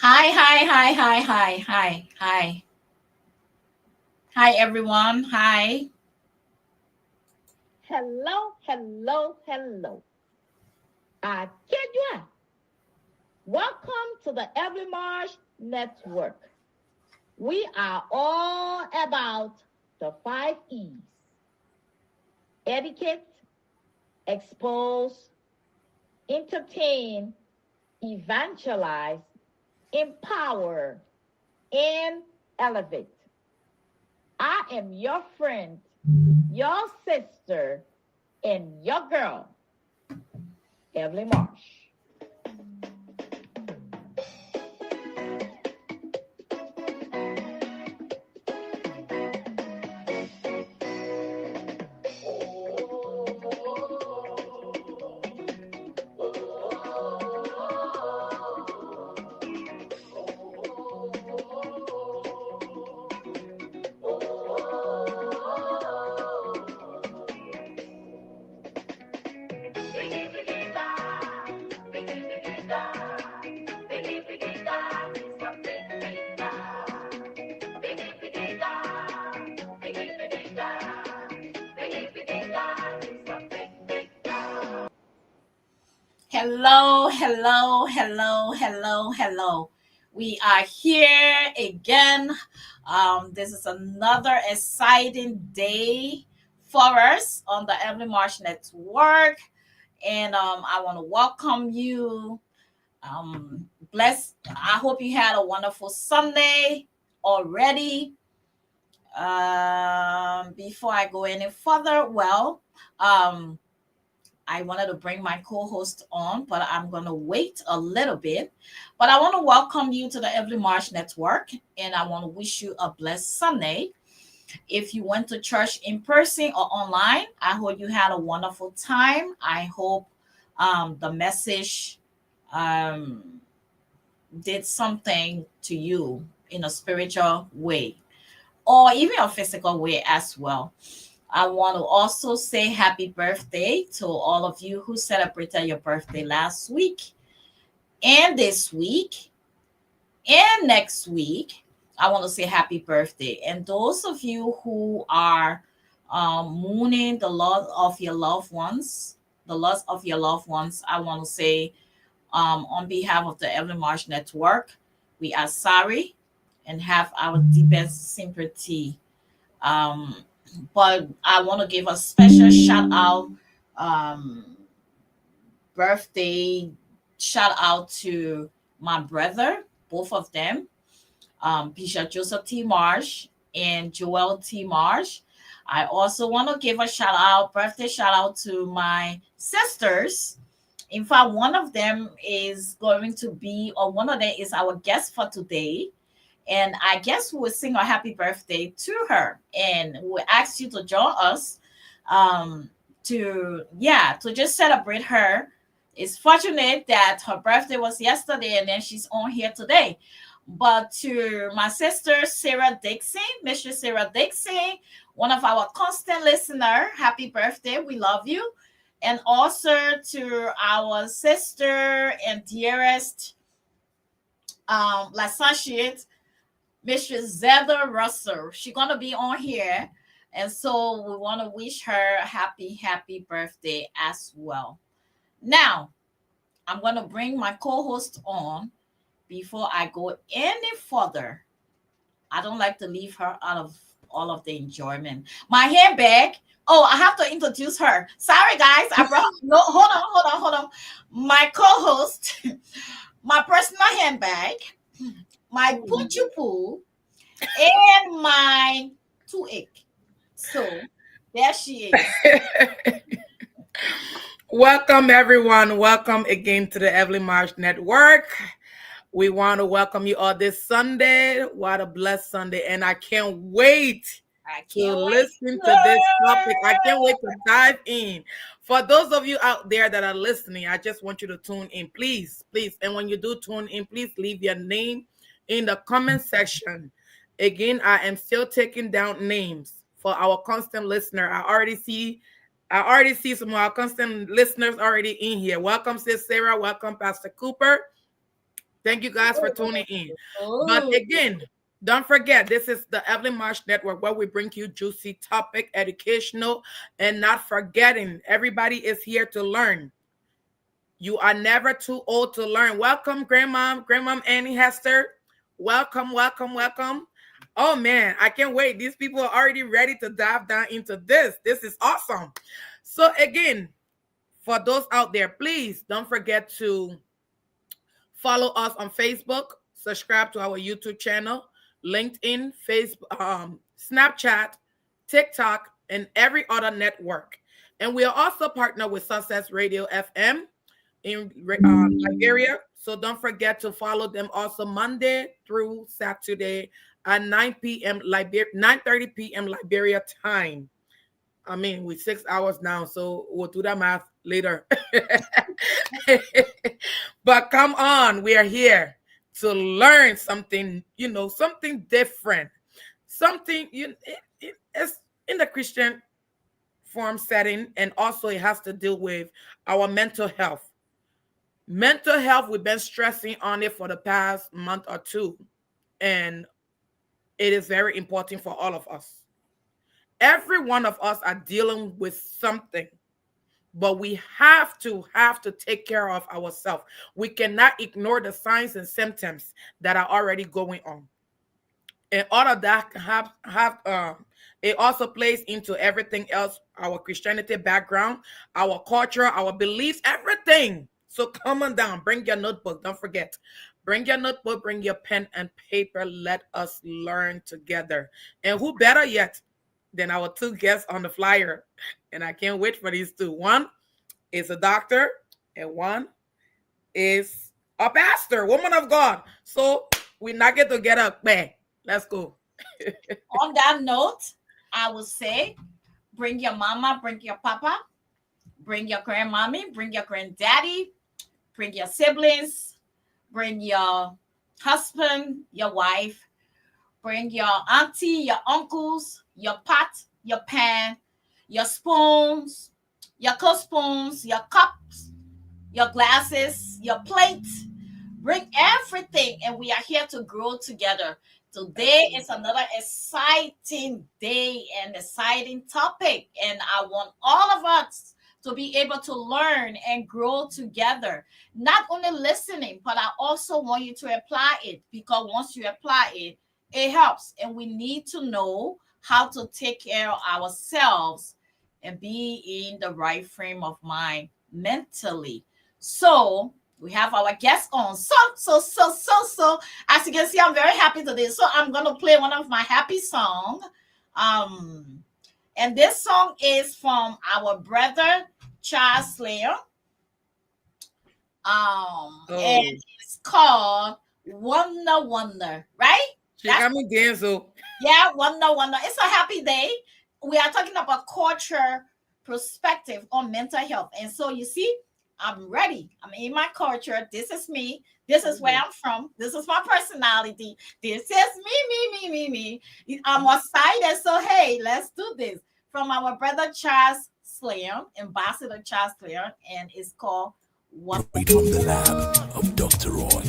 Hi, hi, hi, hi, hi, hi, hi. Hi, everyone. Hi. Hello, hello, hello. Kedua, welcome to the Every March Network. We are all about the 5 E's: etiquette, expose, entertain, evangelize, empower, and elevate. I am your friend, your sister, and your girl, Evelyn Marsh. Hello, hello, hello, hello, hello. We are here again. This is another exciting day for us on the Every March Network. And I want to welcome you. I hope you had a wonderful Sunday already. Before I go any further, I wanted to bring my co-host on, but I'm going to wait a little bit. But I want to welcome you to the Every March Network, and I want to wish you a blessed Sunday. If you went to church in person or online, I hope you had a wonderful time. I hope the message um, did something to you in a spiritual way or even a physical way as well. I want to also say happy birthday to all of you who celebrated your birthday last week and this week and next week. I want to say happy birthday. And those of you who are mourning the loss of your loved ones, I want to say on behalf of the Evelyn Marsh Network, we are sorry and have our deepest sympathy. Um, but I want to give a special shout out, um, birthday shout out to my brother, both of them, Bishop Joseph T. Marsh and Joel T. Marsh. I also want to give a birthday shout out to my sisters. In fact, one of them is going to be, or one of them is our guest for today. And I guess we'll sing a happy birthday to her. And we'll ask you to join us to just celebrate her. It's fortunate that her birthday was yesterday and then she's on here today. But to my sister, Sarah Dixon, Mistress Sarah Dixon, one of our constant listener, happy birthday. We love you. And also to our sister and dearest associate, Mistress Zelda Russell. She's gonna be on here. And so we want to wish her a happy birthday as well. Now, I'm gonna bring my co-host on before I go any further. I don't like to leave her out of all of the enjoyment. My handbag. Oh, I have to introduce her. Sorry, guys. I brought no. Hold on. My co-host, my personal handbag, my poochie poo, and my toothache. So there she is. Welcome, everyone. Welcome again to the Evelyn Marsh Network. We want to welcome you all this Sunday. What a blessed Sunday. And I can't wait I to can't wait. listen to this topic. I can't wait to dive in. For those of you out there that are listening, I just want you to tune in, please, please. And when you do tune in, please leave your name in the comment section. Again, I am still taking down names for our constant listener. I already see some of our constant listeners already in here. Welcome, Sis Sarah. Welcome, Pastor Cooper. Thank you guys for tuning in. But Oh, again, don't forget, this is the Evelyn Marsh Network where we bring you juicy topic, educational, and not forgetting everybody is here to learn. You are never too old to learn. Welcome, Grandmom Annie Hester. Welcome, welcome, welcome. Oh man, I can't wait. These people are already ready to dive down into this. This is awesome. So again, for those out there, please don't forget to follow us on Facebook, subscribe to our YouTube channel, LinkedIn, Facebook, Snapchat, TikTok, and every other network. And we are also partnered with Success Radio FM in Liberia. So don't forget to follow them also Monday through Saturday at 9:30 p.m. Liberia time. I mean, with 6 hours now, so we'll do that math later. But come on, we are here to learn something, something different, something it's in the Christian form setting, and also it has to deal with our mental health. Mental health, we've been stressing on it for the past month or two, and it is very important for all of us. Every one of us are dealing with something, but we have to take care of ourselves. We cannot ignore the signs and symptoms that are already going on. And all of that it also plays into everything else, our Christianity background, our culture, our beliefs, everything. So come on down, bring your notebook. Don't forget, bring your notebook, bring your pen and paper. Let us learn together. And who better yet than our two guests on the flyer? And I can't wait for these two. One is a doctor and one is a pastor, woman of God. So we not get to get up. Man, let's go. on that note, I would say bring your mama, bring your papa, bring your grandmommy, bring your granddaddy, bring your siblings, bring your husband, your wife, bring your auntie, your uncles, your pot, your pan, your spoons, your co-spoons, your cups, your glasses, your plates. Bring everything, and we are here to grow together. Today is another exciting day and exciting topic, and I want all of us to be able to learn and grow together. Not only listening, but I also want you to apply it, because once you apply it, it helps, and we need to know how to take care of ourselves and be in the right frame of mind mentally. So we have our guests on. So. As you can see, I'm very happy today. So I'm gonna play one of my happy songs. And this song is from our brother Charles Slayer. And it's called Wonder Wonder, right? She got me dancing. Yeah, Wonder. It's a happy day. We are talking about culture perspective on mental health. And so you see, I'm ready. I'm in my culture. This is me. This is where I'm from. This is my personality. This is me. I'm excited. So hey, let's do this. From our brother Charles Slayer, Ambassador Charles Slayer, and it's called What. Right from the lab of Dr. Roy.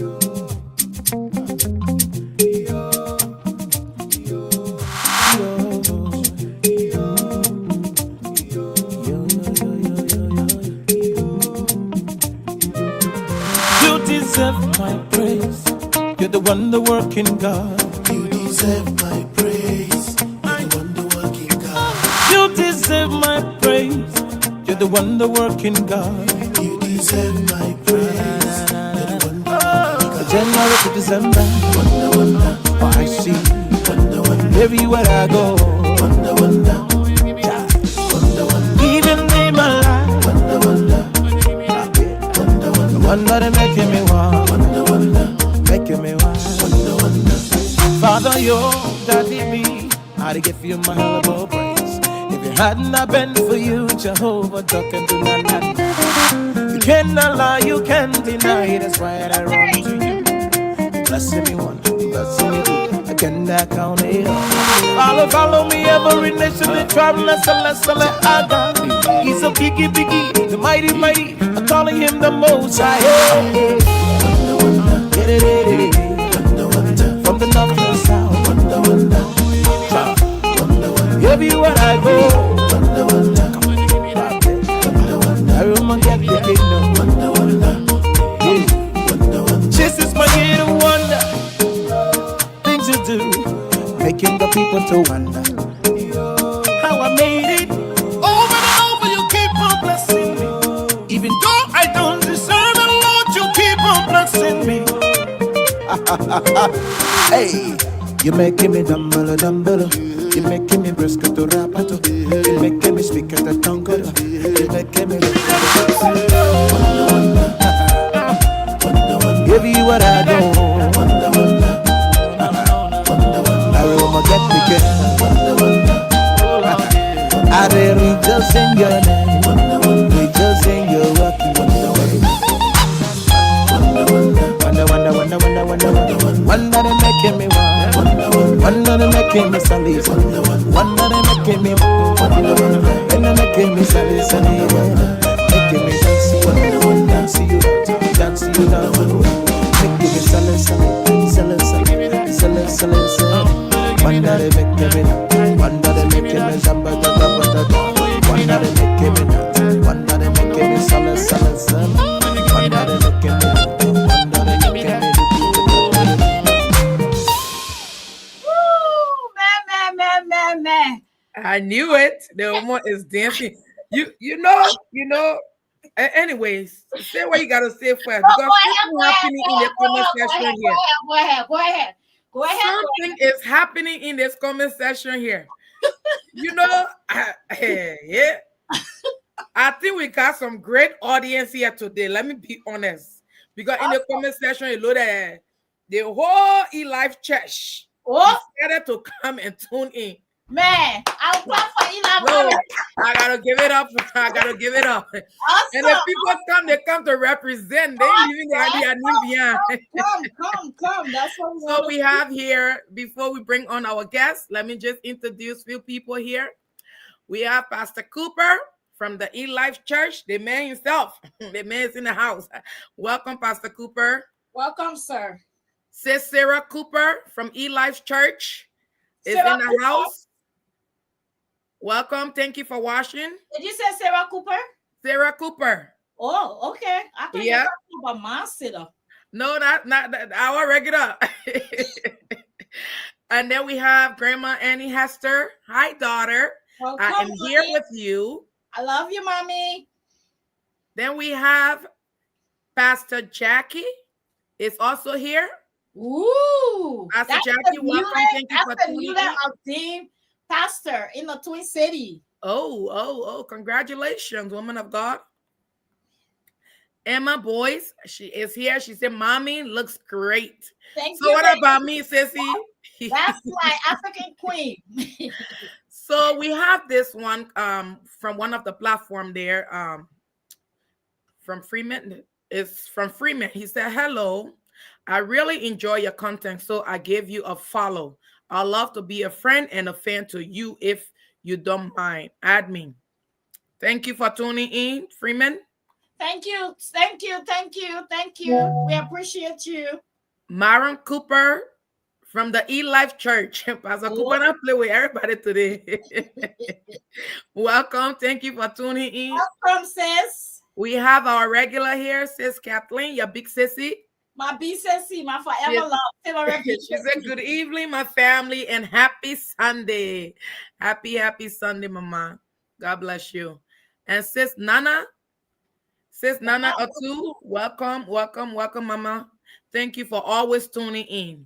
My praise, you're the wonder working God. You deserve my praise. You're the wonder working God. You deserve my praise, you're the wonder working God. You deserve my praise. You're the wonder working God. January to December, Wonder. oh, I see. Wonder. Everywhere I go, Wonder. even in my life, Wonder. wonder they making me want, making me want. Father, your daddy me, I'd give you my humble praise. If it hadn't have been for you, Jehovah, talking to none. You cannot lie, you can't deny. That's why I run to you. Blessing me one, blessing me two. I cannot count it all. Follow me, every nation, the travel, let's I got. He's a biggie, the mighty, I'm calling him the most high. From the north to the south. Everywhere I go. I remember get the kingdom. This is my year to wonder. Things you do, making the people to wonder how I made it. Over and over, you keep on blessing me. Even though I don't deserve it, Lord, you keep on blessing me. Hey, you're making me dumble, dumble. You're making me brisket to rapato. You're making me speak at the tongue. You're making me give you what I don't. I will get the I really just in your name. We just in your working. Wonder they making me wild. Wonder they making me salty. Wonder they making me and they making me salty. Making me dance you, dance you, making me salty. Wonder they making me, wonder they making me zamba. Wonder they making me, wonder they making me salty. Wonder they making me. Man. I knew it. The woman is dancing. You know. Anyways, say what you gotta say first because something happening in the comment section here. Go ahead. Something is happening in this comment section here. You know, yeah. I think we got some great audience here today. Let me be honest, because in the comment section, you know that the whole E-Life Church decided to come and tune in. Man, I'll clap for E-Life. No, I gotta give it up. Awesome. And the people they come to represent. They even their Nubia. Come. That's what we So want. we have here, before we bring on our guests, let me just introduce a few people here. We have Pastor Cooper from the E-Life Church, the man himself. The man is in the house. Welcome, Pastor Cooper. Welcome, sir. Sis Sarah Cooper from E-Life Church is Sarah in the Cooper? house. Welcome. Thank you for watching. Did you say Sarah Cooper? Sarah Cooper. Oh, okay. I thought you were talking about my sitter. No, not our regular. And then we have Grandma Annie Hester. Hi, daughter. Welcome, I am here mommy. with you. I love you, mommy. Then we have Pastor Jackie is also here. Ooh, Pastor that's Jackie, the welcome. newly- Thank you that's for the tuning newly in. ordained pastor in the Twin City. Oh, congratulations, woman of God. Emma Boyce, she is here. She said, Mommy looks great. Thank So you. what about me, sissy? That's my African queen. So we have this one from one of the platform there from Freeman. It's from Freeman. He said, hello, I really enjoy your content, so I gave you a follow. I'd love to be a friend and a fan to you if you don't mind. Add me. Thank you for tuning in, Freeman. Thank you. We appreciate you. Maron Cooper from the E-Life Church. Pastor Cooper, I play with everybody today. Welcome. Thank you for tuning in. Welcome, sis. We have our regular here, sis Kathleen, your big sissy. My BCC, my forever love. She said, good evening, my family, and happy Sunday. Happy Sunday, Mama. God bless you. And sis Nana Atu, welcome, Mama. Thank you for always tuning in.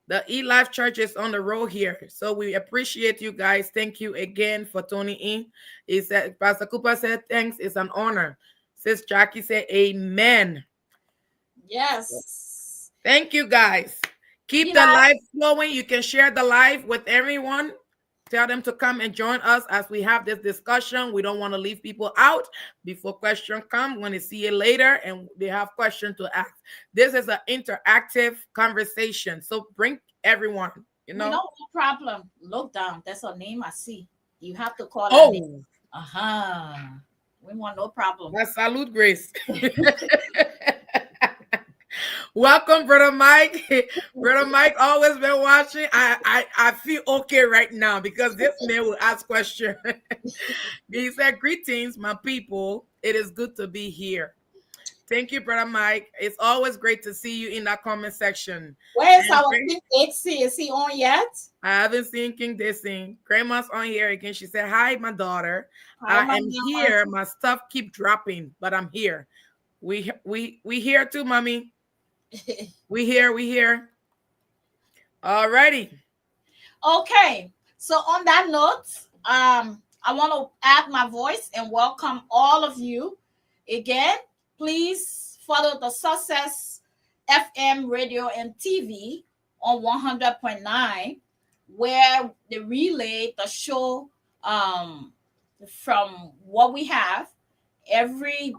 The E-Life Church is on the road here, so we appreciate you guys. Thank you again for tuning in. He said, Pastor Cooper said, thanks, it's an honor. Sis Jackie said, amen. Yes. Thank you, guys. Keep the live flowing. You can share the live with everyone. Tell them to come and join us as we have this discussion. We don't want to leave people out before questions come when they see it later and they have questions to ask. This is an interactive conversation. So bring everyone, No problem. Look down. That's her name I see. You have to call her name. We want no problem. Salute, Grace. Welcome, brother Mike. Brother Mike always been watching. I feel okay right now because this man will ask questions. He said, "Greetings, my people. It is good to be here." Thank you, brother Mike. It's always great to see you in that comment section. Where's And our King HC? Is he on yet? I haven't seen King Dissing. Grandma's on here again. She said, "Hi, my daughter. Hi, I my am here. My stuff keep dropping, but I'm here. We here too, mommy. We here. We here. Alrighty. Okay. So on that note, I want to add my voice and welcome all of you again. Please follow the Success FM radio and TV on 100.9, where they relay the show from what we have every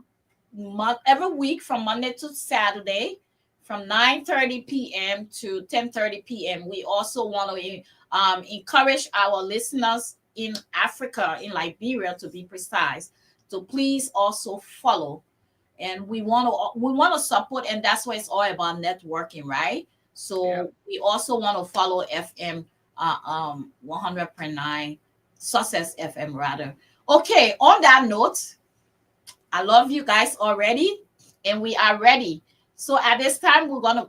month, every week from Monday to Saturday from 9:30 p.m. to 10:30 p.m. We also want to encourage our listeners in Africa, in Liberia to be precise, to please also follow. And we want to support, and that's why it's all about networking, right? So Yeah. we also want to follow FM 100.9 Success FM rather. Okay, on that note, I love you guys already, and we are ready. So at this time, we're gonna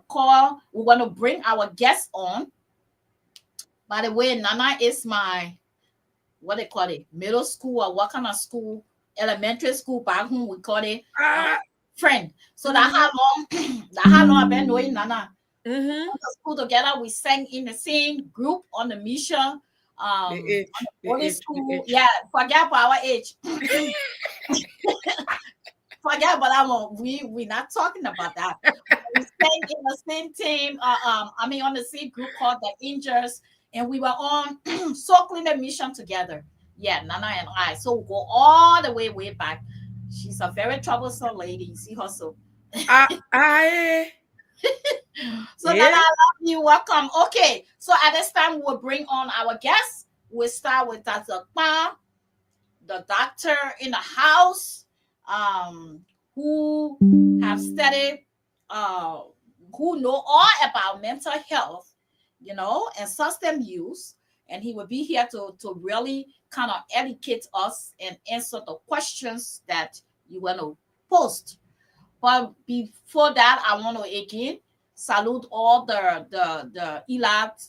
bring our guest on. By the way, Nana is my, what they call it, middle school, or what kind of school, elementary school back home we call it, Ah, friend. So that how long I've been knowing Nana. mm-hmm. We went to school together. We sang in the same group on the mission. The age. The Only age. school, The age. yeah. Forget about our age. Forget about that one. We not talking about that. We sang in the same team. On the same group called the Angels, and we were on circling the mission together. Yeah, Nana and I. So we go all the way back. She's a very troublesome lady. You see her so. I. So Yeah. Nana, I love you. Welcome. Okay. So at this time, we'll bring on our guests. We'll start with Dr. Kwan, the doctor in the house, who have studied, who know all about mental health, and system use. And he will be here to really kind of educate us and answer the questions that you want to post. But before that, I want to again salute all the ELAT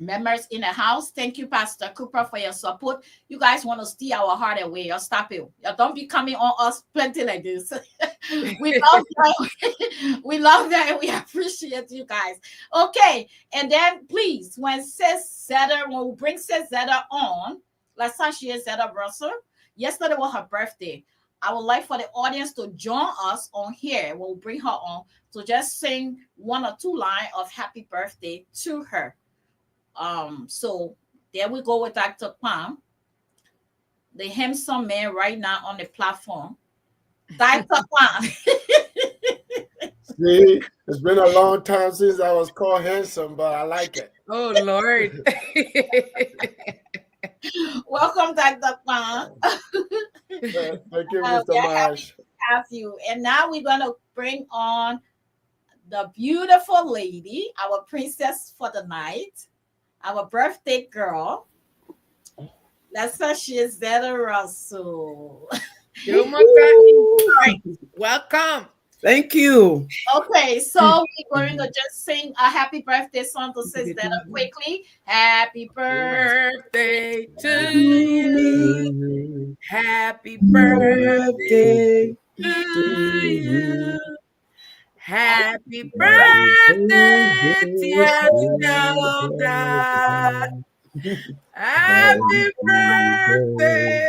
members in the house. Thank you, Pastor Cooper, for your support. You guys want to steal our heart away. You stop it. You don't be coming on us plenty like this. We love that. We love that, and we appreciate you guys. Okay, and then please, when we bring Sis Zeta on, like Sashia Zeta Russell, yesterday was her birthday. I would like for the audience to join us on here. We'll bring her on to just sing one or two lines of happy birthday to her. So there we go with Dr. Kwan, the handsome man right now on the platform. Dr. Kwan. See, it's been a long time since I was called handsome, but I like it. Oh Lord. Welcome, Dr. Kwan. Thank you, Mr. We are happy Marsh. to have you. And now we're going to bring on the beautiful lady, our princess for the night, our birthday girl. That's her. She is Zeta Russell. Welcome. Thank you. Okay, so we're going to just sing a happy birthday song to Sis Zeta quickly. Happy birthday. Birthday to you. Happy birthday to you. Happy birthday, dear Zelda. Happy birthday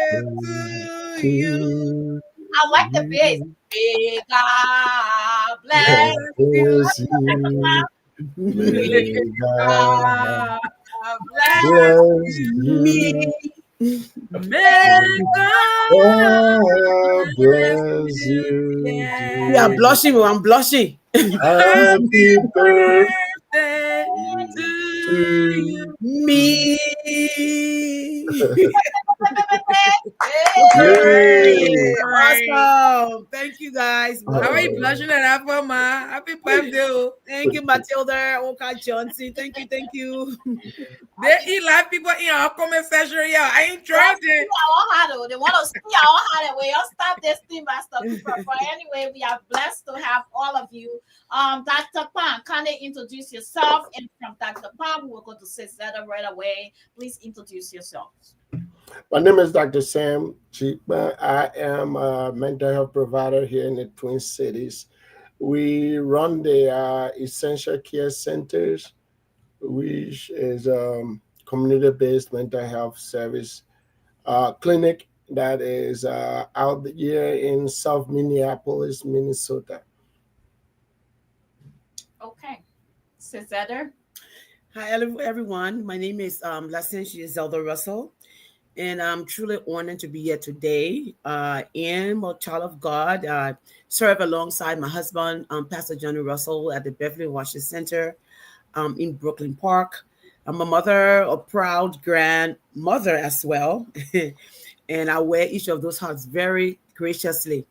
to you. I like the bass. May God bless you. May God God bless bless you. May God bless you. We are blushing. I'm blushing. Happy birthday birthday to you. Me. Yay. Awesome. Thank you, guys. How are you Oh. blushing at that for, ma? Happy birthday. Oh. Thank you, Matilda. Oka Johnson. Thank you. Thank you. They eat live people in our comment section. Yeah, I ain't trying to. They want to see our heart. We all stop this thing, Master Cooper. But anyway, we are blessed to have all of you. Dr. Pan, can you introduce yourself? And from Dr. Pan, we're going to say that right away. Please introduce yourselves. My name is Dr. Sam Cheekman. I am a mental health provider here in the Twin Cities. We run the Essential Care Centers, which is community-based mental health service clinic that is out here in South Minneapolis, Minnesota. Okay. Cesar. Hi, everyone. My name is Licentiate ZELDA Russell, and I'm truly honored to be here today. I am a child of God. I serve alongside my husband, Pastor Johnny Russell, at the Beverly Washington Center in Brooklyn Park. I'm a mother, a proud grandmother as well, and I wear each of those hats very graciously.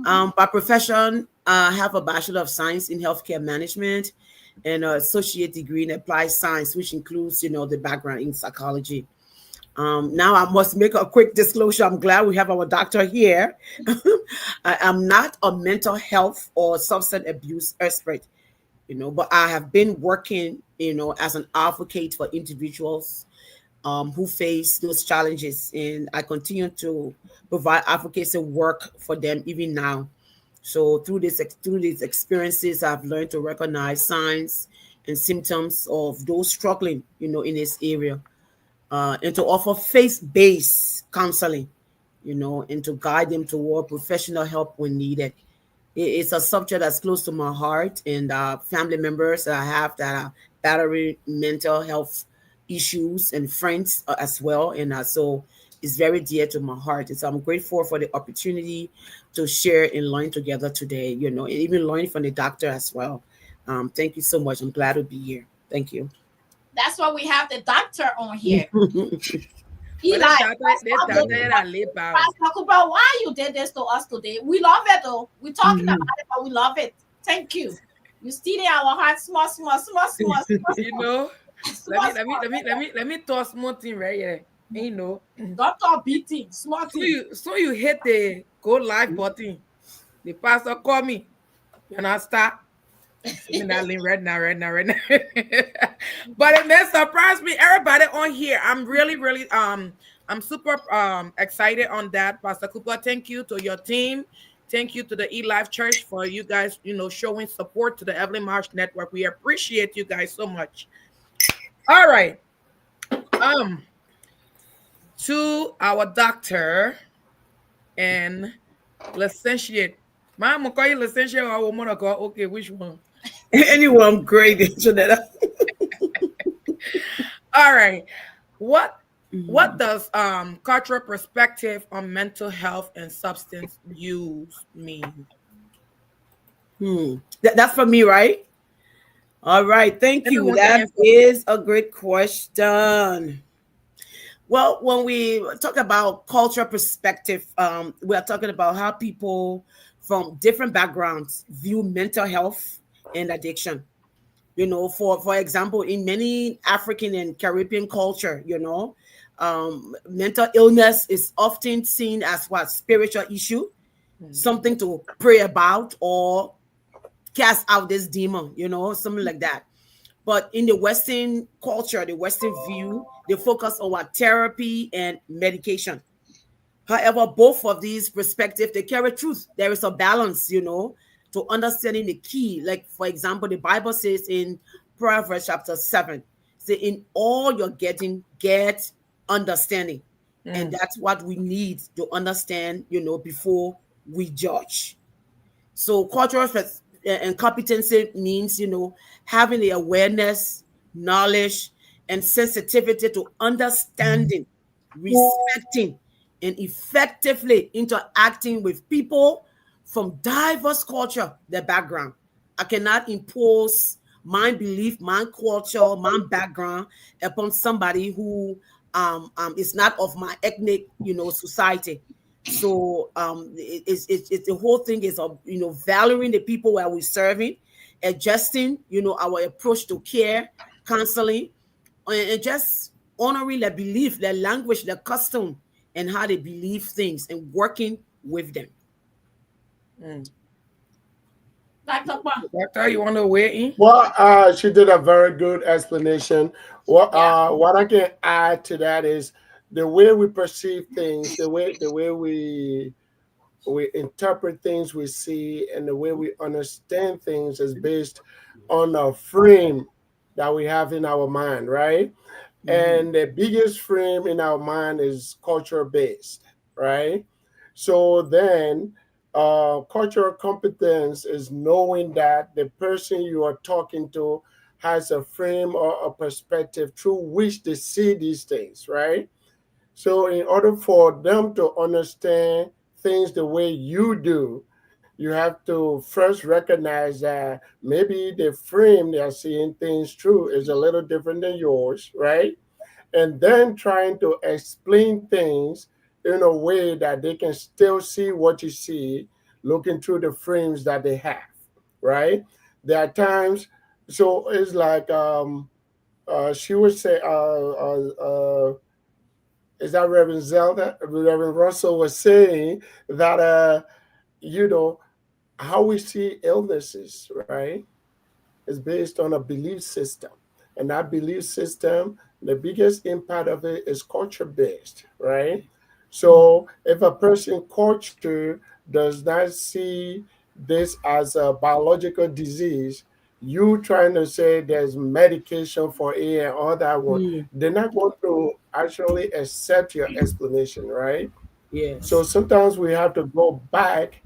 By profession, I have a Bachelor of Science in Healthcare Management and an associate degree in Applied Science, which includes, the background in psychology. Now I must make a quick disclosure. I'm glad we have our doctor here. I am not a mental health or substance abuse expert, but I have been working, as an advocate for individuals who face those challenges, and I continue to provide advocacy work for them even now. So through these experiences, I've learned to recognize signs and symptoms of those struggling, in this area, and to offer faith-based counseling, and to guide them toward professional help when needed. It's a subject that's close to my heart, and family members that I have that are battling mental health issues and friends as well, and so it's very dear to my heart. And so I'm grateful for the opportunity to share and learn together today, and even learn from the doctor as well. Thank you so much. I'm glad to be here. Thank you. That's why we have the doctor on here. But Eli, Pastor Cooper, why you did this to us today? We love it though. We're talking about it, but we love it. Thank you. You still in our hearts, small. Let me toss small thing right here. Doctor beating, small thing. So you hit the go live button. The pastor call me. And I start. Right now. But it may surprise me. Everybody on here, I'm really I'm super excited on that. Pastor Cooper, thank you to your team. Thank you to the eLife Church for you guys, showing support to the Evelyn Marsh Network. We appreciate you guys so much. All right. To our doctor and licentiate. Mom, I'm call you licentiate or I want to call. Okay, which one? Anyone, great, Janetta. All right. What does cultural perspective on mental health and substance use mean? That's for me, right? All right, thank you. That is a great question. Well, when we talk about cultural perspective, we are talking about how people from different backgrounds view mental health and addiction. For example, in many African and Caribbean culture, mental illness is often seen as what spiritual issue, something to pray about or cast out this demon, something like that. But in the Western culture, the Western view, they focus on what therapy and medication. However, both of these perspectives, they carry truth. There is a balance, to understanding the key. Like, for example, the Bible says in Proverbs chapter 7, say, in all you're getting, get understanding. And that's what we need to understand, before we judge. So cultural and competency means, having the awareness, knowledge, and sensitivity to understanding, respecting, and effectively interacting with people from diverse culture, their background. I cannot impose my belief, my culture, my background upon somebody who it's not of my ethnic, society. So it's the whole thing is of valuing the people where we're serving, adjusting our approach to care, counseling, and just honoring their belief, their language, their custom, and how they believe things, and working with them. Dr. Pan. Doctor, you want to weigh in? Well, she did a very good explanation. Yeah. What I can add to that is the way we perceive things, the way we interpret things we see, and the way we understand things is based on a frame that we have in our mind, right? And the biggest frame in our mind is culture based, right? So then, cultural competence is knowing that the person you are talking to has a frame or a perspective through which they see these things, right? So, in order for them to understand things the way you do, you have to first recognize that maybe the frame they are seeing things through is a little different than yours, right? And then trying to explain things in a way that they can still see what you see, looking through the frames that they have, right? There are times, so it's like she would say, is that Reverend Zelda? Reverend Russell was saying that, you know, how we see illnesses, right, is based on a belief system. And that belief system, the biggest impact of it is culture based, right? So if a person culture does not see this as a biological disease, you trying to say there's medication for it and all that one, Mm, they're not going to actually accept your explanation, right? So yes. sometimes we have to go back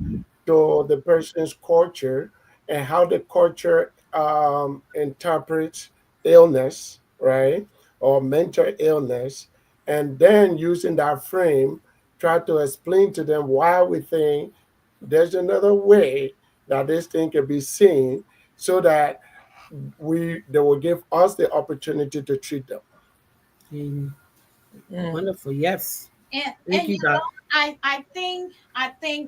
to the person's culture and how the culture interprets illness, right? Or mental illness. And then using that frame, try to explain to them why we think there's another way that this thing can be seen so that they will give us the opportunity to treat them. Mm, Mm. wonderful. Yes. And Thank you, Doc. I think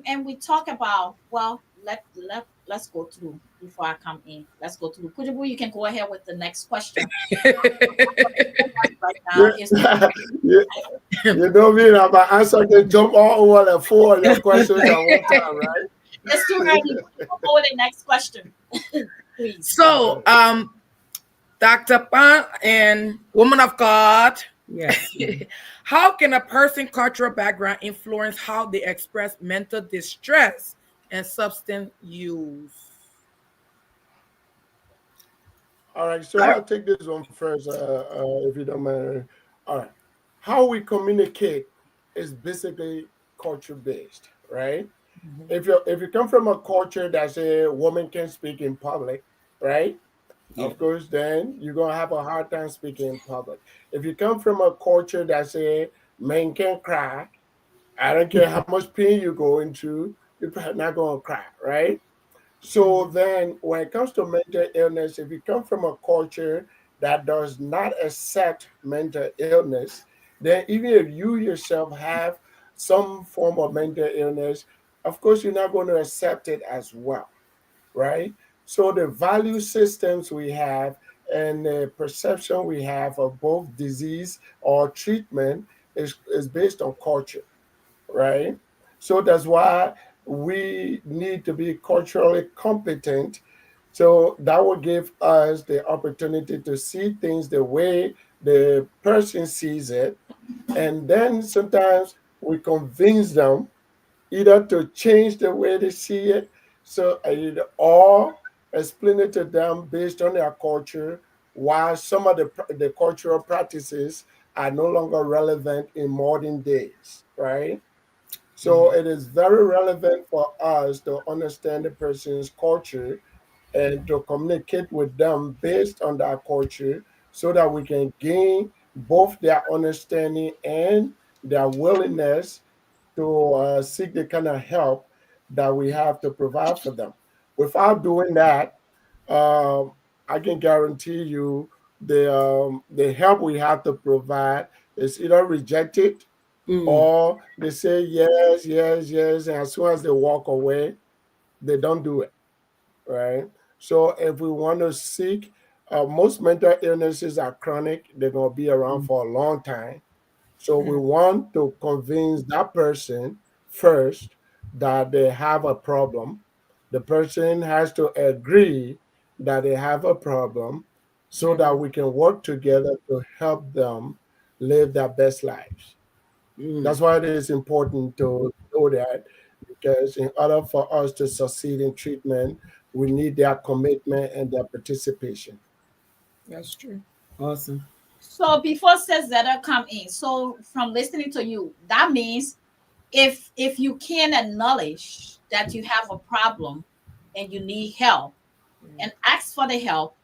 and we talk about, well, let's go through before I come in. Let's go through. Kujibu, you can go ahead with the next question. Right now You, is you, you know me, now my answer can jump all over the four of your questions at one time, right? it's too early. Go with the next question, please. So, Dr. Pan and woman of God, Yes. how can a person cultural background influence how they express mental distress and substance use? All right, so I'll take this one first, if you don't mind. All right, how we communicate is basically culture based, right? If you come from a culture that say a woman can speak in public, right? Yeah. Of course, then you're gonna have a hard time speaking in public. If you come from a culture that say men can cry, I don't care how much pain you're going through, you're probably not gonna cry, right? So then, when it comes to mental illness, if you come from a culture that does not accept mental illness, then even if you yourself have some form of mental illness, of course, you're not going to accept it as well, right? So the value systems we have and the perception we have of both disease or treatment is based on culture, right? So that's why we need to be culturally competent. So that will give us the opportunity to see things the way the person sees it. And then sometimes we convince them either to change the way they see it, so or explain it to them based on their culture, while some of the cultural practices are no longer relevant in modern days, right? So it is very relevant for us to understand the person's culture and to communicate with them based on that culture so that we can gain both their understanding and their willingness to seek the kind of help that we have to provide for them. Without doing that, I can guarantee you the help we have to provide It's either rejected Mm. or they say yes, yes, yes, and as soon as they walk away, they don't do it, right? So if we want to seek, most mental illnesses are chronic, they're going to be around for a long time. So we want to convince that person first that they have a problem. The person has to agree that they have a problem so that we can work together to help them live their best lives. Mm. That's why it is important to know that, because in order for us to succeed in treatment, we need their commitment and their participation. That's true. Awesome. So before says that come in, so from listening to you, that means if you can acknowledge that you have a problem and you need help and ask for the help,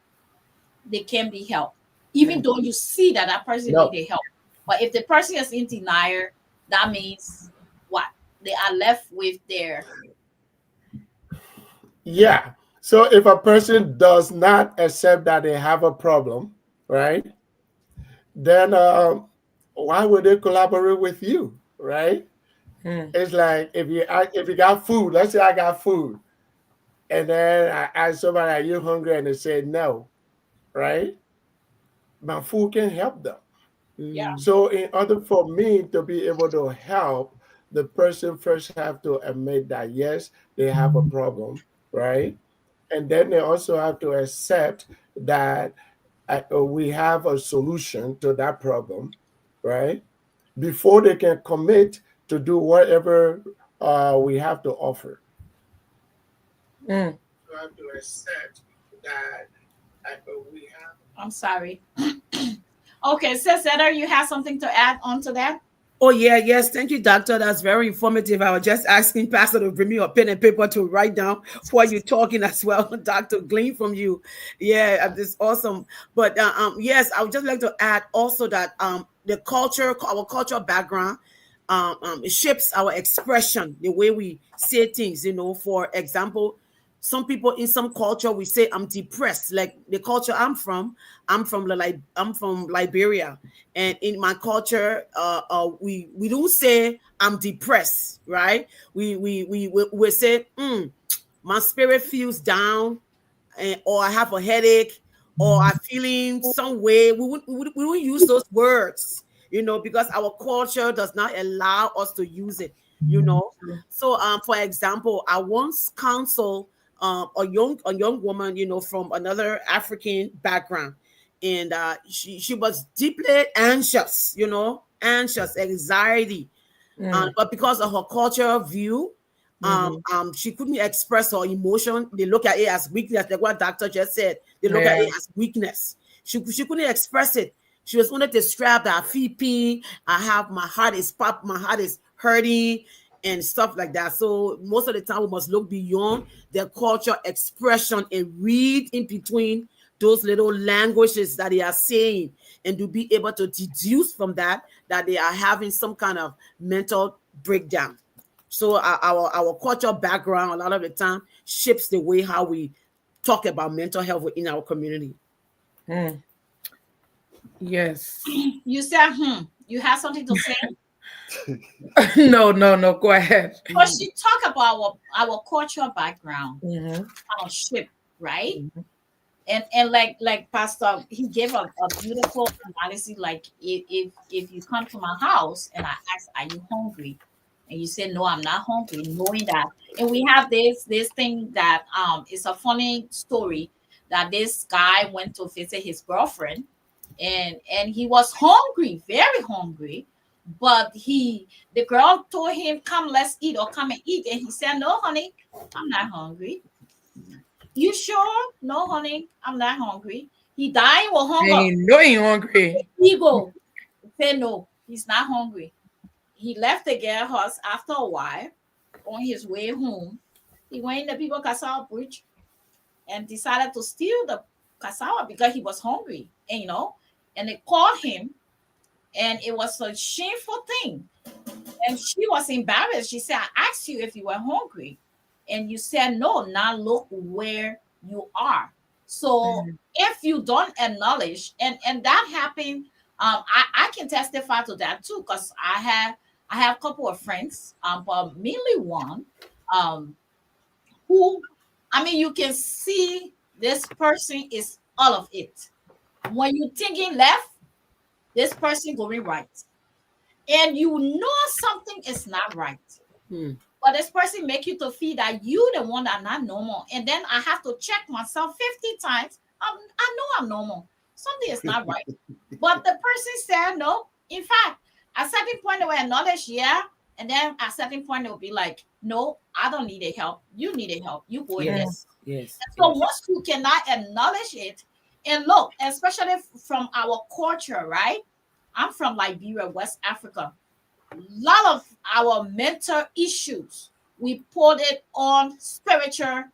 they can be helped, even though you see that that person No, needed help. But if the person is in denial, that means what? They are left with their yeah. So if a person does not accept that they have a problem, right, then why would they collaborate with you, right? Mm. It's like if you got food, let's say I got food, and then I ask somebody, "Are you hungry?" and they say no, right? My food can help them. yeah. Mm. So in order for me to be able to help, the person first have to admit that yes, they have a problem, right? And then they also have to accept that we have a solution to that problem, right? Before they can commit to do whatever we have to offer. Mm. You have to accept that we have. I'm sorry. Okay, Cesar, you have something to add on to that? Oh yeah, yes. Thank you, doctor. That's very informative. I was just asking Pastor to bring me a pen and paper to write down while you're talking as well, Doctor. Glean from you. Yeah, this awesome. But yes, I would just like to add also that the culture, our cultural background, it shapes our expression, the way we say things. You know, for example, some people in some culture we say I'm depressed. Like the culture I'm from Liberia, and in my culture, we don't say I'm depressed, right? We say my spirit feels down, or I have a headache, or I'm feeling some way. We won't use those words, you know, because our culture does not allow us to use it, you know. So, for example, I once counseled a young woman, you know, from another African background, and she was deeply anxious, you know, anxious, anxiety, Mm. but because of her cultural view, Mhm. she couldn't express her emotion. They look at it as weakness, like what doctor just said. They look at Yeah. it as weakness. She couldn't express it. She was only described that I feel pain. I have my heart is pop, my heart is hurting, and stuff like that. So most of the time, we must look beyond their culture expression and read in between those little languages that they are saying, and to be able to deduce from that they are having some kind of mental breakdown. So our cultural background a lot of the time shapes the way how we talk about mental health within our community. Mm. Yes. You said, you have something to say? No, no, no. Go ahead. But she talk about our cultural background, Mm-hmm. our ship, right? Mm-hmm. And like Pastor, he gave a beautiful analysis. Like if you come to my house and I ask, "Are you hungry?" and you say, "No, I'm not hungry," knowing that, and we have this thing that it's a funny story that this guy went to visit his girlfriend, and he was hungry, very hungry, but the girl told him, "Come, let's eat," or "Come and eat," and he said, "No, honey, I'm not hungry." You sure? No, honey, I'm not hungry. He dying with And hunger. you know you're hungry. Ego say no, he's not hungry. He left the girl house after a while. On his way home, he went in the people cassava bush and decided to steal the cassava because he was hungry. And and they called him, and it was a shameful thing. And she was embarrassed. She said, "I asked you if you were hungry, and you said no. Now look where you are." So if you don't acknowledge, and that happened I can testify to that too, because I have a couple of friends, but mainly one, um, who, I mean, you can see this person is all of it. When you thinking left, this person going right, and you know something is not right. Hmm. But this person make you to feel that you the one that not normal, and then I have to check myself 50 times. I know I'm normal. Something is not right. But the person said no. In fact, at certain point they will acknowledge, yeah, and then at certain point they will be like, no, I don't need a help. You need a help. You go in Mm. this. Yes. Yes. So Yes. once you cannot acknowledge it, and look, especially from our culture, right? I'm from Liberia, West Africa. Lot of our mental issues, we put it on spiritual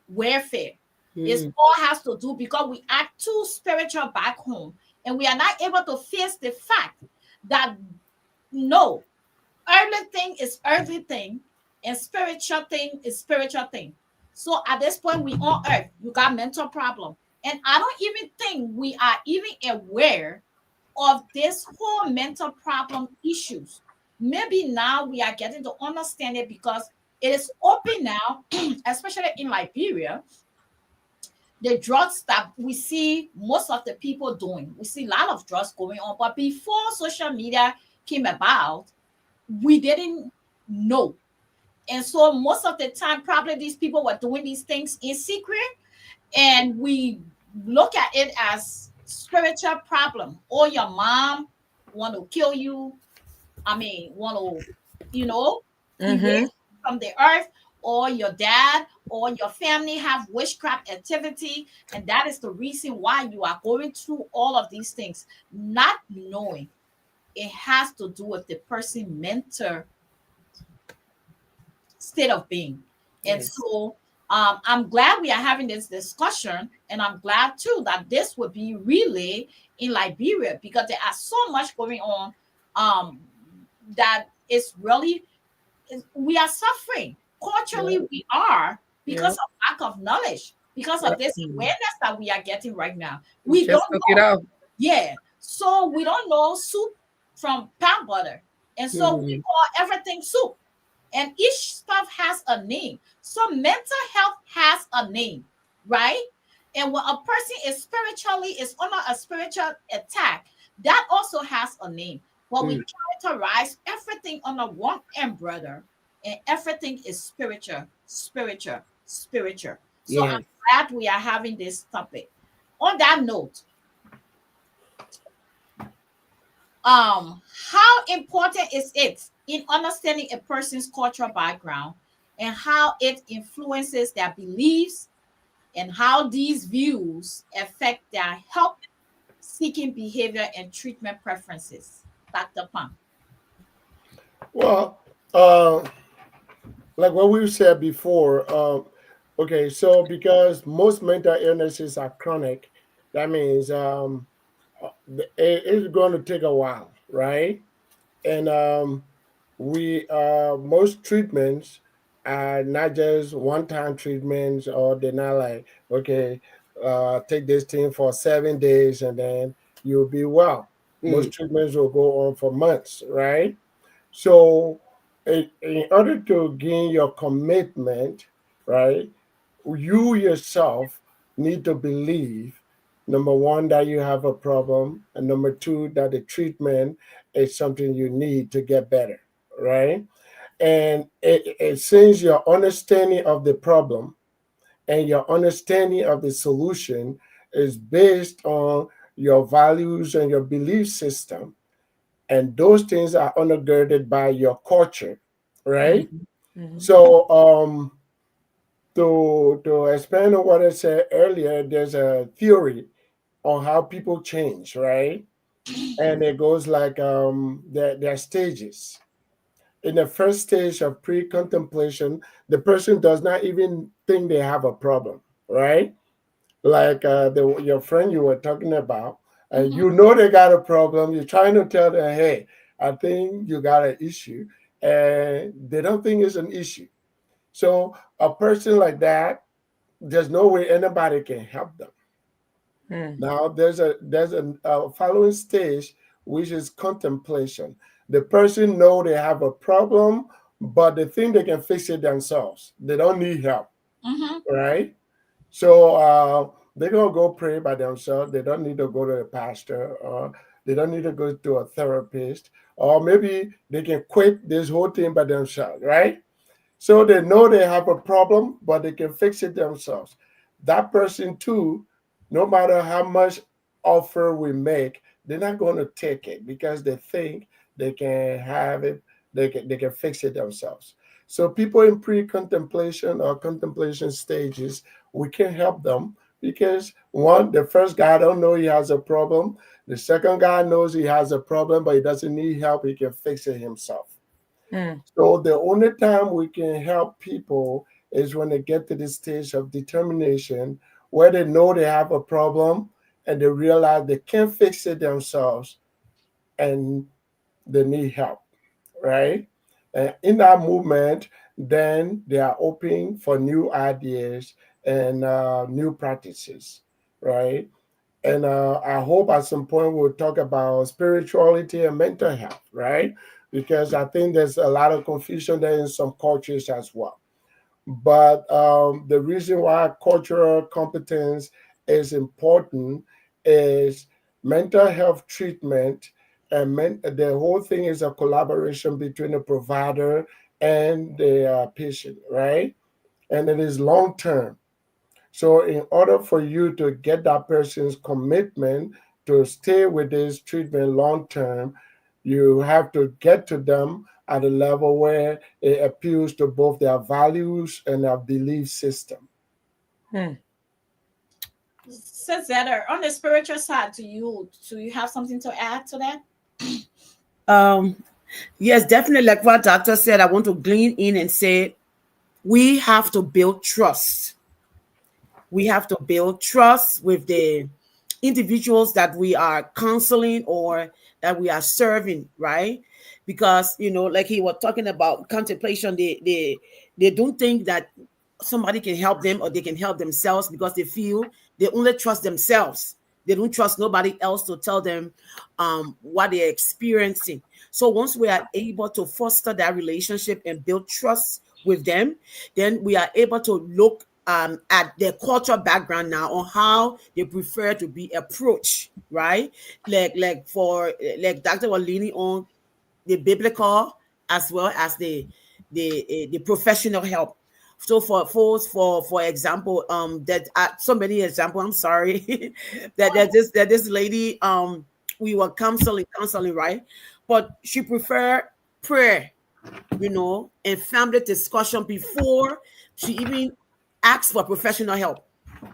warfare. It's Hmm. all has to do because we act too spiritual back home, and we are not able to face the fact that no, earthly thing is earthly thing, and spiritual thing is spiritual thing. So at this point, we on earth, you got mental problem, and I don't even think we are even aware of this whole mental problem issues. Maybe now we are getting to understand it because it is open now, especially in Liberia. The drugs that we see most of the people doing, we see a lot of drugs going on. But before social media came about, we didn't know. And so most of the time, probably these people were doing these things in secret, and we look at it as spiritual problem. Or your mom want to kill you. I mean, want to, erase Mm-hmm. you from the earth, or your dad or your family have witchcraft activity, and that is the reason why you are going through all of these things, not knowing it has to do with the person mental state of being. And Yes. so I'm glad we are having this discussion, and I'm glad too that this will be really in Liberia, because there are so much going on, um, that is really, we are suffering Yeah. culturally. We are, Yeah. because of lack of knowledge, because Yeah. of this Hmm. awareness that we are getting right now. We We just don't took it know. out. Yeah. So we don't know soup from palm butter. And so we Hmm. call everything soup. And each stuff has a name. So mental health has a name, right? And when a person is spiritually is under a spiritual attack, that also has a name. But we characterize everything under one umbrella, and everything is spiritual, spiritual, spiritual. So Yes. I'm glad we are having this topic. On that note, how important is it in understanding a person's cultural background, and how it influences their beliefs, and how these views affect their help seeking behavior and treatment preferences? Dr. Pam. Well, like what we said before, okay, so because most mental illnesses are chronic, that means it's going to take a while, right? And we most treatments are not just one-time treatments, or they're not like, okay, take this thing for 7 days and then you'll be well. Hmm. Most treatments will go on for months, right? So in order to gain your commitment, right, you yourself need to believe, number one, that you have a problem, and number two, that the treatment is something you need to get better, right? And since your understanding of the problem and your understanding of the solution is based on your values and your belief system, and those things are undergirded by your culture, right? Mm-hmm. Mm-hmm. So to expand on what I said earlier, there's a theory on how people change, right? And it goes like there are stages. In the first stage of pre-contemplation, the person does not even think they have a problem, right? Like your friend you were talking about, and Mhm. you know they got a problem. You're trying to tell them, hey, I think you got an issue, and they don't think it's an issue. So a person like that, there's no way anybody can help them. Mm. Now there's a following stage which is contemplation. The person know they have a problem, but they think they can fix it themselves. They don't need help, Mm-hmm. right? So they're gonna go pray by themselves. They don't need to go to a pastor, or they don't need to go to a therapist, or maybe they can quit this whole thing by themselves, right? So they know they have a problem, but they can fix it themselves. That person too, no matter how much offer we make, they're not going to take it because they think they can have it, they can fix it themselves. So people in pre-contemplation or contemplation stages, we can help them because one, the first guy don't know he has a problem. The second guy knows he has a problem, but he doesn't need help. He can fix it himself. Mm. So the only time we can help people is when they get to the stage of determination where they know they have a problem and they realize they can't fix it themselves and they need help, right? And in that movement, then they are open for new ideas and new practices, right? And I hope at some point we'll talk about spirituality and mental health, right? Because I think there's a lot of confusion there in some cultures as well. But the reason why cultural competence is important is mental health treatment, and the whole thing is a collaboration between the provider and the patient, right? And it is long term. So, in order for you to get that person's commitment to stay with this treatment long term, you have to get to them at a level where it appeals to both their values and their belief system. Hmm. Says that on the spiritual side, do you have something to add to that? Um, yes, definitely. Like what doctor said, I want to glean in and say we have to build trust. We have to build trust with the individuals that we are counseling or that we are serving, right? Because like he was talking about contemplation, they don't think that somebody can help them or they can help themselves because they feel they only trust themselves. They don't trust nobody else to tell them what they're experiencing. So once we are able to foster that relationship and build trust with them, then we are able to look at their cultural background now on how they prefer to be approached, right? Like Dr. was leaning on the biblical as well as the professional help. So for example, that so many example. I'm sorry that this lady we were counseling, right? But she preferred prayer, and family discussion before she even asked for professional help.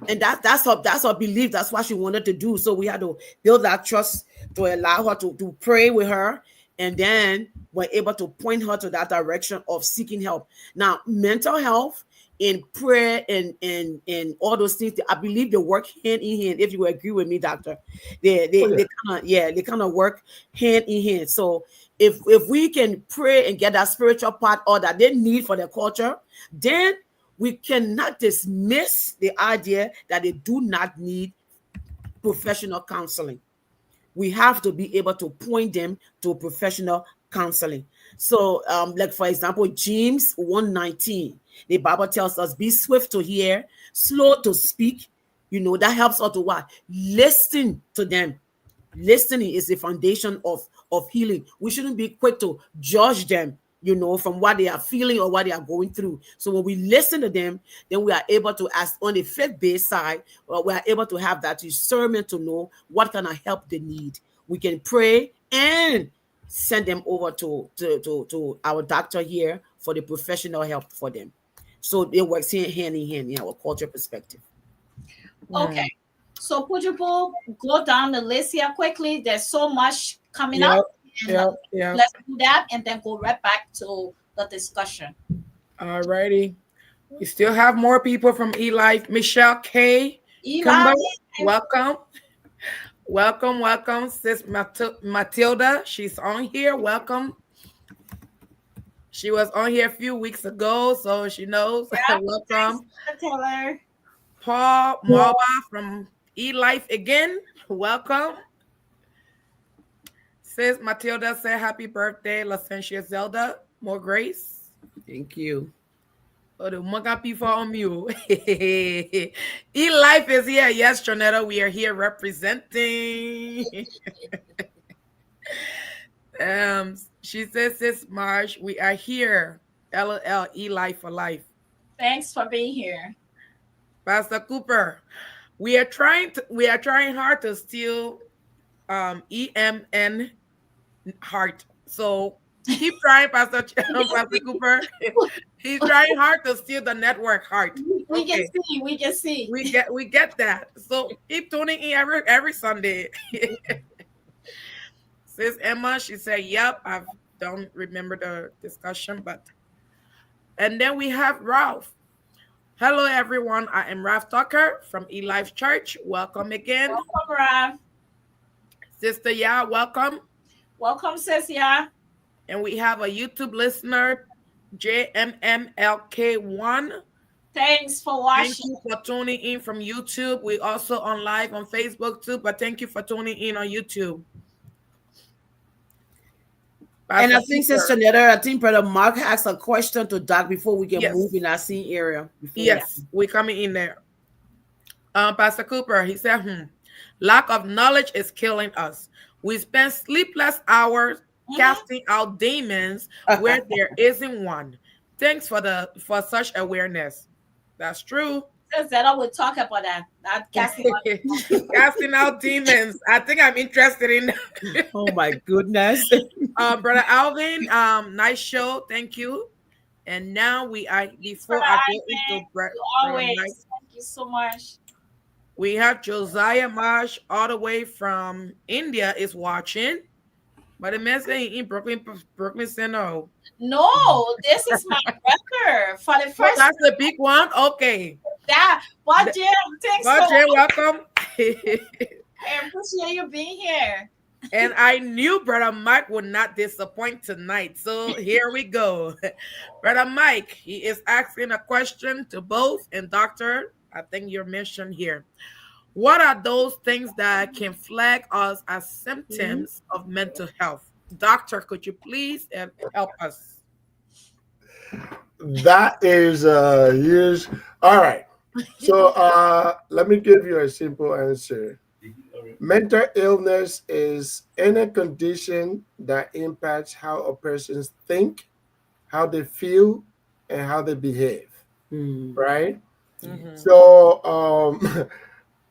And that's her belief. That's what she wanted to do. So we had to build that trust to allow her to pray with her, and then we're able to point her to that direction of seeking help. Now, mental health and prayer and all those things, I believe they work hand in hand. If you agree with me, doctor, they Oh, they, yeah. they kind of they kind of work hand in hand. So if we can pray and get that spiritual part or that they need for their culture, then we cannot dismiss the idea that they do not need professional counseling. We have to be able to point them to professional counseling. So, like for example, James 1:19, the Bible tells us, be swift to hear, slow to speak. That helps us to what? Listen to them. Listening is the foundation of healing. We shouldn't be quick to judge them, from what they are feeling or what they are going through. So when we listen to them, then we are able to, as on the faith-based side, we are able to have that discernment to know what kind of help they need. We can pray and send them over to our doctor here for the professional help for them. So it works hand in hand in our culture perspective. Okay. So Pujipo, go down the list here quickly. There's so much coming Yep, up. And yep. let's do that and then go right back to the discussion. Alrighty. We still have more people from eLife. Michelle K. Eli, Kimber, welcome. Welcome, sis Matilda. She's on here. Welcome. She was on here a few weeks ago, so she knows. yeah, Welcome. thanks, Taylor. Paul Marwa from eLife again. Welcome. Says Matilda said happy birthday, Licentiate Zelda. More grace. Thank you. Oh, the manga people on you. E-Life is here. Yes, Jonetta, we are here representing. She says, Sis Marsh, we are here. LL E-Life for life. Thanks for being here. Pastor Cooper, we are trying hard to steal EMN heart. So keep trying, Pastor Pastor Cooper. He's trying hard to steal the network heart. We can Okay. see. We can see. We get that. So keep tuning in every Sunday. Sis Emma, she said, "Yep, I don't remember the discussion, but." And then we have Ralph. Hello, everyone. I am Ralph Tucker from eLife Church. Welcome again, Welcome, Rav. Sister. Yeah, welcome. Welcome, Cecia. And we have a YouTube listener, JMMLK1. Thanks for Thank watching. you for tuning in from YouTube. We also on live on Facebook too, but thank you for tuning in on YouTube. And Pastor I think, Cooper. Sister Netta, I think Brother Mark asked a question to Doc before we can Yes. move in our scene area. Yes, we're coming in there. Pastor Cooper, he said, lack of knowledge is killing us. We spend sleepless hours casting out demons where there isn't one. Thanks for such awareness. That's true. Zeta will talk about that. That casting out. Casting out demons. I think I'm interested in that. Oh my goodness. Brother Alvin, nice show. Thank you. And now we are before Brother I go Ivan, into Brother always. Mike, Thank you so much. we have Josiah Marsh all the way from India is watching. But the man saying in Brooklyn Center. No, this is my brother for the Oh, first that's the big one. Okay. that. But Jim, thanks so Roger, much. welcome. I appreciate you being here. And I knew Brother Mike would not disappoint tonight. So here we go. Brother Mike, he is asking a question to both. And Doctor, I think you're mentioned here. What are those things that can flag us as symptoms of mental health? Doctor, could you please help us? That is huge. All right. So let me give you a simple answer. Mental illness is any condition that impacts how a person think, how they feel, and how they behave. Right? Mhm. So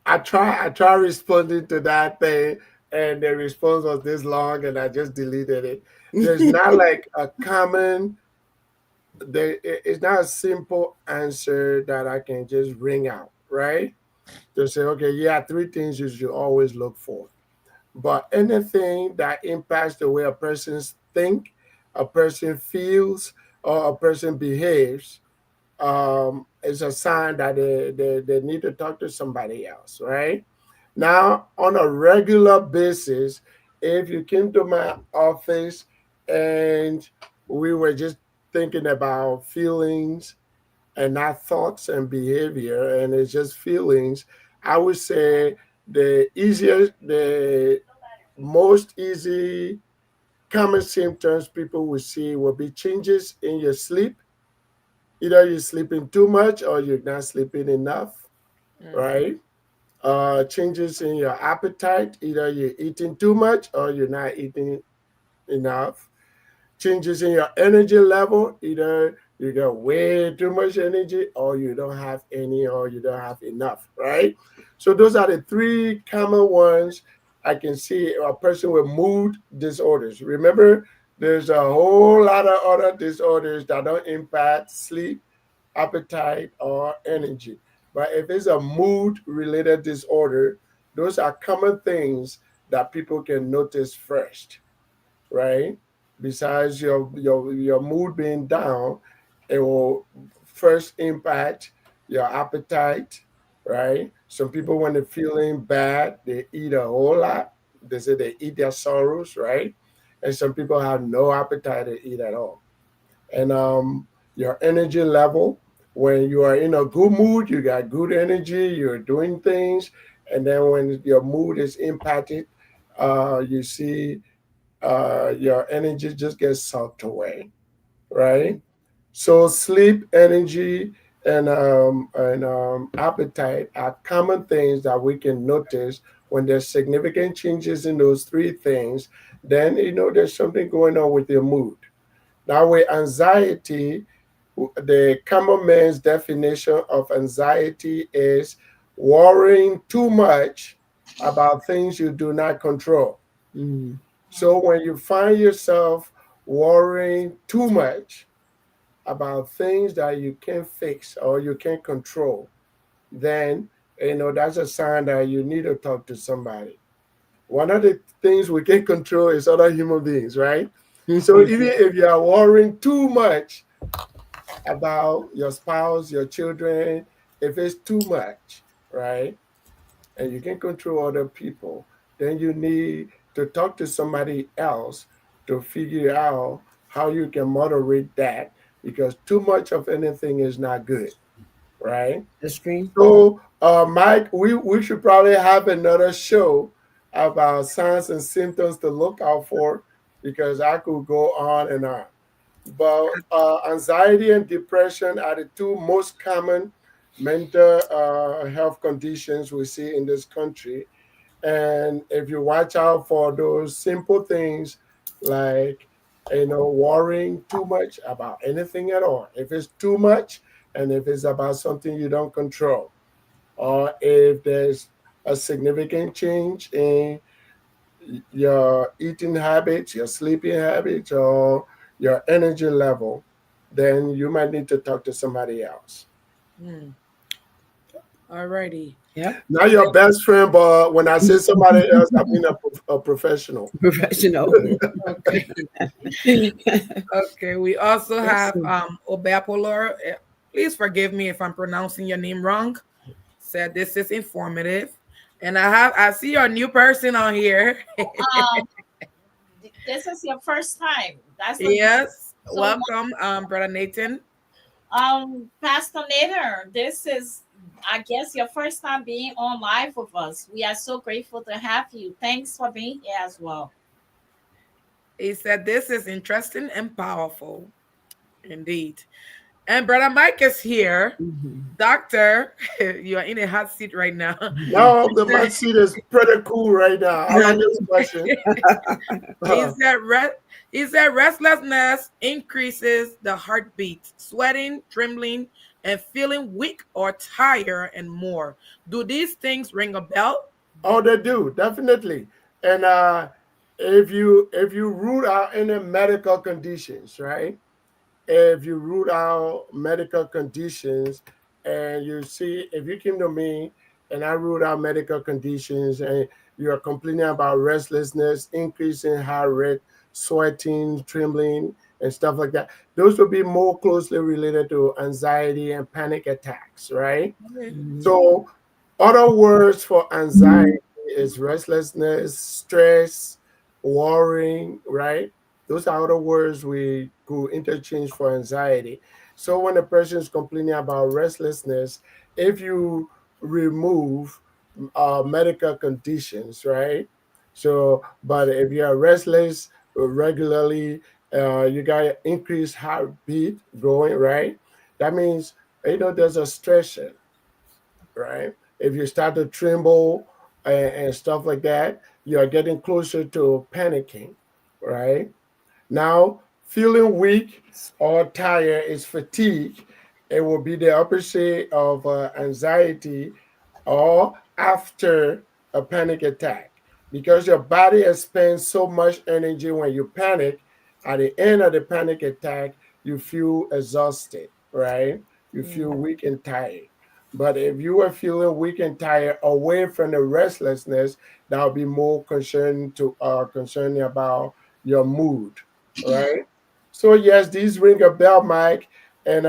I try responding to that thing, and the response was this long, and I just deleted it. There's not like a common. It's not a simple answer that I can just ring out, right? To say, okay, yeah, three things you should always look for. But anything that impacts the way a person think, a person feels, or a person behaves, is a sign that they need to talk to somebody else, right? Now, on a regular basis, if you came to my office and we were just thinking about feelings and not thoughts and behavior, and it's just feelings, I would say the most easy common symptoms people will see will be changes in your sleep. Either you're sleeping too much or you're not sleeping enough, right? Changes in your appetite. Either you're eating too much or you're not eating enough. Changes in your energy level. Either you got way too much energy or you don't have any or you don't have enough, right? So those are the three common ones I can see a person with mood disorders. Remember, there's a whole lot of other disorders that don't impact sleep, appetite, or energy. But if it's a mood related disorder, those are common things that people can notice first, right? Besides your mood being down, it will first impact your appetite, right? Some people when they're feeling bad, they eat a whole lot. They say they eat their sorrows, right? And some people have no appetite to eat at all. And your energy level, when you are in a good mood, you got good energy, you're doing things, and then when your mood is impacted, you see your energy just gets sucked away, right? So sleep, energy, and appetite are common things that we can notice when there's significant changes in those three things. Then there's something going on with your mood. That way, anxiety, the common man's definition of anxiety is worrying too much about things you do not control. Mm. So when you find yourself worrying too much about things that you can't fix or you can't control, then that's a sign that you need to talk to somebody. One of the things we can control is other human beings, right? So even if you are worrying too much about your spouse, your children, if it's too much, right? And you can control other people, then you need to talk to somebody else to figure out how you can moderate that, because too much of anything is not good, right? The screen. So, Mike, we should probably have another show about signs and symptoms to look out for, because I could go on and on. But anxiety and depression are the two most common mental health conditions we see in this country. And if you watch out for those simple things, like worrying too much about anything at all, if it's too much, and if it's about something you don't control, or if there's a significant change in your eating habits, your sleeping habits, or your energy level, then you might need to talk to somebody else. Alrighty. Yeah. Not your best friend, but when I say somebody else, I mean a professional. Professional. Okay. Okay. We also have Obeapolar. Please forgive me if I'm pronouncing your name wrong. Said this is informative. And I see your new person on here. Um, this is your first time. That's the Yes. so Welcome, Brother Nathan. Pastor Nader, this is, I guess, your first time being on live with us. We are so grateful to have you. Thanks for being here as well. He said this is interesting and powerful. Indeed. And Brother Mike is here. Doctor, you are in a hot seat right now. Now the my seat is pretty cool right now. I like this question. He said, restlessness increases the heartbeat, sweating, trembling, and feeling weak or tired, and more. Do these things ring a bell? Oh, they do, definitely. And if you root out any medical conditions, right? If you root out medical conditions, and you see, if you came to me and I root out medical conditions, and you are complaining about restlessness, increasing heart rate, sweating, trembling, and stuff like that, those would be more closely related to anxiety and panic attacks, right? So other words for anxiety is restlessness, stress, worrying, right? Those are other words we could interchange for anxiety. So when a person is complaining about restlessness, if you remove medical conditions, right? So, but if you are restless regularly, you got increased heartbeat going, right? That means there's a stressor, right? If you start to tremble and stuff like that, you are getting closer to panicking, right? Now, feeling weak or tired is fatigue. It will be the opposite of anxiety or after a panic attack, because your body expends so much energy when you panic. At the end of the panic attack, you feel exhausted, right? You feel weak and tired. But if you are feeling weak and tired away from the restlessness, that will be more concerning about your mood, right? So yes, these ring a bell, Mike. And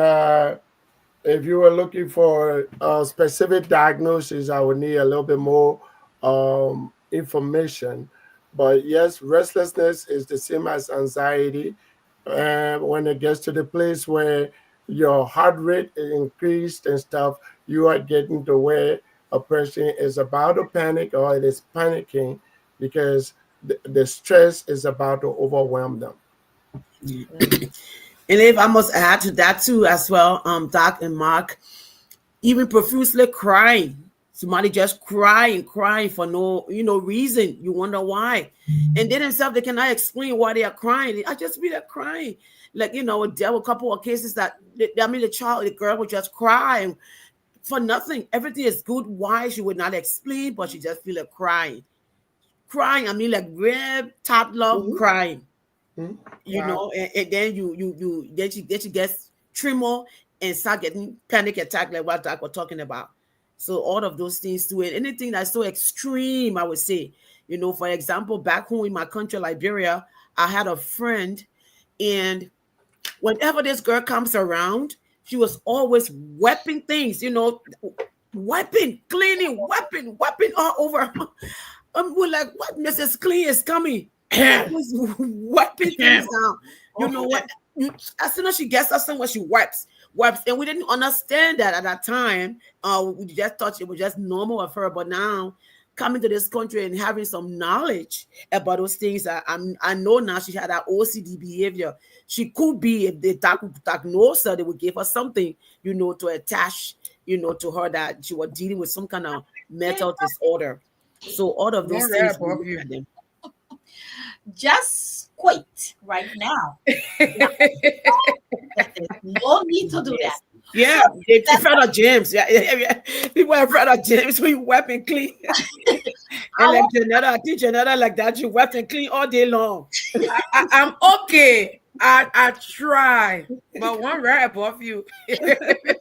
if you were looking for a specific diagnosis, I would need a little bit more information. But yes, restlessness is the same as anxiety. And when it gets to the place where your heart rate is increased and stuff, you are getting to where a person is about to panic or it is panicking, because the stress is about to overwhelm them. And if I must add to that too as well, Doc and Mark, even profusely crying. Somebody just crying for no, reason. You wonder why. And they themselves, they cannot explain why they are crying. I just feel like crying. Like, there were a couple of cases that, the girl would just cry for nothing. Everything is good. Why? She would not explain, but she just feel like crying. Crying, like real toddler crying. Wow. And then then she gets tremor and start getting panic attack, like what Doc was talking about. So all of those things too, and anything that's so extreme, I would say, for example, back home in my country, Liberia, I had a friend, and whenever this girl comes around, she was always wiping things, wiping, cleaning, wiping all over. We're like, what, Mrs. Clean is coming? Was wiping things down. You know what? As soon as she gets us somewhere, she wipes, and we didn't understand that at that time. We just thought it was just normal of her. But now, coming to this country and having some knowledge about those things, I know now she had that OCD behavior. She could be, if they diagnose her, they would give her something, to attach, to her, that she was dealing with some kind of mental disorder. So all of those things. Just quit right now. No need to do that. Yeah, they're afraid of James. Yeah. People are afraid of James when you wipe and clean. And like Janetta, I think Janetta like that, you wipe and clean all day long. I'm okay. I try, but one right above you. I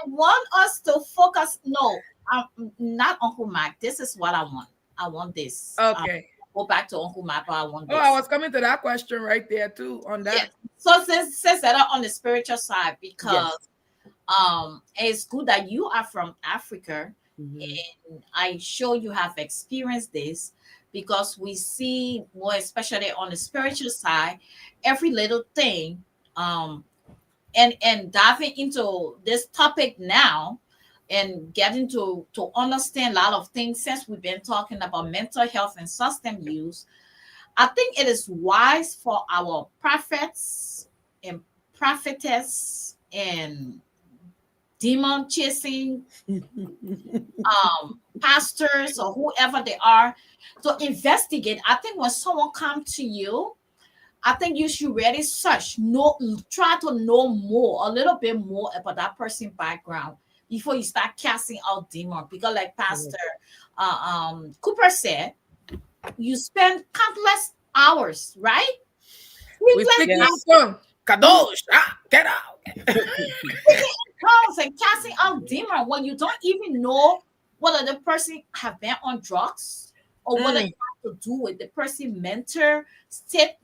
want us to focus. No, not Uncle Mac. This is what I want. I want this. Okay. Go back to Uncle Mac. I want this. Oh, I was coming to that question right there too. On that. Yeah. So since that on the spiritual side, because it's good that you are from Africa, and I sure you have experienced this, because we see more, especially on the spiritual side, every little thing. And diving into this topic now, and getting to understand a lot of things, since we've been talking about mental health and substance use, I think it is wise for our prophets and prophetess and demon chasing pastors or whoever they are to investigate. I think when someone comes to you, I think you should really try to know a little bit more about that person's background before you start casting out demons. Because like Pastor Cooper said, you spend countless hours, right? We speak in tongue. Kadosh, get out. Tongues and casting out demons when you don't even know whether the person have been on drugs or whether it has to do with the person mental state.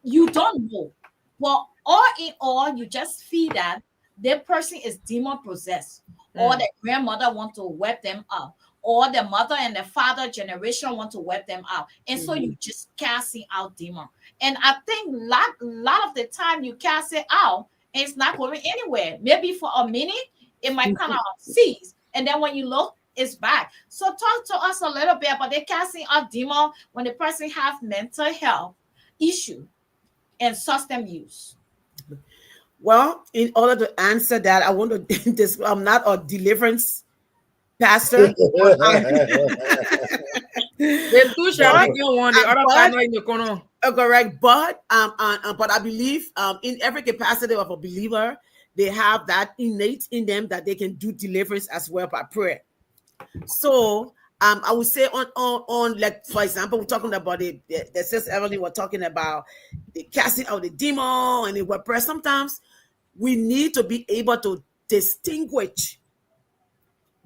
You don't know. Well, all in all, you just feel that the person is demon possessed, or the grandmother want to wipe them out, or the mother and the father generation want to wipe them out, and so you just casting out demon. And I think lot of the time you cast it out, and it's not going anywhere. Maybe for a minute it might kind of cease, and then when you look, it's back. So talk to us a little bit about the casting out demon when the person have mental health issue and substance use. Well, in order to answer that, I want to I'm not a deliverance pastor. The two shall be one, the other partner in the corner. Correct. But I believe in every capacity of a believer, they have that innate in them that they can do deliverance as well by prayer. So I would say on like, for example, we're talking about the Sister Evelyn, we're talking about the casting out the demon and the word prayer. Sometimes we need to be able to distinguish,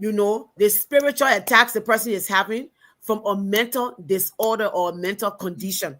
the spiritual attacks the person is having from a mental disorder or a mental condition.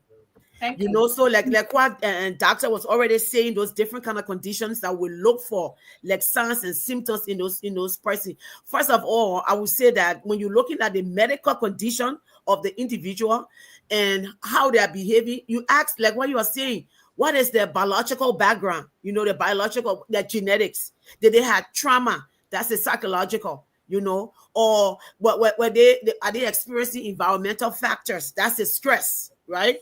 So like what and doctor was already saying, those different kind of conditions that we look for, like signs and symptoms in those persons. First of all, I would say that when you're looking at the medical condition of the individual and how they are behaving, you ask, like what you are saying, what is their biological background? Their genetics. Did they have trauma? That's the psychological. you know, or what they are they experiencing environmental factors? That's the stress, right?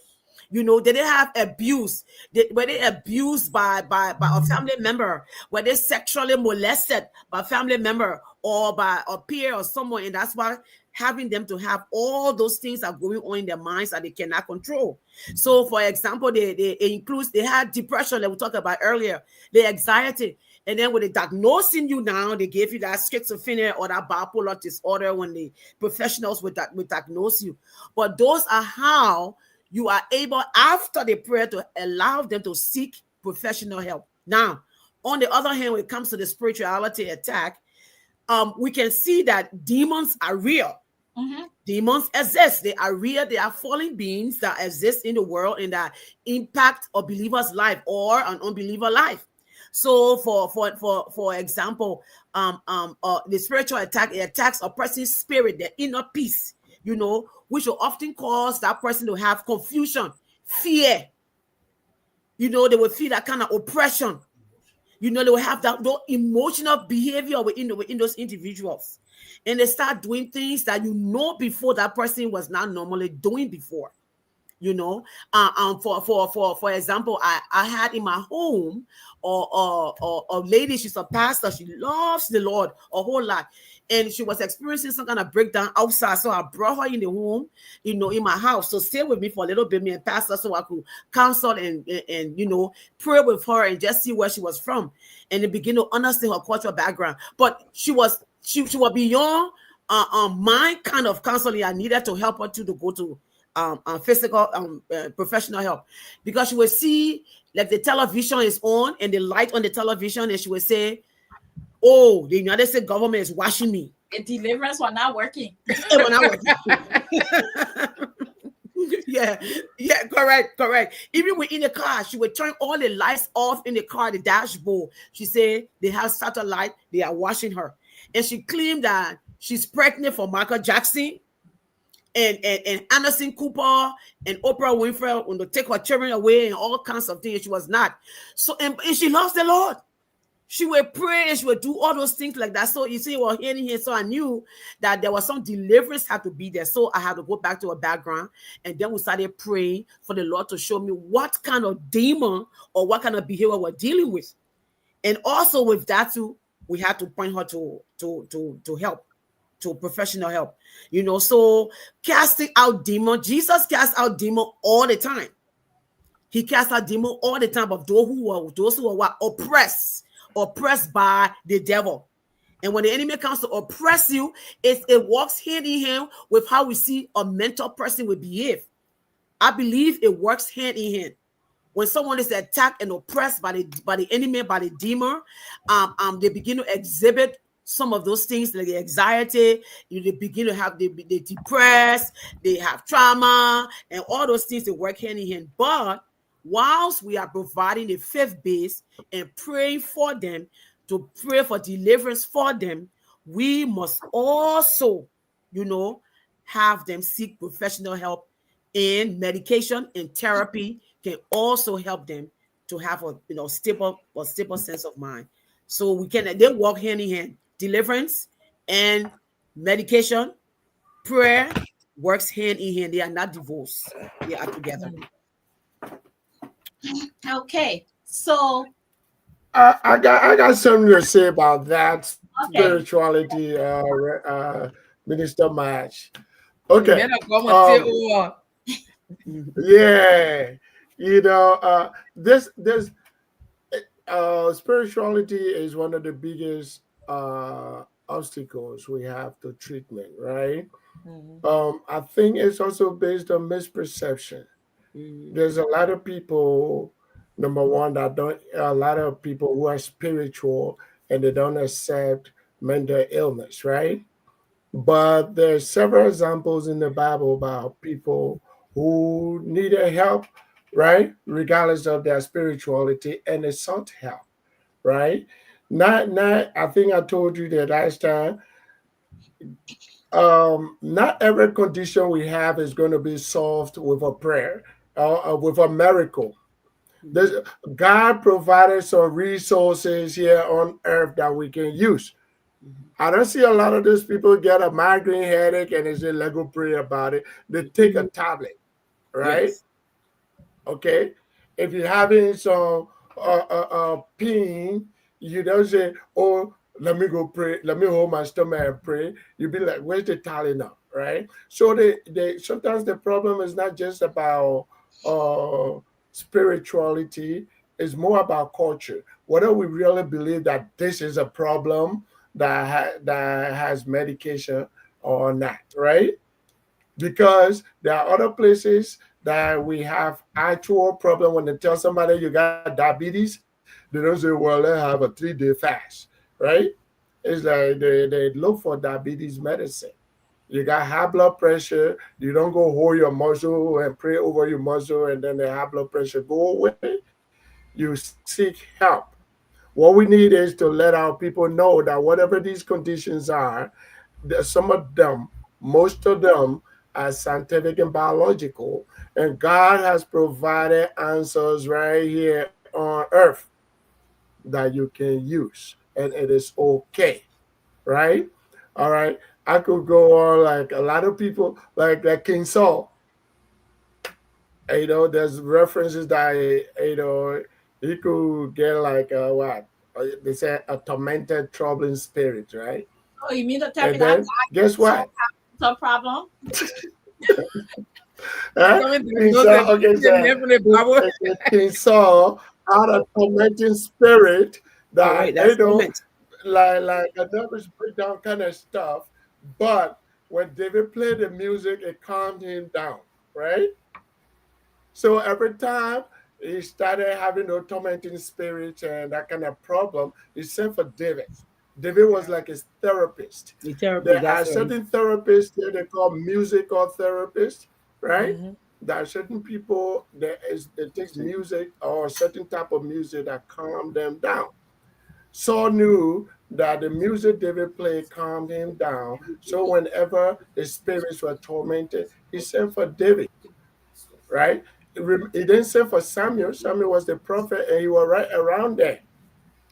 You know, did they have abuse? Were they abused by a family member? Were they sexually molested by a family member or by a peer or someone? And that's why having them to have all those things are going on in their minds that they cannot control. So, for example, it includes they had depression that we talked about earlier, the anxiety. And then when they diagnosing you now, they gave you that schizophrenia or that bipolar disorder when the professionals would diagnose you. But those are how you are able, after the prayer, to allow them to seek professional help. Now, on the other hand, when it comes to the spirituality attack, we can see that demons are real. Mm-hmm. Demons exist. They are real. They are fallen beings that exist in the world and that impact a believer's life or an unbeliever life. So, for example, the spiritual attack, it attacks a person's spirit, their inner peace, you know, which will often cause that person to have confusion, fear. You know, they will feel that kind of oppression. You know, they will have that emotional behavior within those individuals. And they start doing things that you know before that person was not normally doing before. You know, for example, I had in my home a lady. She's a pastor. She loves the Lord a whole lot, and she was experiencing some kind of breakdown outside. So I brought her in the home, you know, in my house. So stay with me for a little bit, me and pastor, so I could counsel and you know, pray with her and just see where she was from, and then begin to understand her cultural background. But she was beyond my kind of counseling. I needed to help her to go to physical professional help, because she would see like the television is on and the light on the television, and she would say, "Oh, the United States government is watching me." The deliverance were not working. It was not working. yeah, correct. Even within the car, she would turn all the lights off in the car, the dashboard. She said they have satellite, they are watching her, and she claimed that she's pregnant for Michael Jackson and Anderson Cooper and Oprah Winfrey when they take her children away and all kinds of things. She was not. So, and she loves the Lord. She would pray and she would do all those things like that. So you see, well, here. So I knew that there was some deliverance had to be there. So I had to go back to her background. And then we started praying for the Lord to show me what kind of demon or what kind of behavior we're dealing with. And also with that too, we had to point her to help. To professional help, you know. So casting out demon, Jesus cast out demon all the time. He cast out demon all the time of those who were oppressed by the devil. And when the enemy comes to oppress you, it works hand in hand with how we see a mental person will behave. I believe it works hand in hand. When someone is attacked and oppressed by the enemy, by the demon, they begin to exhibit some of those things like the anxiety. They begin to have they depressed, they have trauma, and all those things that work hand in hand. But whilst we are providing the faith base and praying for them, to pray for deliverance for them, we must also, you know, have them seek professional help. In medication and therapy can also help them to have a stable sense of mind. So they walk hand in hand. Deliverance and medication, prayer works hand in hand. They are not divorced. They are together. Okay, so I got something to say about that okay. spirituality, Minister Match. Okay. Yeah, you know, this spirituality is one of the biggest obstacles we have to treatment, right? Mm-hmm. I think it's also based on misperception. Mm-hmm. There's a lot of people, number one, a lot of people who are spiritual and they don't accept mental illness, right? But there's several examples in the Bible about people who needed help, right? Regardless of their spirituality, and they sought help, right? Not I think I told you that last time. Not every condition we have is going to be solved with a prayer or with a miracle. There's, God provided some resources here on earth that we can use, I don't see a lot of those people get a migraine headache and they say, let go pray about it. They take a Mhm. tablet, right? Yes. Okay. If you're having some pain, you don't say, oh, let me go pray, let me hold my stomach and pray. You'll be like, where's the Tylenol, right? So they sometimes the problem is not just about uh spirituality, it's more about culture. Whether we really believe that this is a problem that has medication or not, right? Because there are other places that we have actual problem when they tell somebody you got diabetes, they don't say, well, let's have a 3-day fast, right? It's like they look for diabetes medicine. You got high blood pressure, you don't go hold your muscle and pray over your muscle and then the high blood pressure go away. You seek help. What we need is to let our people know that whatever these conditions are, some of them, most of them are scientific and biological, and God has provided answers right here on earth that you can use, and it is okay, right? All right. I could go on like a lot of people, like King Saul. There's references that he could get like what they say a tormented, troubling spirit, right? Oh, you mean to tell me And that then guy guess solved what? some problem? Huh? Coming to King those Saul, okay, the so name from the Bible. King Saul had a tormenting spirit that Correct. That's torment. like a nervous breakdown kind of stuff. But when David played the music, it calmed him down, right? So every time he started having no tormenting spirits and that kind of problem, he sent for David. David was like his therapist. The therapy. There That's are right. certain therapists here they call musical therapists, right? Mm-hmm. There are certain people that it takes music or a certain type of music that calm them down. Saul knew that the music David played calmed him down. So whenever his spirits were tormented, he sent for David, right? He didn't send for Samuel. Samuel was the prophet and he was right around there.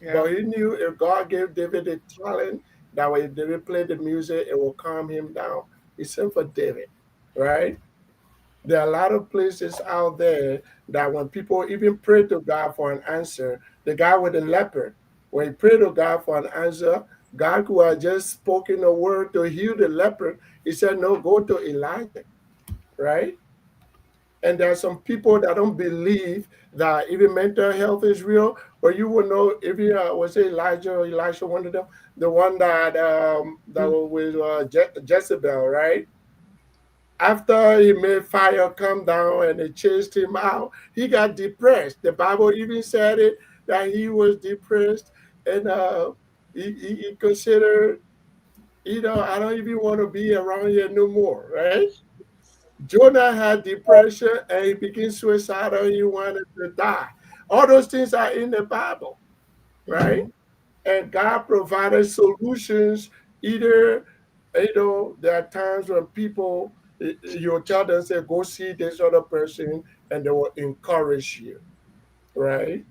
Yeah. But he knew if God gave David the talent, that when David played the music, it will calm him down. He sent for David, right? There are a lot of places out there that when people even pray to God for an answer, the guy with the leopard, when he prayed to God for an answer, God who had just spoken a word to heal the leopard, he said, no, go to Elijah, right? And there are some people that don't believe that even mental health is real. But you will know if you was it Elijah or Elisha, one of them, the one that Mhm. was with Jezebel, right? After he made fire come down and they chased him out, he got depressed. The Bible even said it that he was depressed and he considered, I don't even want to be around here no more, right? Jonah had depression and he became suicidal. He wanted to die. All those things are in the Bible, right? Mm-hmm. And God provided solutions. Either, there are times when people, you'll tell them, say, go see this other person, and they will encourage you, right?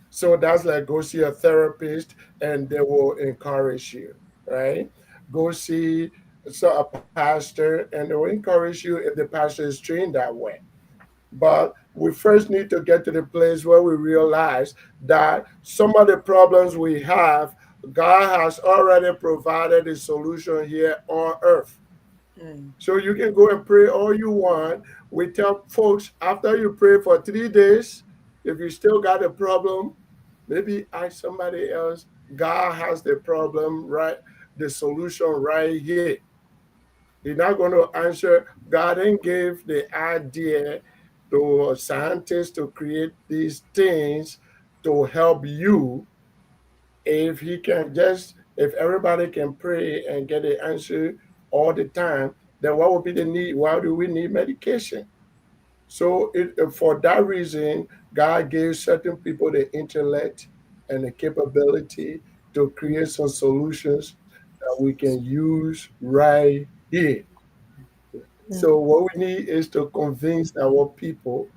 So that's like go see a therapist and they will encourage you, right? Go see a pastor and they will encourage you if the pastor is trained that way. But we first need to get to the place where we realize that some of the problems we have, God has already provided a solution here on earth. Mm. So you can go and pray all you want. We tell folks after you pray for 3 days, if you still got a problem, maybe ask somebody else. God has the problem, right? The solution right here. He's not going to answer. God didn't give the idea to scientists to create these things to help you. If he can just, if everybody can pray and get the answer all the time, then what would be the need? Why do we need medication? So for that reason, God gave certain people the intellect and the capability to create some solutions that we can use right here. So what we need is to convince our people.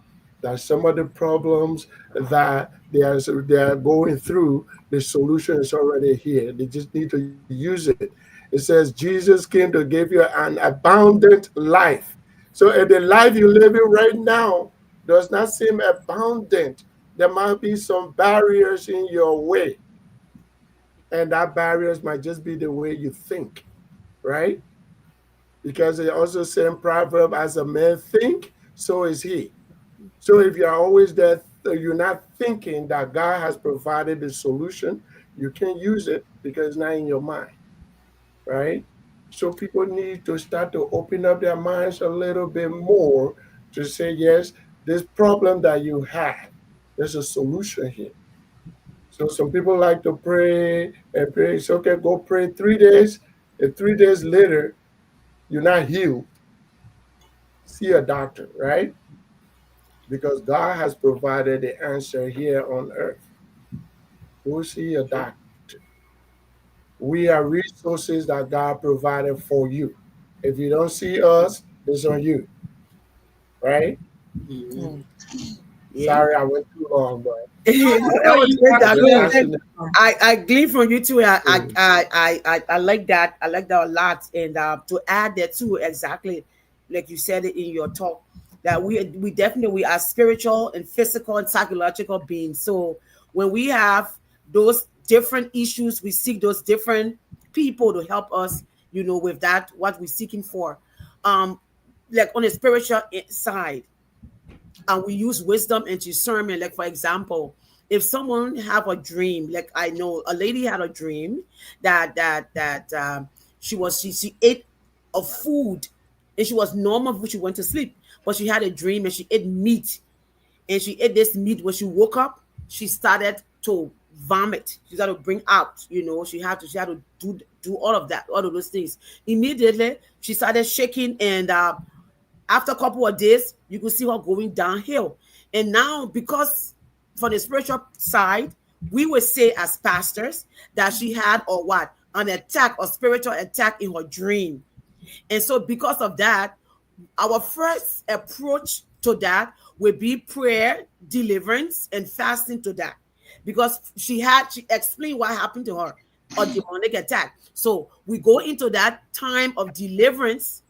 that some of the problems that they are going through, the solution is already here. They just need to use it. It says Jesus came to give you an abundant life. So if the life you're living right now does not seem abundant, there might be some barriers in your way. And that barriers might just be the way you think, right? Because it also said in Proverb, as a man think, so is he. So if you're always there, you're not thinking that God has provided the solution, you can't use it because it's not in your mind, right? So people need to start to open up their minds a little bit more to say, yes, this problem that you have, there's a solution here. So some people like to pray and pray. It's okay, go pray 3 days. And 3 days later, you're not healed. See a doctor, right? Because God has provided the answer here on earth. Go see a doctor. We are resources that God provided for you. If you don't see us, it's on you, right? Mhm. Sorry, I went too long, but That was great, That's Doctor. just good. asking. I glean from you too. Mm. I like that. I like that a lot. And to add that too, exactly like you said it in your talk, that we definitely we are spiritual and physical and psychological beings. So when we have those different issues, we seek those different people to help us, with that what we're seeking for. Um, like on the spiritual side, and we use wisdom and discernment. Like for example, if someone have a dream, like I know a lady had a dream that she ate a food, and she was normal before she went to sleep, but she had a dream and she ate meat, and she ate this meat. When she woke up, she started to vomit. She started to bring out, she had to do all of that, all of those things. Immediately she started shaking, and after a couple of days, you could see her going downhill. And now, because for the spiritual side, we would say as pastors that she had or what? An attack, a spiritual attack in her dream. And so because of that, our first approach to that would be prayer, deliverance, and fasting to that. Because she explained what happened to her, a demonic attack. So we go into that time of deliverance,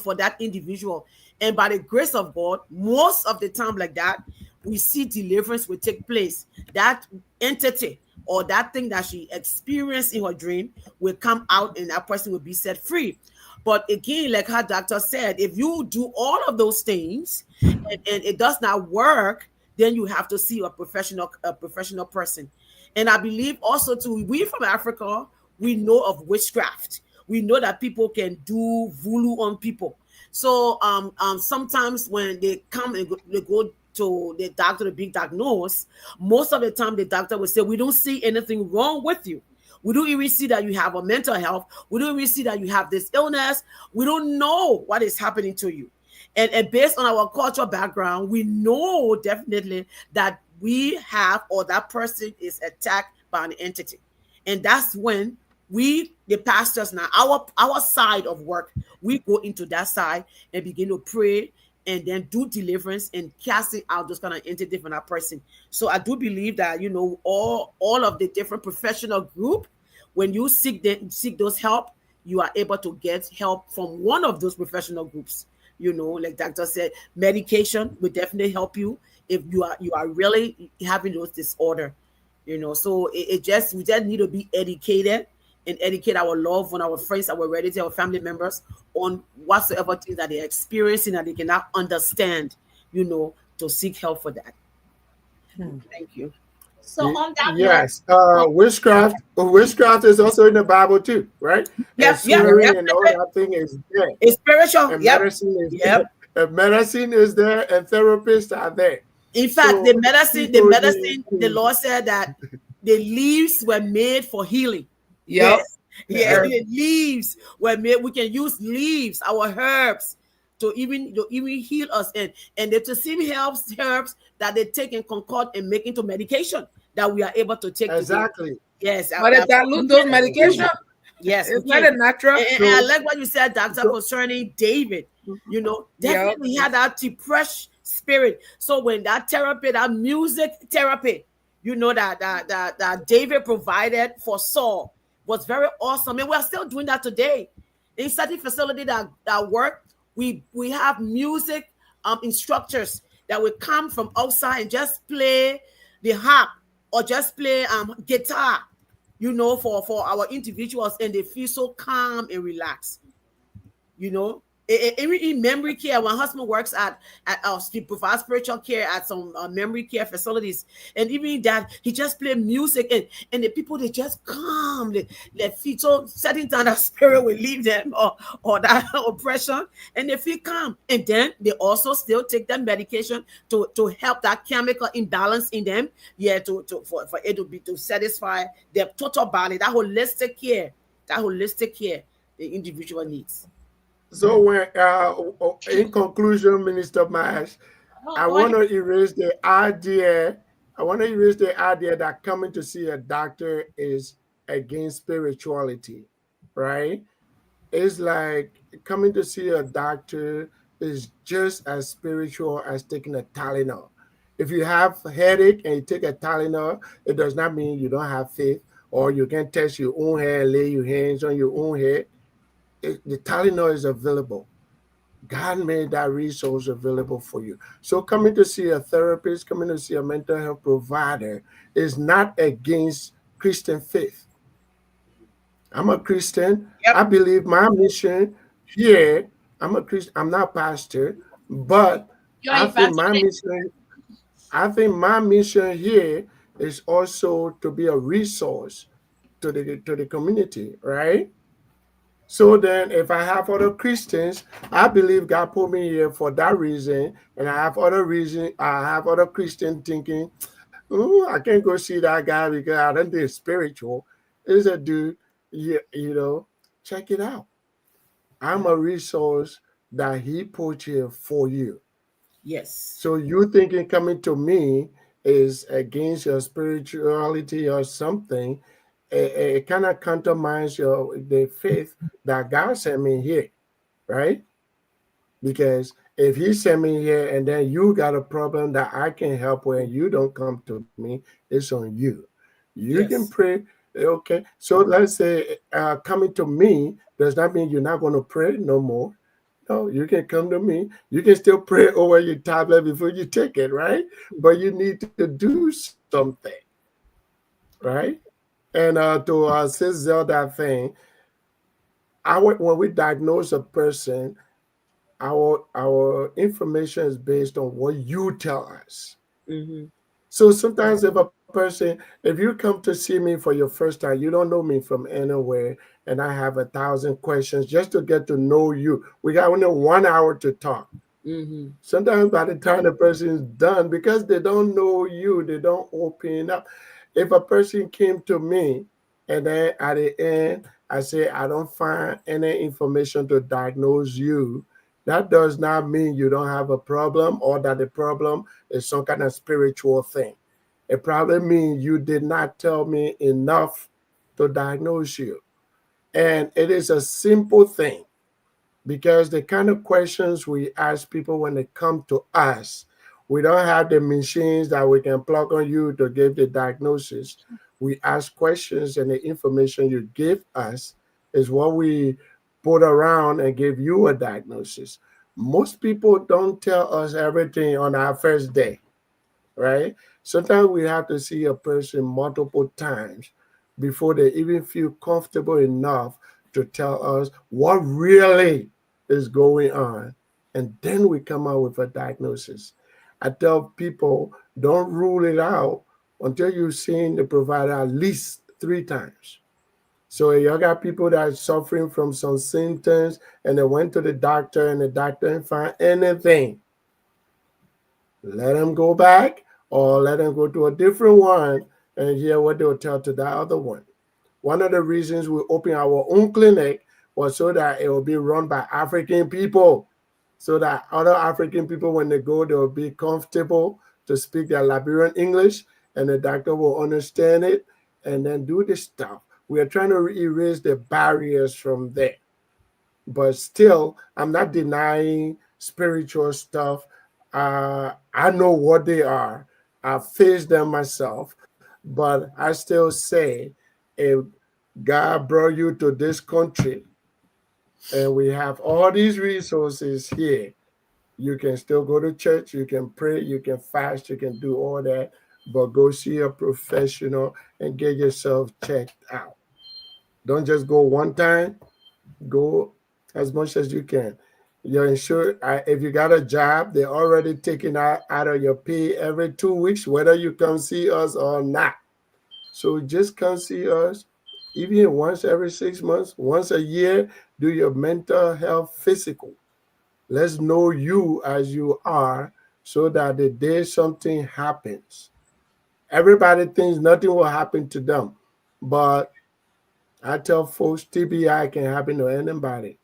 for that individual. And by the grace of God, most of the time like that, we see deliverance will take place. That entity or that thing that she experienced in her dream will come out, and that person will be set free. But again, like her doctor said, if you do all of those things and it does not work, then you have to see a professional person. And I believe also too, we from Africa, we know of witchcraft. We know that people can do voodoo on people. So sometimes when they come and they go to the doctor to be diagnosed, most of the time the doctor will say, we don't see anything wrong with you. We don't even see that you have a mental health. We don't even see that you have this illness. We don't know what is happening to you. And based on our cultural background, we know definitely that we have, or that person is attacked by an entity. And that's when we, the pastors now, our side of work, we go into that side and begin to pray and then do deliverance and casting out those kind of entity from that person. So I do believe that, all of the different professional group, when you seek those help, you are able to get help from one of those professional groups. Like doctor said, medication will definitely help you if you are really having those disorder. So we just need to be educated and educate our loved one, our friends, our relatives, our family members on whatsoever things that they're experiencing that they cannot understand, to seek help for that. Thank you. So on that note, Yes, witchcraft is also in the Bible too, right? Yep, And yep, swearing yep. and all that thing is there. It's spiritual. And Yep. medicine is Yep. there. And medicine is there, and therapists are there. In fact, So the medicine, people need the to- Lord said that the leaves were made for healing. Yep. Yeah, Yeah. the leaves were made. We can use leaves, our herbs, to even heal us. And the same herbs that they take and concoct and make into medication that we are able to take. Exactly. Yes. But it dilute those medication. Yes. It's not a natural. And I like what you said, doctor, concerning David. Definitely he had that spirit. So when that therapy, that music therapy, that David provided for Saul was very awesome. And we're still doing that today. In certain facility that work, we have music instructors that will come from outside and just play the harp or just play guitar, for our individuals, and they feel so calm and relaxed. In memory care, my husband works at he provides spiritual care at some memory care facilities, and even that he just play music, and the people, they just calm, they feel so setting down, that spirit will leave them, or that oppression, and they feel calm. And then they also still take that medication to help that chemical imbalance in them, for it to be, to satisfy their total body, that holistic care the individual needs. So when, in conclusion, Minister Mash, Oh, I go want ahead. to erase the idea. I want to erase the idea that coming to see a doctor is against spirituality, right? It's like coming to see a doctor is just as spiritual as taking a Tylenol. If you have a headache and you take a Tylenol, it does not mean you don't have faith, or you can test your own hair and lay your hands on your own head. The Tylenol is available. God made that resource available for you. So coming to see a therapist, coming to see a mental health provider is not against Christian faith. I'm a Christian. Yep. I believe my mission here, I'm a Christian, I'm not pastor, but You're I think my evangelist. mission, I think my mission here is also to be a resource to the community, right? So then, if I have other Christians, I believe God put me here for that reason, and I have other reason. I have other Christian thinking. Oh, I can't go see that guy because I don't think it's spiritual. Is a dude, check it out. I'm a resource that He put here for you. Yes. So you thinking coming to me is against your spirituality or something, it kind of countermines the faith that God sent me here, right? Because if He sent me here and then you got a problem that I can help with and you don't come to me, it's on you. You can Yes. pray, okay? So let's say coming to me does not mean you're not going to pray no more. No, you can come to me. You can still pray over your tablet before you take it, right? But you need to do something, right? And to say Zelda thing, when we diagnose a person, our information is based on what you tell us. Mm-hmm. So sometimes if you come to see me for your first time, you don't know me from anywhere, and I have 1,000 questions just to get to know you. We got only 1 hour to talk. Mm-hmm. Sometimes by the time the person is done, because they don't know you, they don't open up. If a person came to me and then at the end I say I don't find any information to diagnose you, that does not mean you don't have a problem or that the problem is some kind of spiritual thing. It probably means you did not tell me enough to diagnose you. And it is a simple thing because the kind of questions we ask people when they come to us, we don't have the machines that we can plug on you to give the diagnosis. We ask questions, and the information you give us is what we put around and give you a diagnosis. Most people don't tell us everything on our first day, right? Sometimes we have to see a person multiple times before they even feel comfortable enough to tell us what really is going on. And then we come out with a diagnosis. I tell people don't rule it out until you've seen the provider at least 3 times. So you got people that are suffering from some symptoms and they went to the doctor and the doctor didn't find anything. Let them go back or let them go to a different one and hear what they'll tell to the other one. One of the reasons we opened our own clinic was so that it will be run by African people, so that other African people, when they go, they'll be comfortable to speak their Liberian English and the doctor will understand it and then do the stuff. We are trying to erase the barriers from there. But still, I'm not denying spiritual stuff. I know what they are. I faced them myself, but I still say, if God brought you to this country and we have all these resources here, you can still go to church, you can pray, you can fast, you can do all that, but go see a professional and get yourself checked out. Don't just go one time, go as much as you can. You're insured. If you got a job, they're already taking out of your pay every 2 weeks, whether you come see us or not. So just come see us, even once every 6 months, once a year. Do your mental health physical. Let's know you as you are, so that the day something happens, everybody thinks nothing will happen to them. But I tell folks, TBI can happen to anybody.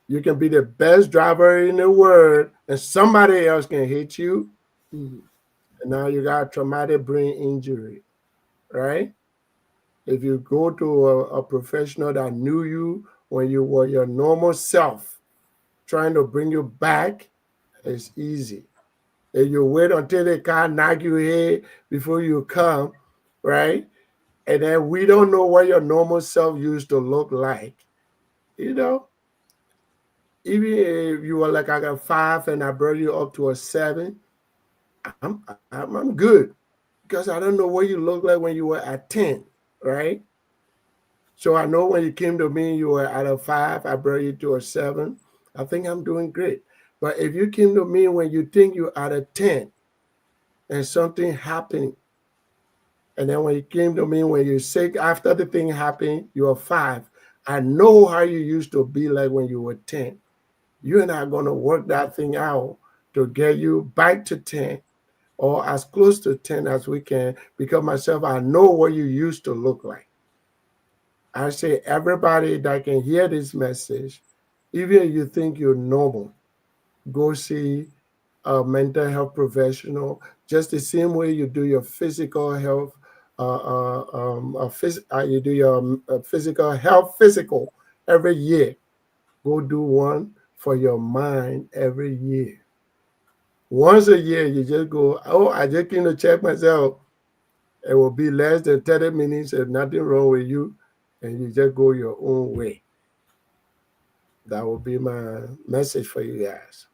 You can be the best driver in the world, and somebody else can hit you, Mhm. and now you got traumatic brain injury, right? If you go to a professional that knew you when you were your normal self, trying to bring you back, it's easy. If you wait until they can't knock you here before you come, right? And then we don't know what your normal self used to look like, you know. Even if you were like I got 5 and I brought you up to a 7, I'm good, because I don't know what you look like when you were at 10, right? So I know when you came to me, you were at a 5. I brought you to a 7. I think I'm doing great. But if you came to me when you think you're at a 10 and something happened, and then when you came to me when you're sick after the thing happened, you're 5. I know how you used to be like when you were 10. You and I are going to work that thing out to get you back to 10 or as close to 10 as we can, because myself, I know what you used to look like. I say everybody that can hear this message, even if you think you're normal, go see a mental health professional, just the same way you do your physical health, you do your physical health physical every year. Go do one for your mind every year. Once a year, you just go, oh, I just came to check myself. It will be less than 30 minutes. There's nothing wrong with you. And you just go your own way. That will be my message for you guys.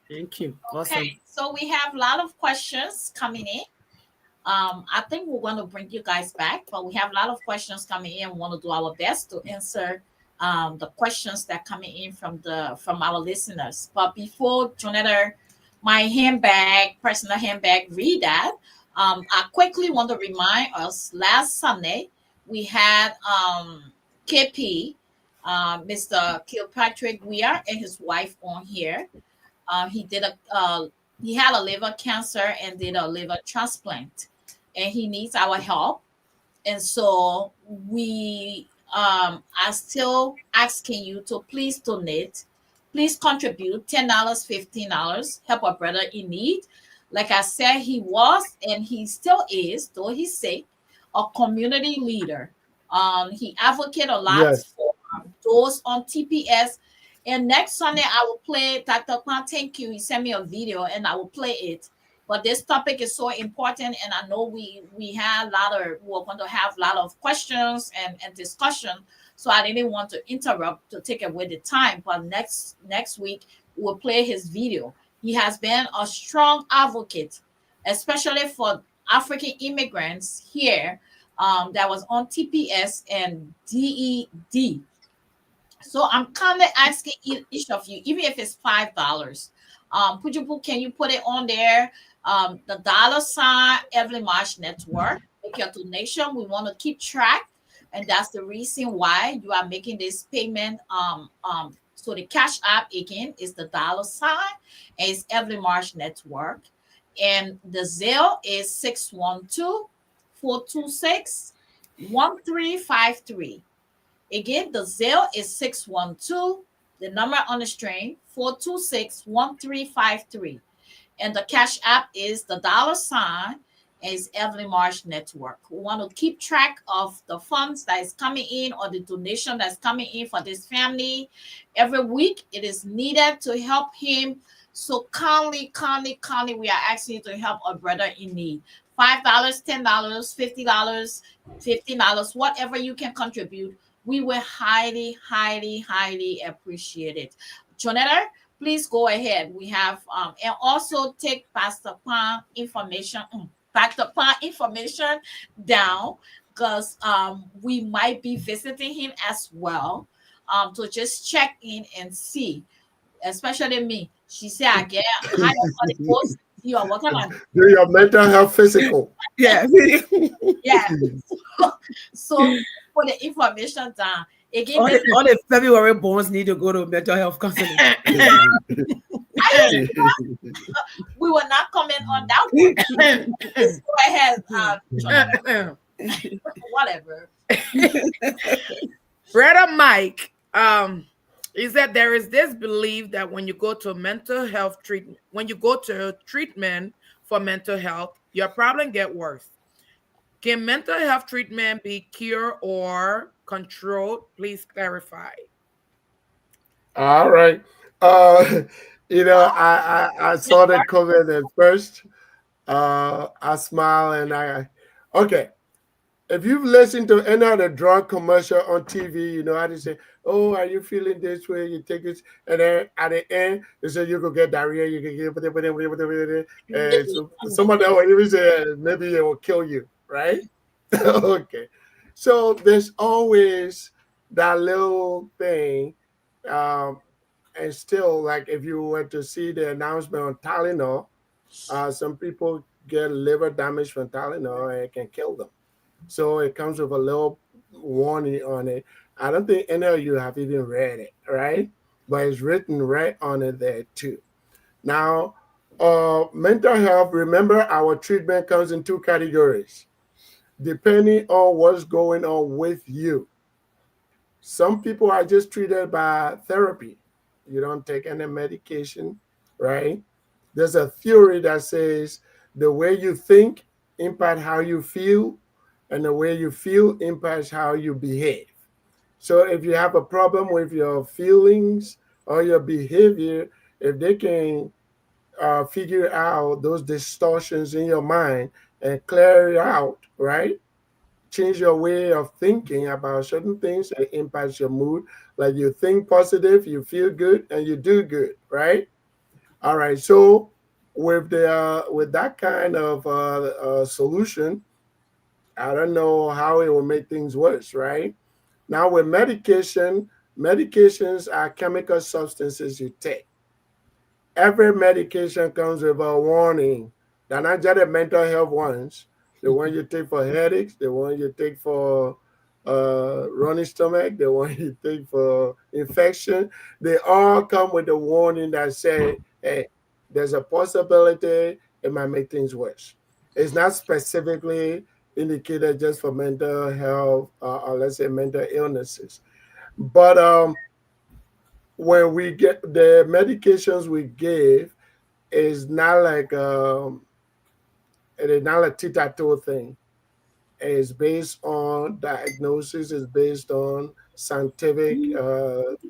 Thank you. Okay, Awesome. so we have a lot of questions coming in. I think we're going to bring you guys back, but we have a lot of questions coming in. We want to do our best to answer the questions that coming in from our listeners. But before Jonetta, my handbag, personal handbag, read that. I quickly want to remind us. Last Sunday, we had KP, Mr. Kilpatrick Weir, and his wife on here. He did a he had a liver cancer and did a liver transplant, and he needs our help. And so we are still asking you to please donate, please contribute $10, $15, help a brother in need. Like I said, he was and he still is, though he's sick, a community leader. He advocated a lot Yes, for those on TPS. And next Sunday I will play Dr. Kwan. Thank you. He sent me a video and I will play it. But this topic is so important, and I know we had a lot of we're going to have a lot of questions and discussion. So I didn't want to interrupt to take away the time. But next week we'll play his video. He has been a strong advocate, especially for African immigrants here. That was on TPS and DED. So I'm kind of asking each of you, even if it's $5, can you put it on there? The dollar sign Evelyn Marsh Network. Make your donation. We want to keep track, and that's the reason why you are making this payment. So the Cash App again is the dollar sign, and it's Evelyn Marsh Network, and the Zelle is 612-426-1353. Again, the Zelle is 612, the number on the screen, 426-1353. And the Cash App is the dollar sign is Evelyn Marsh Network. We want to keep track of the funds that is coming in or the donation that's coming in for this family. Every week, it is needed to help him So kindly, we are asking you to help a brother in need. $5, $10, $50, whatever you can contribute, we will highly appreciate it. Jonetta, please go ahead. We have and also take Pastor Pan information down, because we might be visiting him as well. To just check in and see, especially me. She said I get high up on the post. You are working on. Do your mental health physical. Yeah. Yeah. So put the information down. Again, All the February borns need to go to mental health counseling. we will not comment on that one. Please go ahead, Jonathan. Whatever. Brother Mike, is that there is this belief that when you go to mental health treatment, when you go to treatment for mental health, your problem get worse. Can mental health treatment be cured or controlled? Please clarify. All right. Uh, I saw the comment at first. I smile and okay. If you've listened to any of the drug commercial on TV, you know how to say, "Oh, are you feeling this way? You take it," and then at the end, they say you could get diarrhea, you can get whatever. And so some of them will even say maybe it will kill you, right? Okay. So there's always that little thing, um, and still, like if you were to see the announcement on Tylenol, some people get liver damage from Tylenol and it can kill them. So it comes with a little warning on it. I don't think any of you have even read it, right? But it's written right on it there too. Now, mental health, remember our treatment comes in two categories, depending on what's going on with you. Some people are just treated by therapy. You don't take any medication, right? There's a theory that says the way you think impact how you feel, and the way you feel impacts how you behave. So if you have a problem with your feelings or your behavior, if they can figure out those distortions in your mind and clear it out, right? Change your way of thinking about certain things and it impacts your mood. Like you think positive, you feel good, and you do good, right? All right. So with that kind of solution, I don't know how it will make things worse, right? Now with medication, medications are chemical substances you take. Every medication comes with a warning. They're not just the mental health ones. The one you take for headaches, the one you take for running stomach, the one you take for infection, they all come with a warning that say, hey, there's a possibility it might make things worse. It's not specifically indicated just for mental health or let's say mental illnesses. But when we get the medications we give is not like it is not a tic-tac-toe thing. It's based on diagnosis, it's based on scientific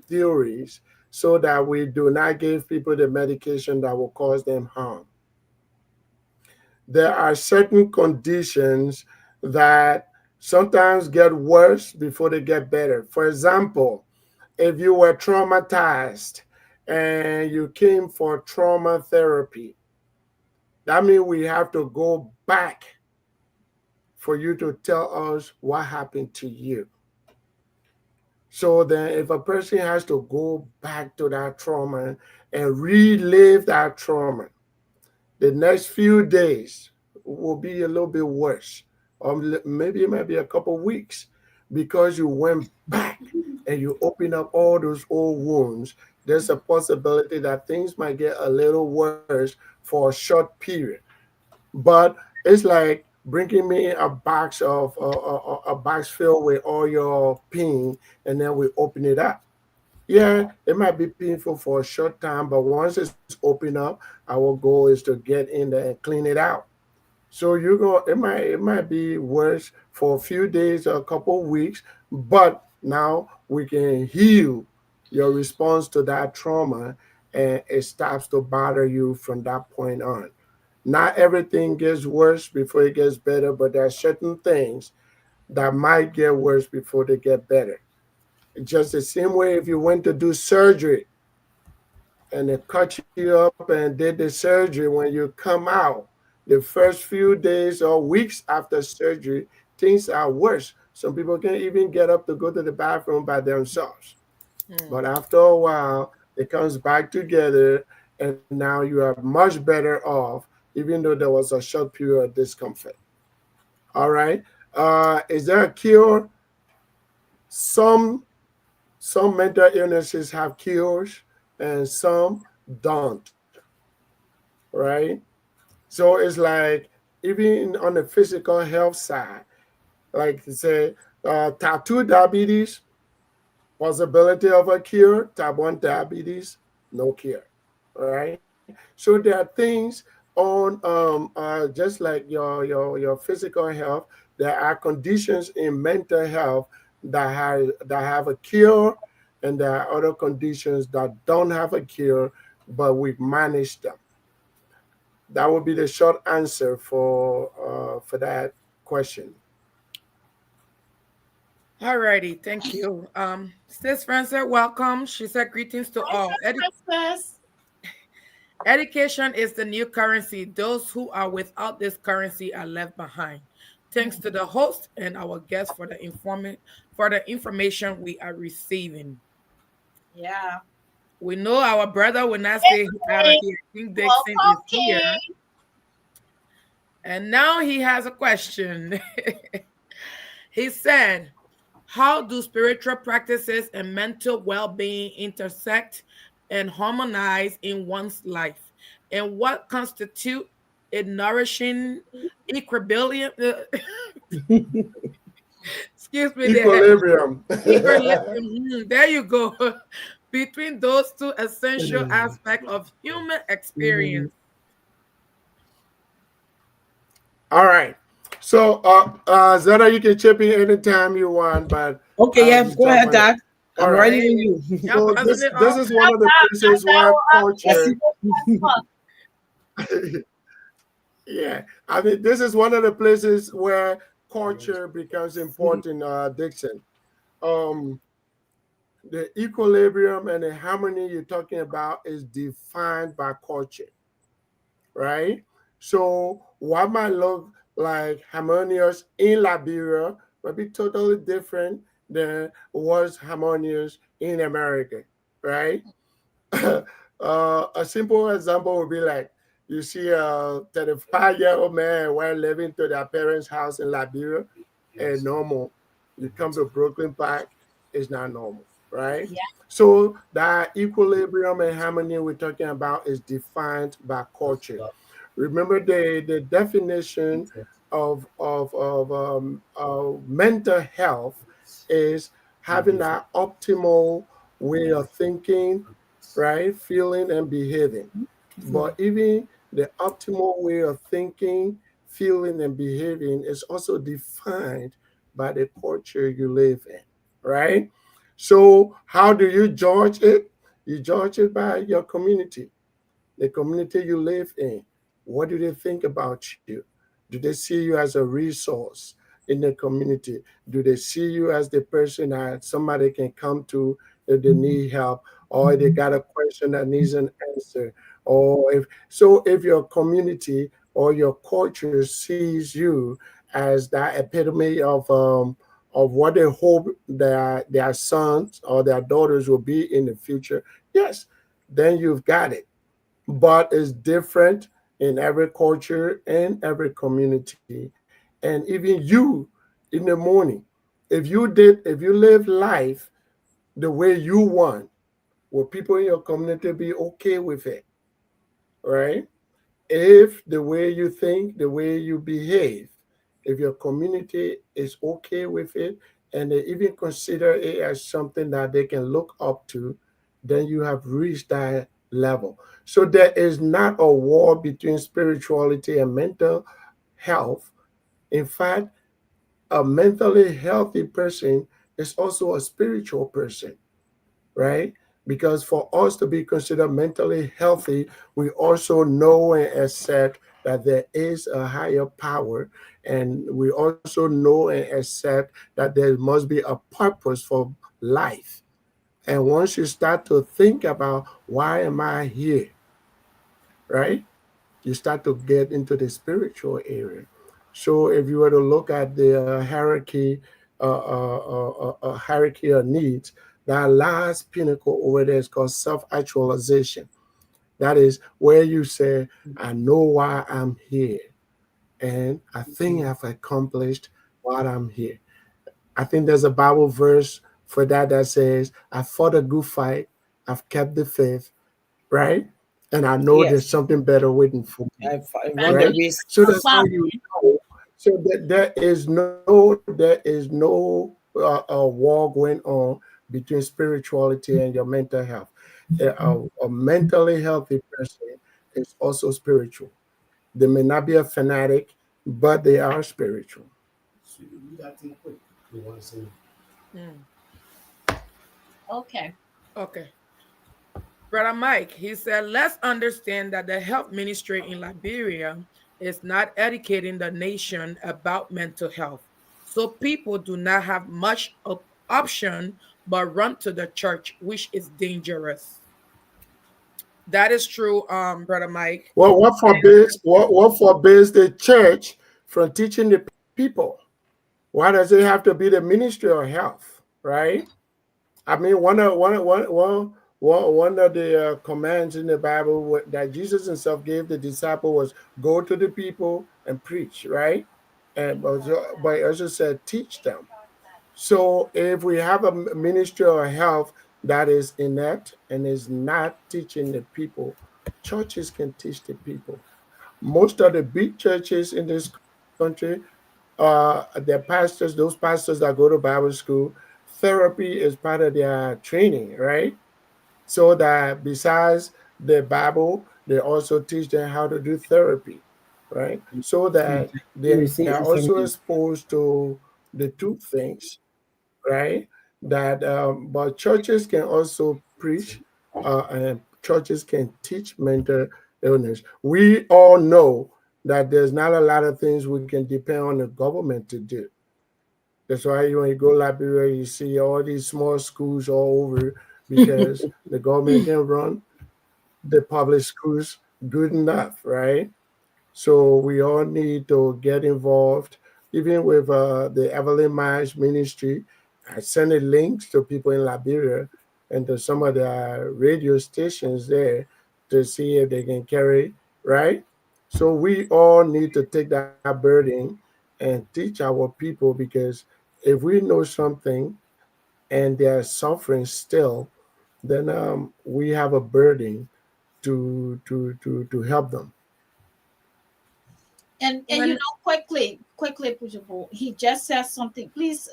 theories, so that we do not give people the medication that will cause them harm. There are certain conditions that sometimes get worse before they get better. For example, if you were traumatized and you came for trauma therapy, that means we have to go back for you to tell us what happened to you. So then, if a person has to go back to that trauma and relive that trauma, the next few days will be a little bit worse, or maybe it might be a couple weeks, because you went back and you open up all those old wounds. There's a possibility that things might get a little worse for a short period. But it's like bringing me a box of a box filled with all your pain, and then we open it up. Yeah, it might be painful for a short time, but once it's open up, our goal is to get in there and clean it out. So it might be worse for a few days or a couple of weeks, but now we can heal your response to that trauma and it stops to bother you from that point on. Not everything gets worse before it gets better, but there are certain things that might get worse before they get better. Just the same way if you went to do surgery and they cut you up and did the surgery, when you come out, the first few days or weeks after surgery, things are worse. Some people can't even get up to go to the bathroom by themselves. Mm. But after a while, it comes back together, and now you are much better off, even though there was a short period of discomfort. All right. Is there a cure? Some some mental illnesses have cures, and some don't. Right. So it's like even on the physical health side, like say tattoo diabetes, possibility of a cure. Type 1 diabetes, no cure. All right. So there are things on just like your physical health, there are conditions in mental health that have a cure, and there are other conditions that don't have a cure, but we've managed them. That would be the short answer for that question. Alrighty, thank you. Sis Frances, welcome. She said greetings to Hi, all. Princess. Education is the new currency. Those who are without this currency are left behind. Thanks to the host and our guests for the information we are receiving. Yeah. We know our brother will not stay out of Hey, here. King Dixon is welcome, here. King. And now he has a question. He said, how do spiritual practices and mental well being intersect and harmonize in one's life? And what constitute a nourishing equilibrium? Excuse me, there. Equilibrium. Equilibrium. There you go. Between those two essential aspects of human experience. All right. So, Zeta, you can chip in anytime you want, but Okay, I'll yeah, just go jump ahead, on it. Doc. All I'm right. ready Hey, with you. y'all So buzzing this it this off? is one of the places I where Yes, culture, will yeah, I mean, this is one of the places where culture becomes important, Dixon. Um, the equilibrium and the harmony you're talking about is defined by culture, right? So what might look like harmonious in Liberia might be totally different than what's harmonious in America, right? A simple example would be like you see a 35-year-old man while living to their parents' house in Liberia and normal. You come to Brooklyn Park, it's not normal, right? Yeah. So that equilibrium and harmony we're talking about is defined by culture. Remember the definition of mental health is having that optimal way of thinking, right? Feeling and behaving. But even the optimal way of thinking, feeling, and behaving is also defined by the culture you live in, right? So, how do you judge it? You judge it by your community, the community you live in. What do they think about you? Do they see you as a resource in the community? Do they see you as the person that somebody can come to if they need help, or they got a question that needs an answer? Or if your community or your culture sees you as that epitome of what they hope their sons or their daughters will be in the future, yes, then you've got it, but it's different in every culture and every community. And even you in the morning, if you live life the way you want, will people in your community be okay with it? Right? If the way you think, the way you behave, if your community is okay with it and they even consider it as something that they can look up to, then you have reached that level. So there is not a war between spirituality and mental health. In fact, a mentally healthy person is also a spiritual person, right? Because for us to be considered mentally healthy, we also know and accept that there is a higher power, and we also know and accept that there must be a purpose for life. And once you start to think about why am I here, right? You start to get into the spiritual area. So if you were to look at the hierarchy of needs, that last pinnacle over there is called self-actualization. That is where you say, I know why I'm here, and I think I've accomplished what I'm here. I think there's a Bible verse for that that says, I fought a good fight, I've kept the faith, right? And I know there's Yes, something better waiting for me, I run the right? race. So that's how Awesome. you know. So that there is no war going on between spirituality and your mental health. A mentally healthy person is also spiritual. They may not be a fanatic, but they are spiritual. You got to quick. You want to say? Mm, Okay. okay. Brother Mike, he said, let's understand that the health ministry in Liberia is not educating the nation about mental health. So people do not have much option but run to the church, which is dangerous. That is true, Brother Mike. Well, what forbids the church from teaching the people? Why does it have to be the ministry of health, right? I mean, one of the commands in the Bible that Jesus himself gave the disciple was go to the people and preach, right? And but he also said teach them. So if we have a ministry of health that is inept and is not teaching the people, churches can teach the people. Most of the big churches in this country, their pastors, those pastors that go to Bible school, therapy is part of their training, right? So that besides the Bible, they also teach them how to do therapy, right? So that they are also exposed to the two things, right? That but churches can also preach, and churches can teach mental illness. We all know that there's not a lot of things we can depend on the government to do. That's why when you go to Liberia, you see all these small schools all over because the government can run the public schools good enough, right? So we all need to get involved, even with the Evelyn Miles Ministry. I send the links to people in Liberia and to some of the radio stations there to see if they can carry, right? So we all need to take that burden and teach our people, because if we know something and they're suffering still, then we have a burden to help them. And When quickly, Pujubu, he just said something. Please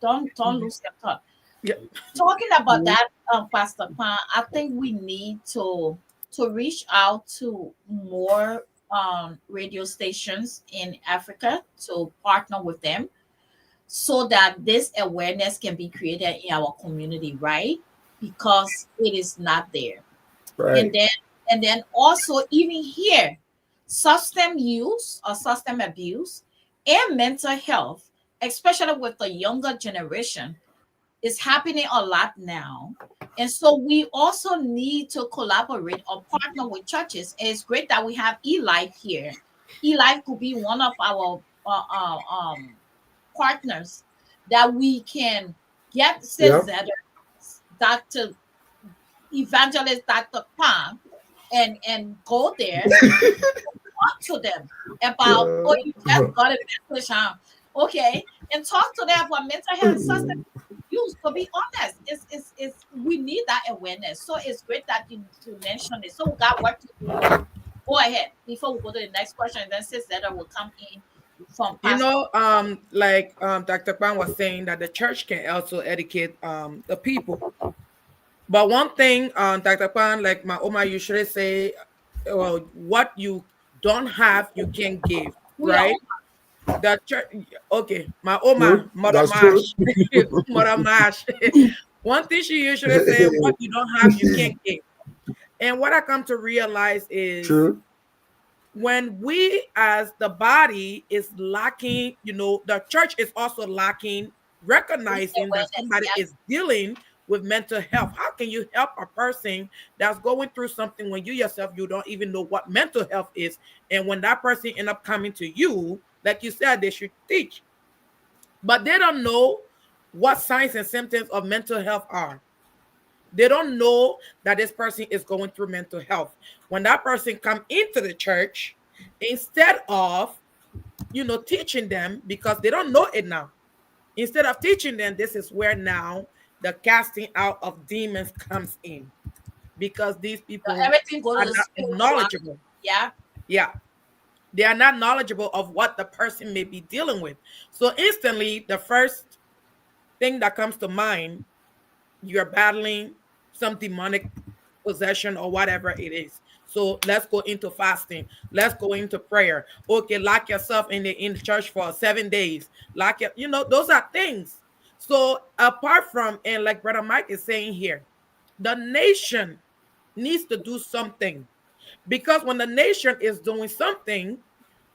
don't lose your thought. yeah, Talking about that, Pastor Pan, I think we need to reach out to more radio stations in Africa to partner with them so that this awareness can be created in our community, right? Because it is not there. And Right. then also even here, substance use or substance abuse and mental health, especially with the younger generation, is happening a lot now. And so we also need to collaborate or partner with churches. And it's great that we have eLife here. eLife could be one of our partners that we can get Yeah. Sister Dr. Evangelist Dr. Kwan and go there, talk to them about, oh, you Yeah. just got a message, huh? Okay, and talk to them about mental health and substance use. To be honest, it's we need that awareness. So it's great that you mentioned it. So we got work to do here. Go ahead before we go to the next question, and then Sis Zeta will come in from you Pastor. know, Dr. Pan was saying that the church can also educate the people. But one thing, Dr. Pan, like my Oma usually say, well, what you don't have, you can give, We are right? all The church, okay, my Oma, True. Mother That's true. Mash, Mother Mash. One thing she usually say, what you don't have, you can't get. And what I come to realize is True. when we as the body is lacking, the church is also lacking recognizing that Awareness, somebody yeah. is dealing with mental health. How can you help a person that's going through something when you yourself, you don't even know what mental health is? And when that person end up coming to you, like you said, they should teach, but they don't know what signs and symptoms of mental health are. They don't know that this person is going through mental health. When that person come into the church, instead of teaching them, because they don't know it now, instead of teaching them, this is where now the casting out of demons comes in, because these So people everything go are to the not spiritual. knowledgeable. Yeah. Yeah, they are not knowledgeable of what the person may be dealing with. So instantly, the first thing that comes to mind, you're battling some demonic possession or whatever it is. So let's go into fasting. Let's go into prayer. Okay, lock yourself in the church for 7 days. Lock your, those are things. So apart from, and like Brother Mike is saying here, the nation needs to do something, because when the nation is doing something,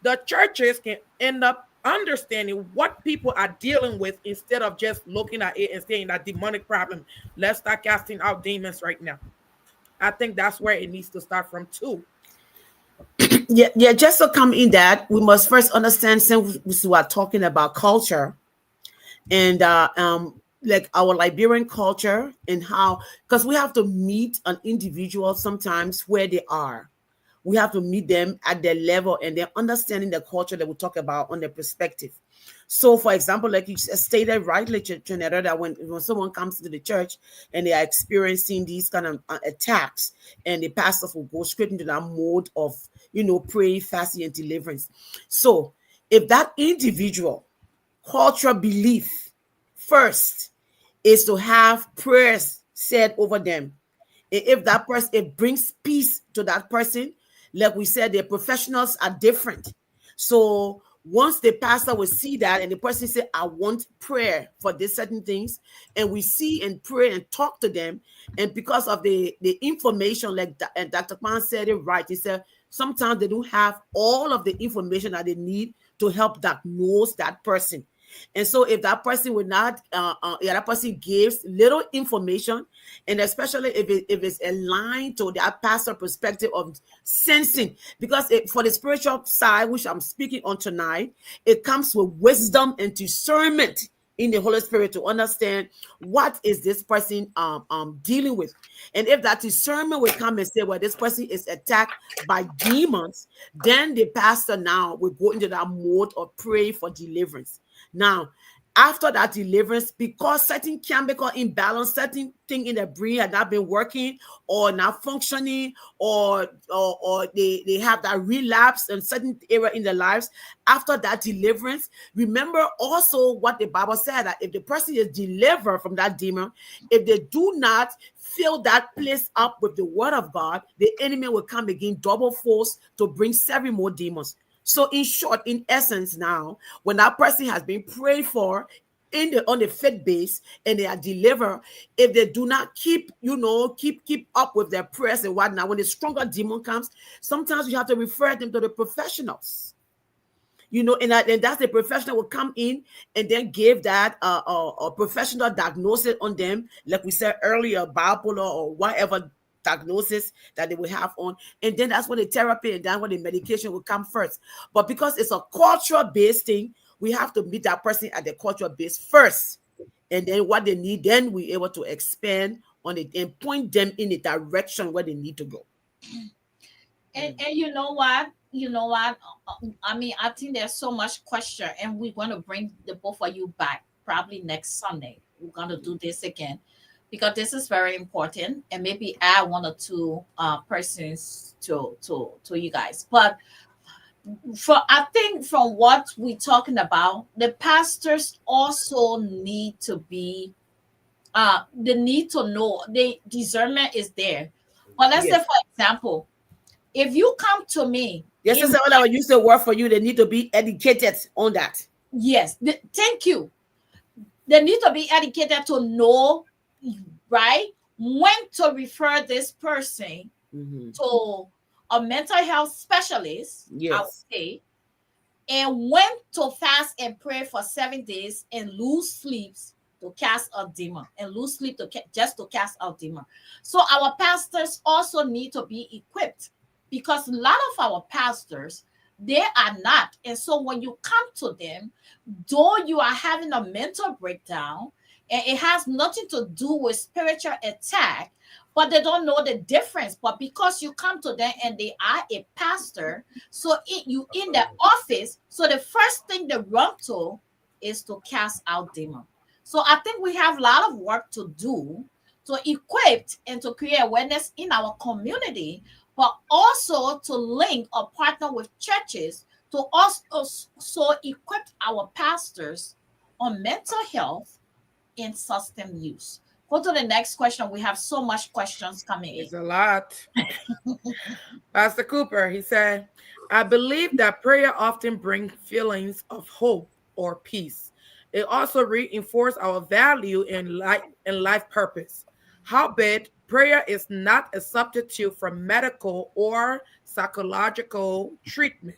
the churches can end up understanding what people are dealing with instead of just looking at it and saying that demonic problem. Let's start casting out demons right now. I think that's where it needs to start from too. Yeah. Just to come in that, we must first understand, since we are talking about culture and like our Liberian culture, and how, because we have to meet an individual sometimes where they are. We have to meet them at their level and they're understanding the culture that we talk about on their perspective. So, for example, like you stated rightly, Janetta, that when someone comes to the church and they are experiencing these kind of attacks, and the pastors will go straight into that mode of, prayer, fasting, and deliverance. So, if that individual cultural belief first is to have prayers said over them, if that person, it brings peace to that person. Like we said, the professionals are different. So once the pastor will see that and the person say, I want prayer for these certain things, and we see and pray and talk to them, and because of the information, like and Dr. Kwan said it right, he said sometimes they don't have all of the information that they need to help diagnose that person. And so if that person would not, that person gives little information, and especially if it's aligned to that pastor perspective of sensing, because for the spiritual side, which I'm speaking on tonight, it comes with wisdom and discernment in the Holy Spirit to understand what is this person dealing with. And if that discernment will come and say, well, this person is attacked by demons, then the pastor now will go into that mode of pray for deliverance. Now, after that deliverance, because certain chemical imbalance, certain thing in the brain had not been working or not functioning, or they have that relapse in certain area in their lives, after that deliverance, remember also what the Bible said, that if the person is delivered from that demon, if they do not fill that place up with the word of God, the enemy will come again double force to bring 7 more demons. So in short, in essence, now, when that person has been prayed for on the faith base and they are delivered, if they do not keep up with their prayers and whatnot, when the stronger demon comes, sometimes you have to refer them to the professionals. And that's the professional will come in and then give that a professional diagnosis on them, like we said earlier, bipolar or whatever diagnosis that they will have on, and then that's when the therapy and then when the medication will come first. But because it's a cultural based thing, we have to meet that person at the cultural base first, and then what they need, then we're able to expand on it and point them in the direction where they need to go. And you know what? I mean, I think there's so much question, and we're going to bring the both of you back probably next Sunday. We're going to do this again because this is very important, and maybe add 1 or 2 persons to you guys. But I think from what we're talking about, the pastors also need to be they need to know the discernment is there. But let's say, for example, if you come to me, yes, that's what I would use the word for you. They need to be educated on that. Yes, thank you. They need to be educated to know right? When to refer this person Mhm. to a mental health specialist, I would Yes. say, and when to fast and pray for 7 days and lose sleeps to cast out demon and lose sleep to just to cast out demon. So our pastors also need to be equipped, because a lot of our pastors, they are not. And so when you come to them, though you are having a mental breakdown and it has nothing to do with spiritual attack, but they don't know the difference. But because you come to them and they are a pastor, so you in the office, so the first thing they run to is to cast out demon. So I think we have a lot of work to do to equip and to create awareness in our community, but also to link or partner with churches to also so equip our pastors on mental health and system use. Go to the next question. We have so much questions coming in. It's a lot. Pastor Cooper, he said, I believe that prayer often brings feelings of hope or peace. It also reinforces our value in life purpose. Howbeit, prayer is not a substitute for medical or psychological treatment.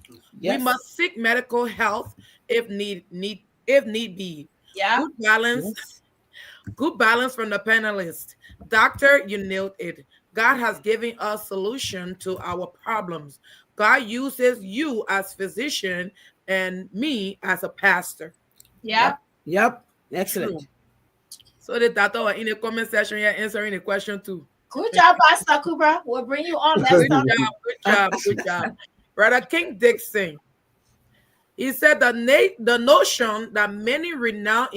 We Yes. must seek medical health if need be. Yeah. Good balance Yes. Good balance from the panelists. Doctor, you nailed it. God has given us solution to our problems. God uses you as physician and me as a pastor. Yeah. Yep. Yep. True. Excellent. So the doctor in the comment section here answering the question too. Good job, Pastor Cooper. We'll bring you on next Good time. job, good job, good job. Brother King Dixon. He said the notion that many renowned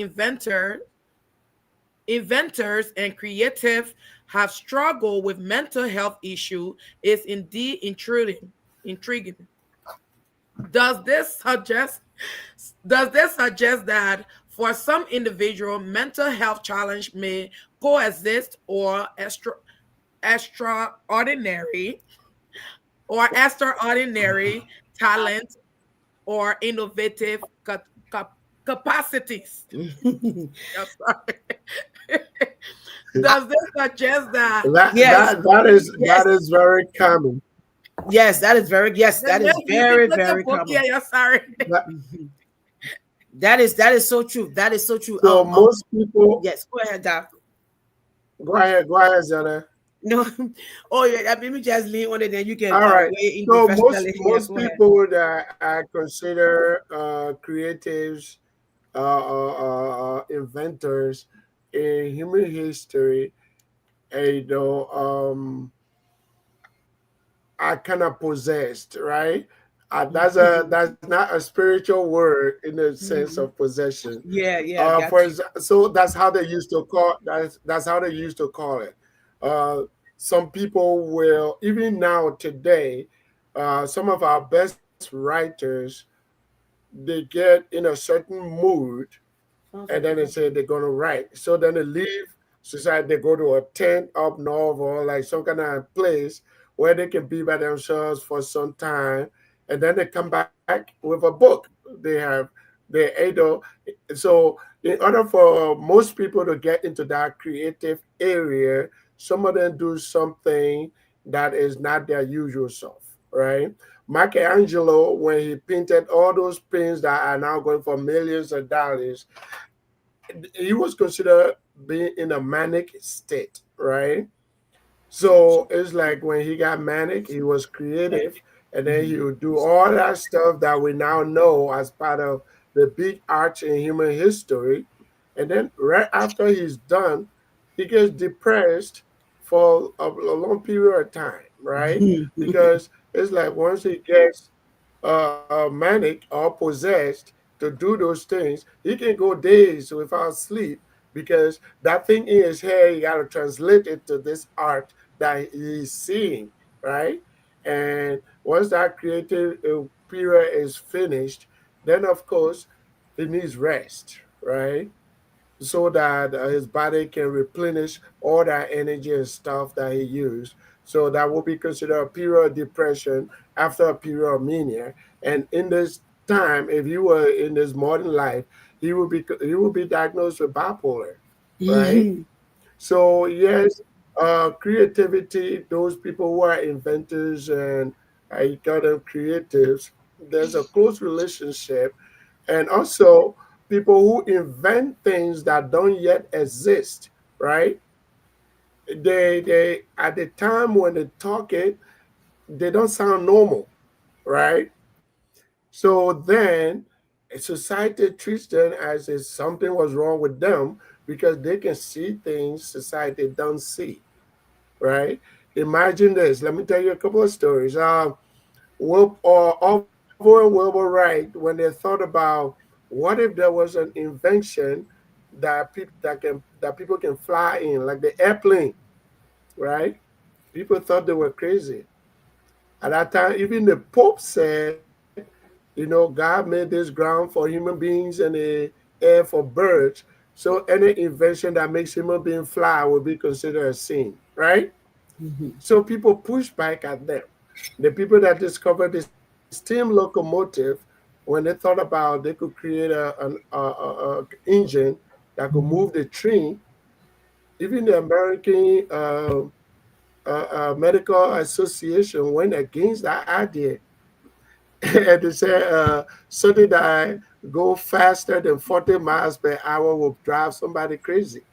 inventors and creative have struggled with mental health issue is indeed intriguing. Does this suggest that for some individual mental health challenge may coexist or extraordinary extraordinary talent or innovative capacities? Yes, sorry. Does this suggest that? That Yes. that that is Yes. that is very common. Yes. That is very. Yes. Then That yes, is you can very put the very book here. common. Yeah, sorry. That- That is so true. That is so true. so most people, Yes. Go ahead, Doc. go ahead, Zana. No. Oh yeah. Let me just lean on it. Then you can All right. weigh in So most professionally. Yeah. most Go ahead. people that I consider creatives, inventors in human history, you know, are kind of possessed, right? That's not a spiritual word in the sense of Mhm. possession. Yeah. Yeah. Got For you. so that's how they used to call that's how they used to call it. Uh, some people will even now today, some of our best writers, they get in a certain mood and then they say they're gonna write. So then they leave society, they go to a tent up novel, like some kind of place where they can be by themselves for some time, and then they come back with a book. They have they able so in order for most people to get into that creative area, some of them do something that is not their usual self, right? Michelangelo, when he painted all those paintings that are now going for millions of dollars, he was considered being in a manic state, right? So it's like when he got manic, he was creative, and then he would do all that stuff that we now know as part of the big arch in human history. And then right after he's done, he gets depressed for a long period of time, right? Because it's like once he gets manic or possessed to do those things, he can go days without sleep because that thing in his head, you got to translate it to this art that he's seeing, right? And once that creative period is finished, then of course he needs rest, right? So that his body can replenish all that energy and stuff that he used. So that will be considered a period of depression after a period of mania. And in this time, if you were in this modern life, he will be diagnosed with bipolar. right? Mhm. So yes, creativity. Those people who are inventors and I call them creatives. There's a close relationship, and also people who invent things that don't yet exist. Right? They at the time when they talk it, they don't sound normal. Right? So then society treats them as if something was wrong with them because they can see things society don't see, right? Imagine this. Let me tell you a couple of stories. Orville and Wilbur Wright, when they thought about what if there was an invention that people can fly in, like the airplane, right? People thought they were crazy. At that time, even the Pope said, God made this ground for human beings and the air for birds. So any invention that makes human being fly will be considered a sin, right? Mhm. So people push back at them. The people that discovered the steam locomotive, when they thought about they could create a engine that could move the train, even the American Medical Association went against that idea. And they said something that go faster than 40 miles per hour will drive somebody crazy,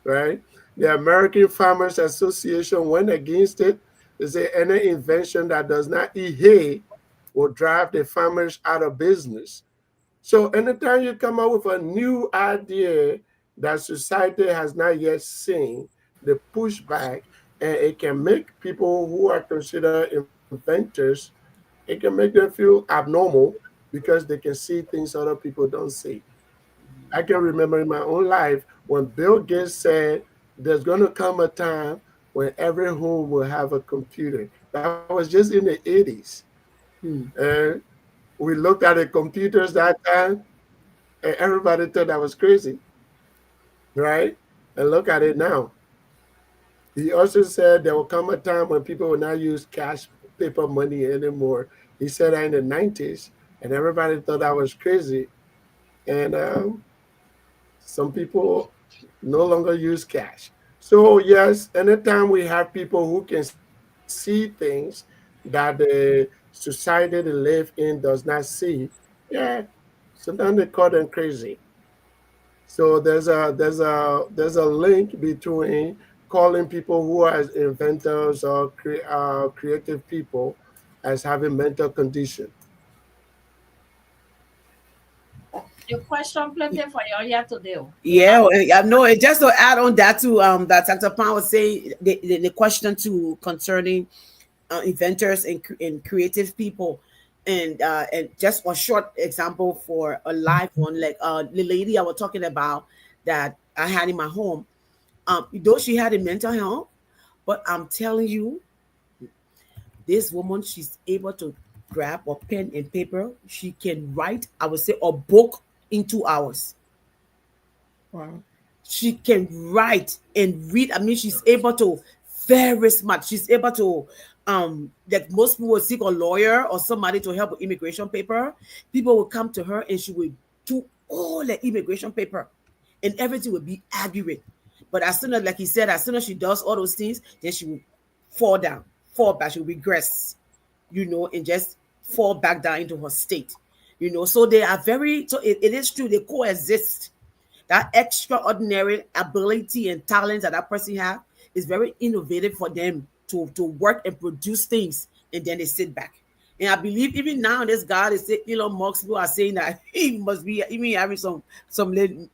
right? The American Farmers Association went against it. They say any invention that does not eat hay will drive the farmers out of business. So anytime you come up with a new idea that society has not yet seen, they push back, and it can make people who are considered inventors, it can make them feel abnormal because they can see things other people don't see. I can remember in my own life when Bill Gates said there's going to come a time when every home will have a computer. That was just in the 80s. Hmm. And we looked at the computers that time, and everybody thought that was crazy, right? And look at it now. He also said there will come a time when people will not use cash paper money anymore. He said that in the 90s, and everybody thought that was crazy. And some people no longer use cash. So yes, anytime we have people who can see things that the society they live in does not see, yeah, sometimes they call them crazy. So there's a link between calling people who are inventors or creative people as having mental condition. Your question plenty for you. All you have to do. Yeah, I know. And just to add on that too, that Dr. Pan was saying the question too concerning inventors and creative people, and just a short example for a live one, like the lady I was talking about that I had in my home. Though she had a mental health, but I'm telling you, this woman, she's able to grab a pen and paper. She can write, I would say, a book in 2 hours. Wow. She can write and read. I mean, she's able to, very smart. She's able to, like most people would seek a lawyer or somebody to help with immigration paper. People will come to her and she will do all the immigration paper, and everything will be accurate. But as soon as, like he said, as soon as she does all those things, then she will fall down, fall back, she'll regress, and just fall back down into her state. So they are very, so it is true, they coexist. That extraordinary ability and talent that person have is very innovative for them to work and produce things, and then they sit back. And I believe even now, this God is saying, Elon Musk, people are saying that he must be even having some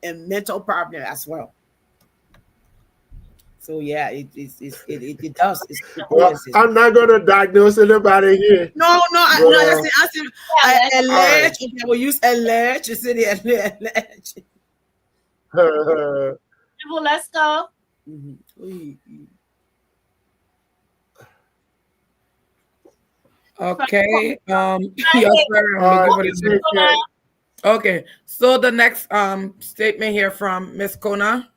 mental problem as well. So yeah, it does. It Well, coexists. I'm not going to diagnose anybody here, No, no, but no. I just ask him. Yeah, let's all right. Allege. Okay, I will use allege. You say the allege. people, let's go. Mhm. Okay. Yes, Hey, sir. I'm All looking right, for the take next. care. Okay. So the next statement here from Miss Kona.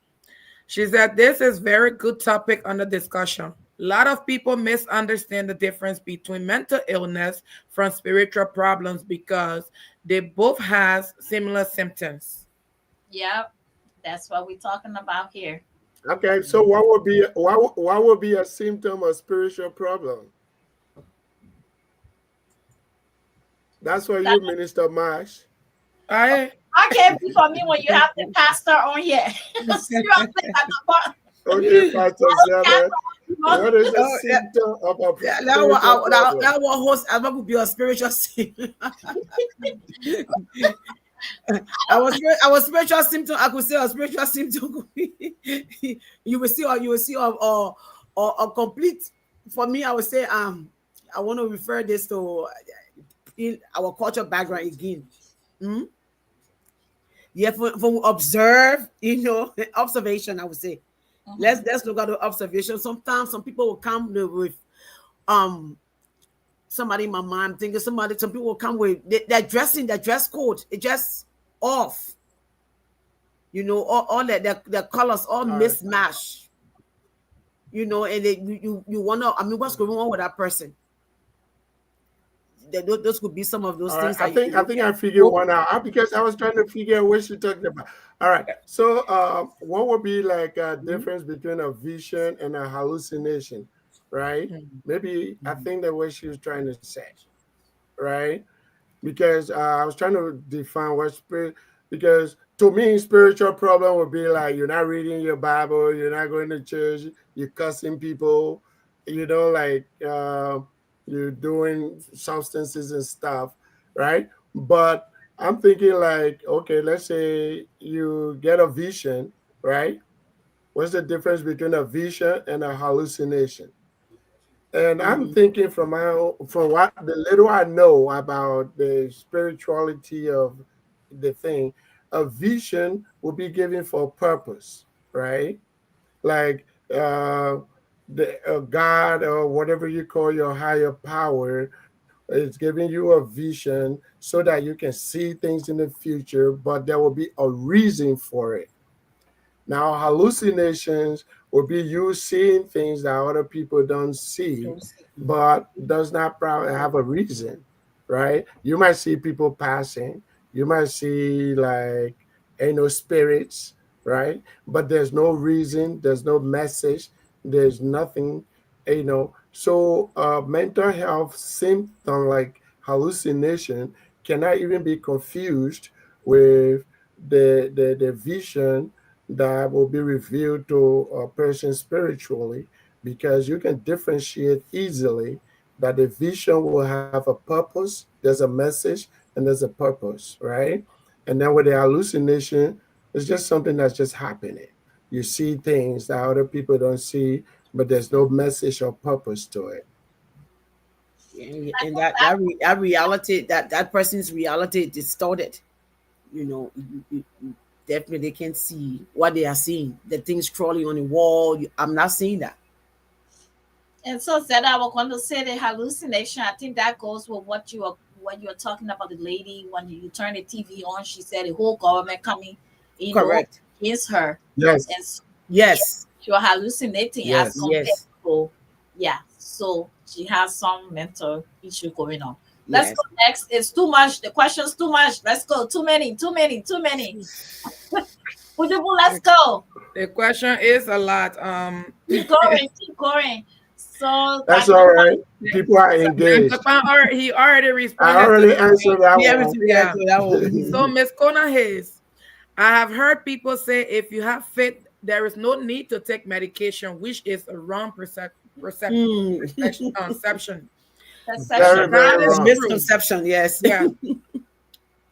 She said this is very good topic under discussion. A lot of people misunderstand the difference between mental illness from spiritual problems because they both has similar symptoms. Yep, That's what we're talking about here. Okay, so what would be a symptom of spiritual problem? That's for That you, Minister Marsh. I I can't be for me when you have the pastor on here. Seriously, at the part. Okay, Pastor Zelda, You know, what is a Oh, that, symptom of a that one, spiritual problem? that one host, I would be a spiritual I was spiritual symptom. I could say a spiritual symptom could be you will see, or a complete. For me, I would say I want to refer this to in our culture background again. Hmm? Yeah, from observe, observation. I would say let's look at the observation. Sometimes some people will come with um somebody in my mind thinking some people will come with their dressing, their dress code, it just off. All their colors all All right. mismatch. And you wonder, I mean, what's going on with that person? Those could be some of those All right. things I that you think can I look think at. I figured one out because I was trying to figure out what she's talking about. All right. So what would be like a difference between a vision and a hallucination, right? Maybe I think that what she was trying to say, right? Because I was trying to define what spirit. Because to me, spiritual problem would be like you're not reading your Bible, you're not going to church, you're cussing people, like you're doing substances and stuff, right? But I'm thinking like, okay, let's say you get a vision, right? What's the difference between a vision and a hallucination? And I'm thinking from what the little I know about the spirituality of the thing, a vision will be given for purpose, right? Like the God or whatever you call your higher power is giving you a vision so that you can see things in the future, but there will be a reason for it. Now, hallucinations will be you seeing things that other people don't see, but does not probably have a reason, right? You might see people passing, you might see like spirits, right? But there's no reason, there's no message, there's nothing, So mental health symptom like hallucination cannot even be confused with the vision that will be revealed to a person spiritually, because you can differentiate easily that the vision will have a purpose, there's a message, and there's a purpose, right? And then with the hallucination, it's just something that's just happening. You see things that other people don't see, but there's no message or purpose to it. And that reality, that person's reality is distorted. You definitely can't see what they are seeing. The things crawling on the wall. I'm not seeing that. And so that I was going to say the hallucination. I think that goes with what you're talking about, the lady when you turn the TV on. She said the whole government coming, Correct. against her, Yes. and so Yes. she was hallucinating as Yes. compared Yes. to So she has some mental issue going on. Let's Yes. go next. It's too much. The question's too much. Let's go. Too many. Too many. Too many. Let's go. the question is a lot. Keep going. Keep going. So That's Dr. all right. People are engaged. He already I responded already to answered that Yeah, one. Yeah. that one. So Miss Kona Hayes, I have heard people say if you have faith, there is no need to take medication, which is a wrong conception. Very, perception. That very is wrong. true. Misconception. Yes. Yeah,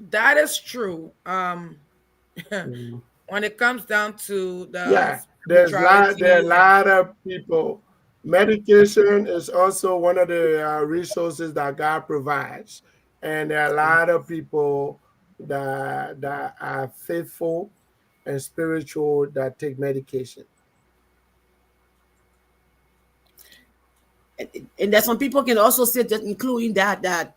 that is true. Mhm. When it comes down to the Yeah, there are a spirituality and lot of people. Medication is also one of the resources that God provides, and there are a lot of people that are faithful and spiritual that take medication. And that some people can also say that, including that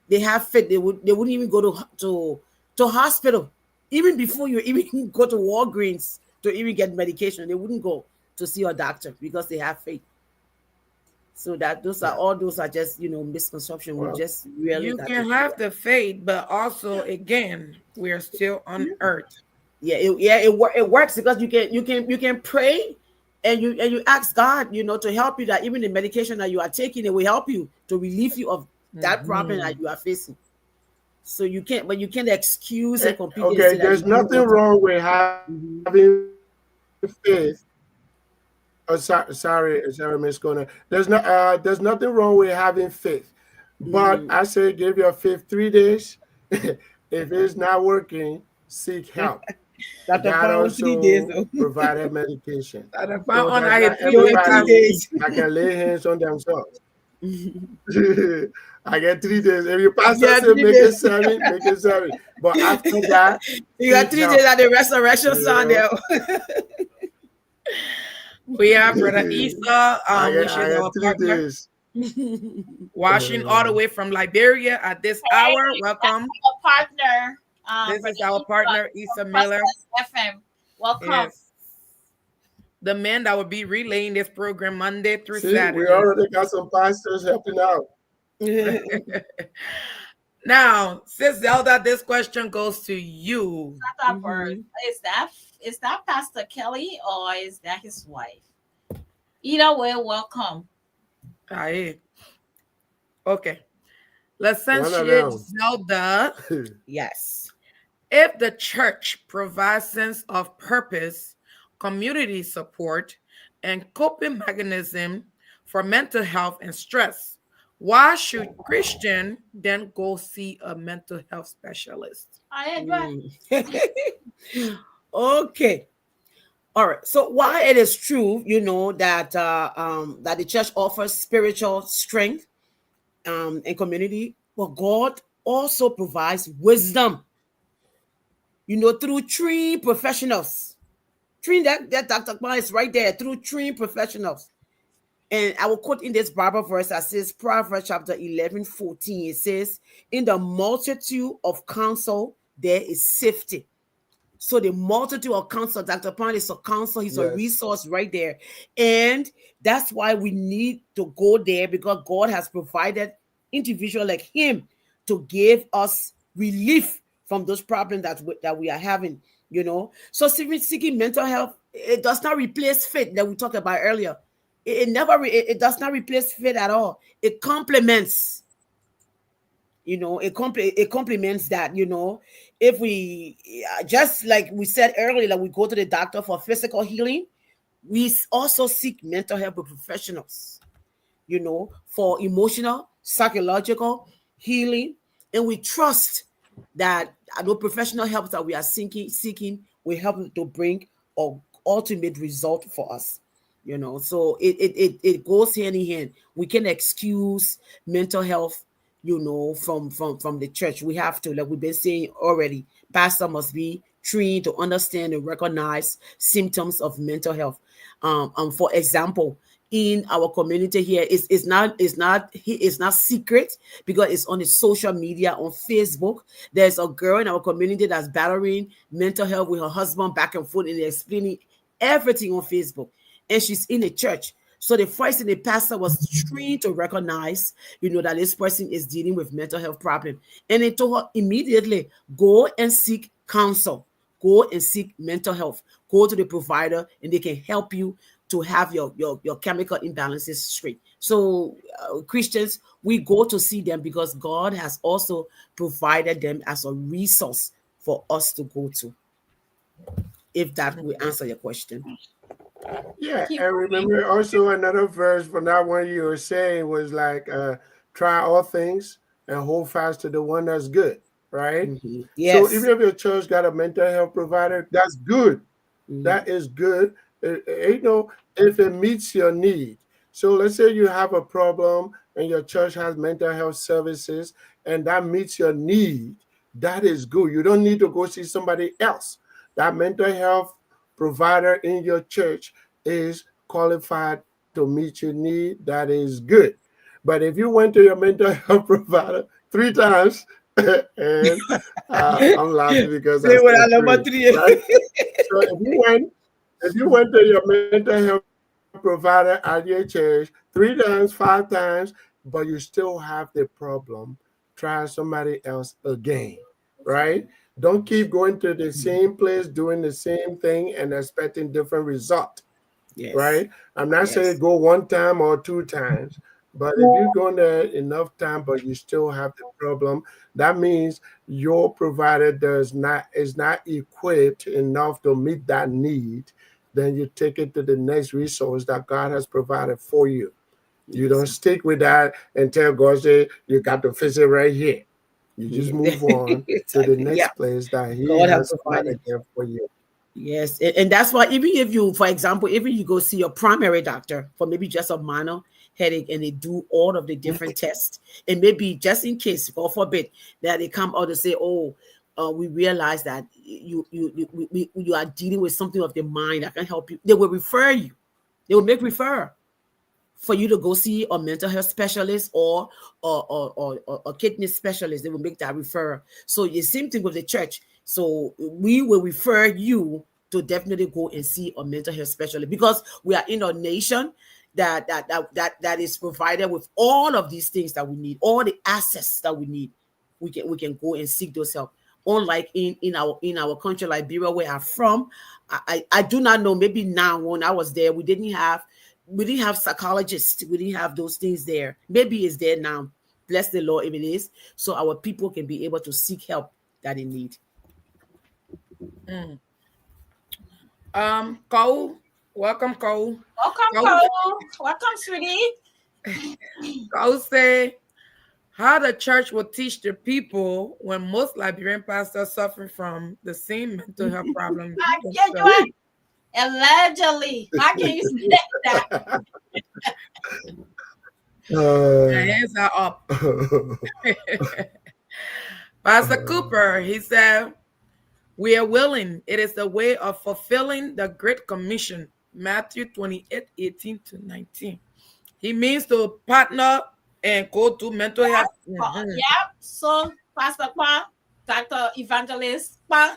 they have faith, they wouldn't even go to hospital even before you even go to Walgreens to even get medication. They wouldn't go to see a doctor because they have faith. So that those are just misconception. We Well, just really you got to can do have that. the faith, but also again, we are still on earth. It works because you can pray, and you ask God, to help you, that even the medication that you are taking, it will help you to relieve you of that problem that you are facing. So you can't excuse it completely and Okay, say that there's you don't nothing want to. wrong with Mhm. having faith. Sorry, Miss Corner. There's nothing wrong with having faith, but Mhm. I say give your faith 3 days. If it's not working, seek help. Dr. God Pound, 3 days also though. provided medication, That I so found on that's I not had You only three everybody days. that can lay hands on themselves. I get 3 days. If your pastor Yeah, say 3 days. make it 7. But after that, You got seek 3 days help. at the resurrection You Sunday. we have Brother know, Esau, which I is get our 3 partner, days. watching all the way from Liberia at this hour. Hey, that's Welcome. our partner, This Brother is our Issa partner, Issa from Miller. Prosperous FM. Welcome. Yes. The man that will be relaying this program Monday through See, we Saturday. already got some pastors helping out. Now, Sis Zelda, this question goes to you. Not that bird. Mhm. Is that Pastor Kelly or is that his wife? Either way, welcome. Aye. Okay. One of Licentiate them. Zelda, Yes. if the church provides sense of purpose, community support, and coping mechanism for mental health and stress, why should Christian then go see a mental health specialist? I agree. Okay. All right. So while it is true, that the church offers spiritual strength and community, but God also provides wisdom, through trained professionals. Trained that Dr. Kwan is right there, through trained professionals. And I will quote in this Bible verse that says, Proverbs chapter 11:14. It says, in the multitude of counsel, there is safety. So the multitude of counsel, Dr. Pound is a counsel, he's a Yes. resource right there. And that's why we need to go there, because God has provided individual like him to give us relief from those problems that we are having, So seeking mental health, it does not replace faith that we talked about earlier. It does not replace faith at all. It complements, it complements that, if we, just like we said earlier, that we go to the doctor for physical healing, we also seek mental health professionals, for emotional, psychological healing. And we trust that the professional help that we are seeking will help to bring an ultimate result for us. So it goes hand in hand. We can excuse mental health, from the church. We have to, like we've been saying already, pastor must be trained to understand and recognize symptoms of mental health. For example, in our community here, it's not secret, because it's on the social media, on Facebook. There's a girl in our community that's battling mental health with her husband back and forth, and they're explaining everything on Facebook, and she's in a church. So the first thing the pastor was trained to recognize, that this person is dealing with mental health problem. And they told her immediately, go and seek counsel, go and seek mental health, go to the provider, and they can help you to have your chemical imbalances straight. So Christians, we go to see them because God has also provided them as a resource for us to go to. If that will answer your question. Yeah, Keep and going. remember also another verse from that one you were saying was like, try all things and hold fast to the one that's good, right? Mhm. So Yes. even if your church got a mental health provider, that's good. Mhm. That is good. If it meets your need. So let's say you have a problem and your church has mental health services and that meets your need. That is good. You don't need to go see somebody else. That mental health provider in your church is qualified to meet your need. That is good. But if you went to your mental health provider 3 times, and I'm laughing because I Play with said our number three, three. right? So if you went to your mental health provider at your church 3 times, 5 times, but you still have the problem, try somebody else again, right? Don't keep going to the same place, doing the same thing, and expecting different result. Yes. Right? I'm not saying Yes. go one time or two times, but if you go there enough time, but you still have the problem, that means your provider does not is not equipped enough to meet that need. Then you take it to the next resource that God has provided for you. You Yes. don't stick with that and tell God, say, you got to fix it right here. You just Yeah. move on to the Exactly. Yeah. next place that He God have has planned provided. again for you. Yes, and that's why even if you, for example, even you go see your primary doctor for maybe just a minor headache and they do all of the different tests, and maybe just in case, God forbid, that they come out and say, "Oh, we realize that you are dealing with something of the mind that can help you," they will refer you. They will make refer for you to go see a mental health specialist or a kidney specialist. They will make that referral. So the same thing with the church. So we will refer you to definitely go and see a mental health specialist because we are in a nation that is provided with all of these things that we need, all the assets that we need. We can go and seek those help. Unlike in our country, Liberia, where I'm from, I do not know. Maybe now when I was there, we didn't have psychologists. We didn't have those things there. Maybe it's there now. Bless the Lord if it is. So our people can be able to seek help that they need. Cole, welcome, Cole. Welcome, Cole, Cole. Welcome, sweetie. Cole say how the church will teach the people when most Liberian pastors suffer from the same mental health problem I get you themselves. allegedly. How can you say that? My Uh, hands are up. Pastor Cooper, he said, we are willing. It is the way of fulfilling the Great Commission, Matthew 28:18-19. He means to partner and go to mental health. Yeah. So, Pastor Kwan, Dr. Evangelist Kwan,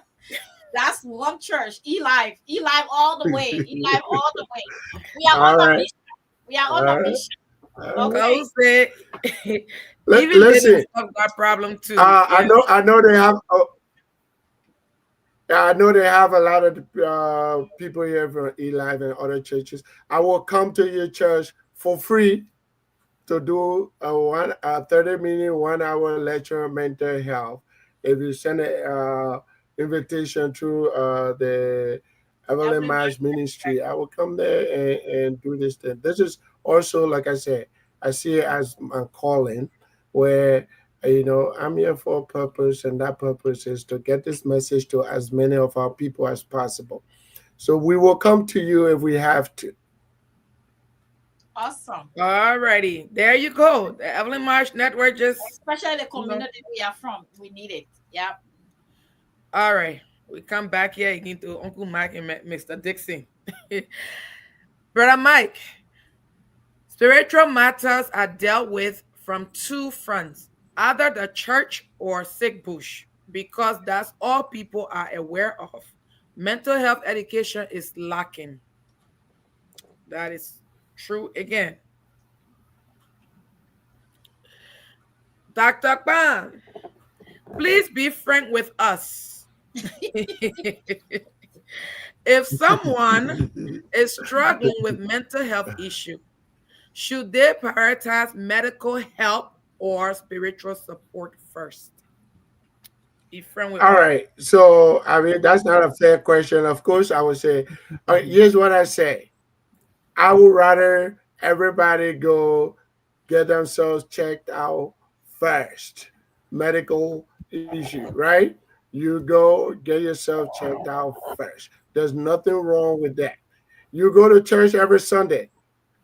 that's one church. E-Life all the way. E-Life all the way. We are all on a right. mission. We are on All a right. mission. All right. Okay. Cole said, even they Listen, themselves got problem too. I Yes. know, they have. Yeah, I know they have a lot of people here from Eli and other churches. I will come to your church for free to do a 30-minute 1 hour lecture on mental health. If you send a invitation through the Evelyn Every Marsh month. Ministry, I will come there and do this thing. This is also, like I said, I see it as my calling, where I'm here for a purpose, and that purpose is to get this message to as many of our people as possible. So we will come to you if we have to. Awesome. All righty. There you go. The Evelyn Marsh Network just, Especially the you know. community we are from. We need it. Yeah. All right. We come back here again to Uncle Mike and Mr. Dixon. Brother Mike, spiritual matters are dealt with from two fronts, either the church or sick bush, because that's all people are aware of. Mental health education is lacking. That is true again. Dr. Kwan, please be frank with us. If someone is struggling with mental health issue, should they prioritize medical help or spiritual support first? Be friend with All us. right. So, I mean, that's not a fair question. Of course, I would say, here's what I say. I would rather everybody go get themselves checked out first. Medical issue, right? You go get yourself checked out first. There's nothing wrong with that. You go to church every Sunday.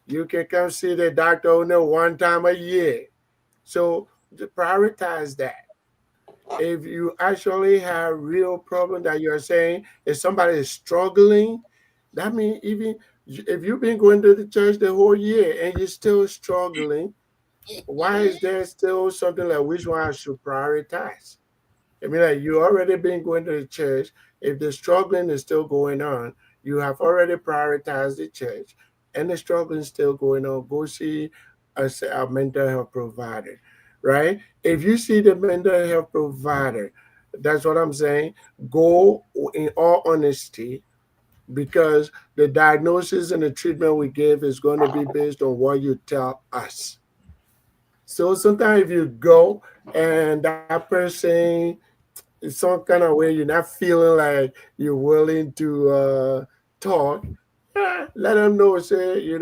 You can come see the doctor only one time a year. So prioritize that. If you actually have real problem that you're saying, if somebody is struggling, that means even if you've been going to the church the whole year and you're still struggling, why is there still something like which one I should prioritize? I mean, like you already been going to the church. If the struggling is still going on, you have already prioritized the church, and the struggling is still going on. Go see a mental health provider, right? If you see the mental health provider, That's what I'm saying. Go in all honesty, because the diagnosis and the treatment we give is going to be based on what you tell us. So sometimes if you go and that person in some kind of way you're not feeling like you're willing to talk, let them know. Say,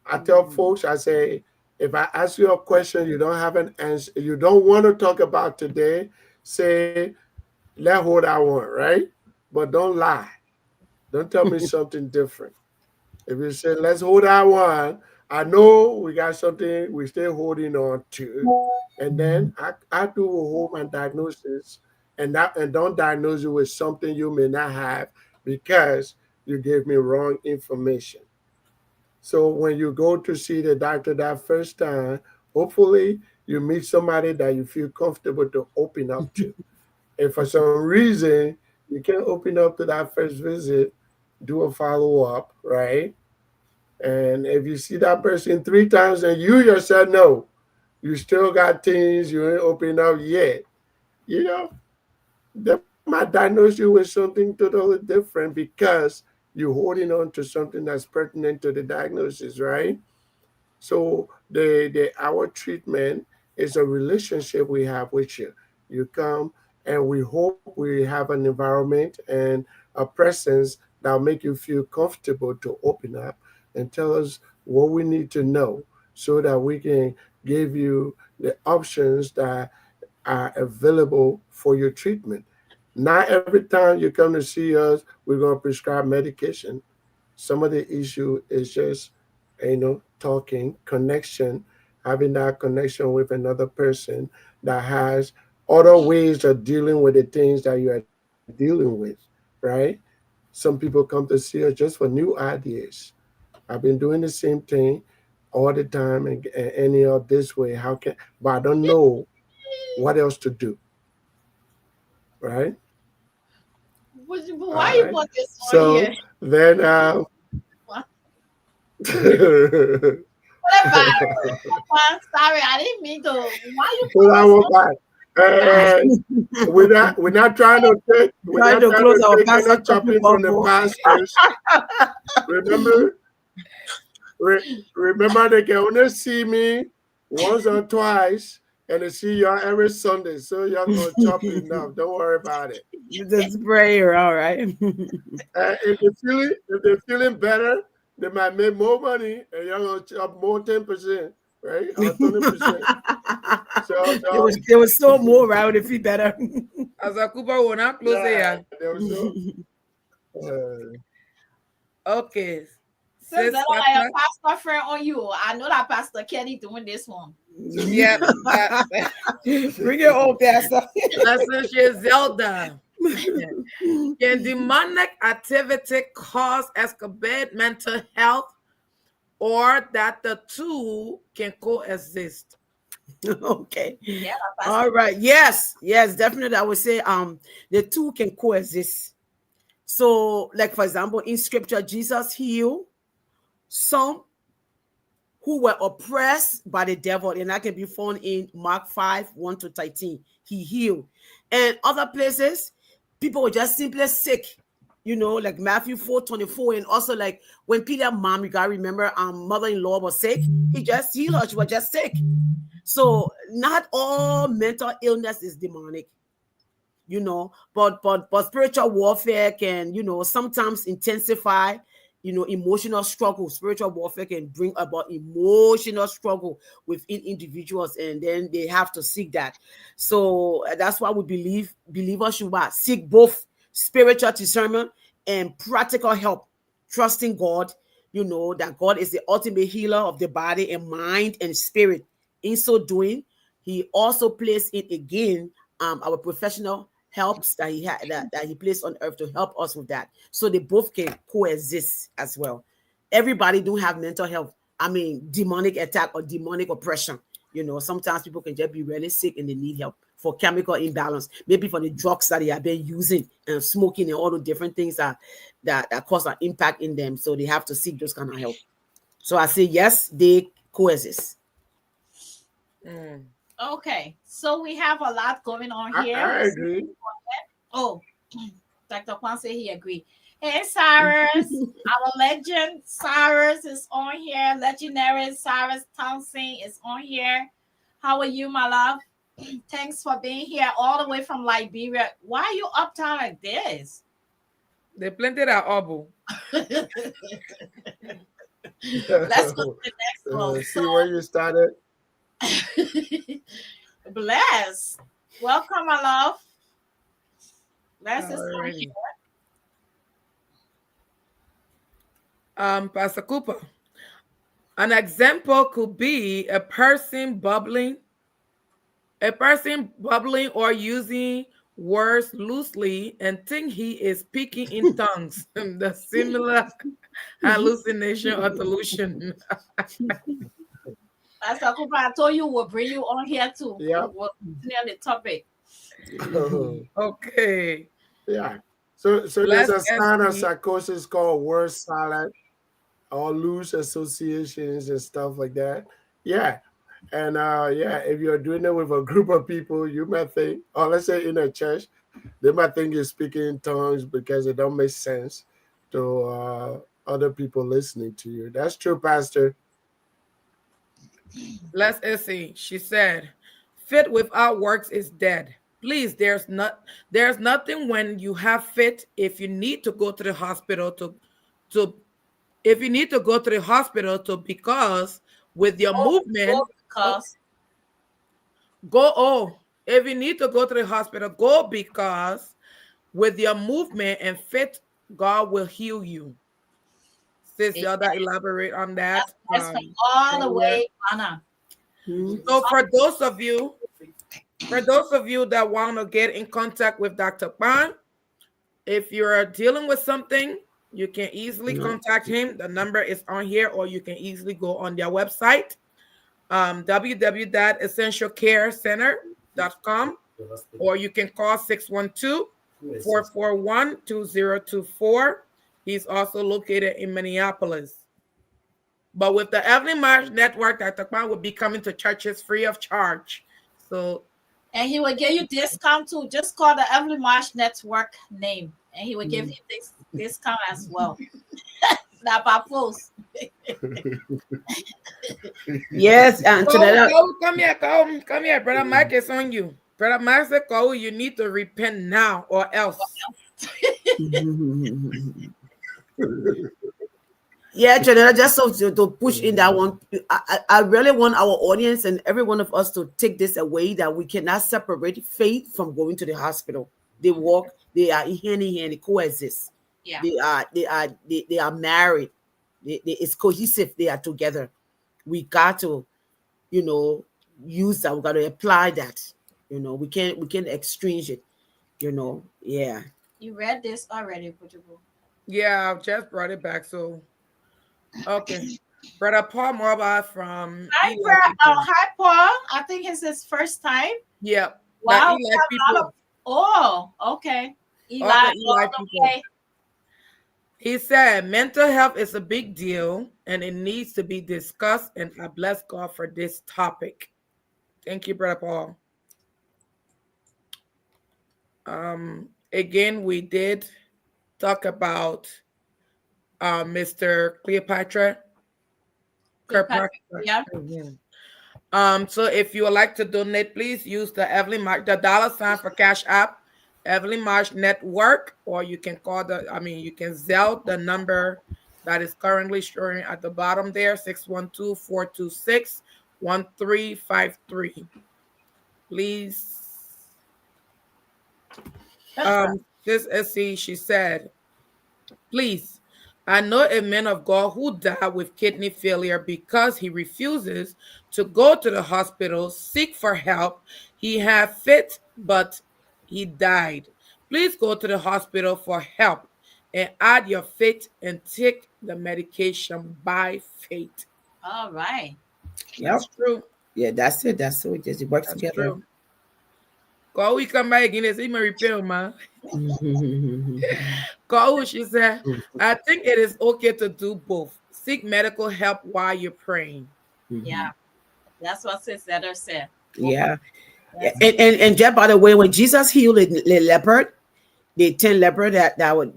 I tell folks, I say, if I ask you a question you don't have an answer, you don't want to talk about today, say, let hold I want, right? But don't lie. Don't tell me something different. If you say, let's hold I want, I know we got something we still holding on to. And then I do a hold my diagnosis, and don't diagnose you with something you may not have because you gave me wrong information. So when you go to see the doctor that first time, hopefully you meet somebody that you feel comfortable to open up to. If for some reason you can't open up to that first visit, do a follow up, right? And if you see that person three times and you yourself know you still got things you ain't open up yet, you know, they might diagnose you with something totally different because you're holding on to something that's pertinent to the diagnosis, right? So the our treatment is a relationship we have with you. You come and we hope we have an environment and a presence that'll make you feel comfortable to open up and tell us what we need to know so that we can give you the options that are available for your treatment. Not every time you come to see us, we're going to prescribe medication. Some of the issue is just, talking, connection, having that connection with another person that has other ways of dealing with the things that you are dealing with, right? Some people come to see us just for new ideas. I've been doing the same thing all the time, and any of this way. But I don't know what else to do, right? All Why you right. put this on So here? then, What? hold Whatever. Sorry, I didn't mean to. Why you put on this one on? back. We're not trying to take we're Trying not to trying close to our take pastor any talking chopping from the bubble. pastors. Remember, remember they can only see me once or twice, and they see y'all every Sunday. So y'all gonna chop enough. Don't worry about it. That's prayer, all right. If they're feeling better, they might make more money, and y'all gonna chop more 10%, right? Or 20%. So They was so more right with the feet better. As a Cooper will not close yeah, here. they will so. Uh, Okay. Since Sis that like a Papa. pastor friend on you, I know that Pastor Kenny doing this one. Yeah. Bring your own pastor. Lesson she Zelda. Can demonic activity cause escapade mental health, or that the two can coexist? Okay. Yeah, that All Pastor. right. Yes, definitely. I would say the two can coexist. So, like for example, in scripture, Jesus healed some who were oppressed by the devil, and that can be found in Mark 5, 1 to 13. He healed. And other places, people were just simply sick, like Matthew 4:24. And also like when Peter's mom, you gotta remember, mother-in-law was sick, he just healed her. She was just sick. So not all mental illness is demonic, but spiritual warfare can, sometimes intensify, emotional struggle. Spiritual warfare can bring about emotional struggle within individuals, and then they have to seek that. So that's why we believe believers should seek both spiritual discernment and practical help, trusting God, that God is the ultimate healer of the body and mind and spirit. In so doing, he also placed it again, our professional helps that he had that he placed on earth to help us with that. So they both can coexist as well. Everybody don't have mental health. I mean, demonic attack or demonic oppression. Sometimes people can just be really sick and they need help for chemical imbalance, maybe for the drugs that they have been using and smoking and all the different things that cause an impact in them. So they have to seek those kind of help. So I say yes, they coexist. Mm. Okay, so we have a lot going on here. I agree. Oh, Dr. Kwan said he agreed. Hey, Cyrus, our legend Cyrus is on here. Legendary Cyrus Thompson is on here. How are you, my love? Thanks for being here all the way from Liberia. Why are you uptown like this? They planted at Obu. Let's go to the next one. See where you started? Bless. Welcome, my love. Bless is on Alrighty. here. Pastor Cooper. An example could be a person bubbling or using words loosely and think he is speaking in tongues. The similar hallucination or delusion. Pastor Cooper, I told you we'll bring you on here too. Yep. We'll continue on the topic. Okay. Yeah. So there's Let's a sign of see. psychosis called word salad or loose associations and stuff like that. Yeah. And yeah, if you're doing it with a group of people, you might think, or let's say in a church, they might think you're speaking in tongues because it don't make sense to other people listening to you. That's true, Pastor. Let's see. She said, "Faith without works is dead." Please, there's nothing when you have faith. If you need to go to the hospital to if you need to go to the hospital to because with your movement, Because go. Oh, if you need to go to the hospital, go because with your movement and faith, God will heal you. Sis, Zelda, elaborate on that. that's from all the earlier. way, Anna. So for those of you that want to get in contact with Dr. Pan, if you're dealing with something, you can easily contact him. The number is on here, or you can easily go on their website, www.essentialcarecenter.com, or you can call 612-441-2024. He's also located in Minneapolis. But with the Evelyn Marsh Network, Dr. Kwan will be coming to churches free of charge. So, And he will give you discount too. Just call the Evelyn Marsh Network name, and he will give you this discount as well. Not by post. Yes, and Antoinette. come here. Brother Mike is on you. Brother Mike said, "Cole, you need to repent now or else." Yeah, Janetta, just so to push in that one, I really want our audience and every one of us to take this away that we cannot separate faith from going to the hospital. They walk, they are hand in hand, they coexist. Yeah. They are married. It's cohesive. They are together. We got to, use that. We got to apply that. We can't exchange it. Yeah. You read this already, Portugal. Yeah, I just brought it back. So, okay. Brother Paul Morba from Hi, Eli People. hi, Paul. I think it's his first time. Yeah. Wow. Eli People. Oh, okay. Eli, Okay, Eli all the People. way. He said mental health is a big deal and it needs to be discussed, and I bless God for this topic. Thank you, Brother Paul. Again, we did talk about Mr. Cleopatra. Yeah. So if you would like to donate, please use the Evelyn Marsh, the $ for Cash App, Evelyn Marsh Network, or you can you can Zelle the number that is currently showing at the bottom there, 612-426-1353. Please. This SC, she said, please, I know a man of God who died with kidney failure because he refuses to go to the hospital, seek for help. He had faith, but he died. Please go to the hospital for help and add your faith and take the medication by faith. All right. That's true. Yeah, that's it. That's so it just works That's together. true. Go, we come back again and say, repair, man. Go, she said, I think it is okay to do both. Seek medical help while you're praying. Yeah. That's what Sister Heather said. Yeah. Yes. And just by the way, when Jesus healed the leopard, the 10 leopard that would,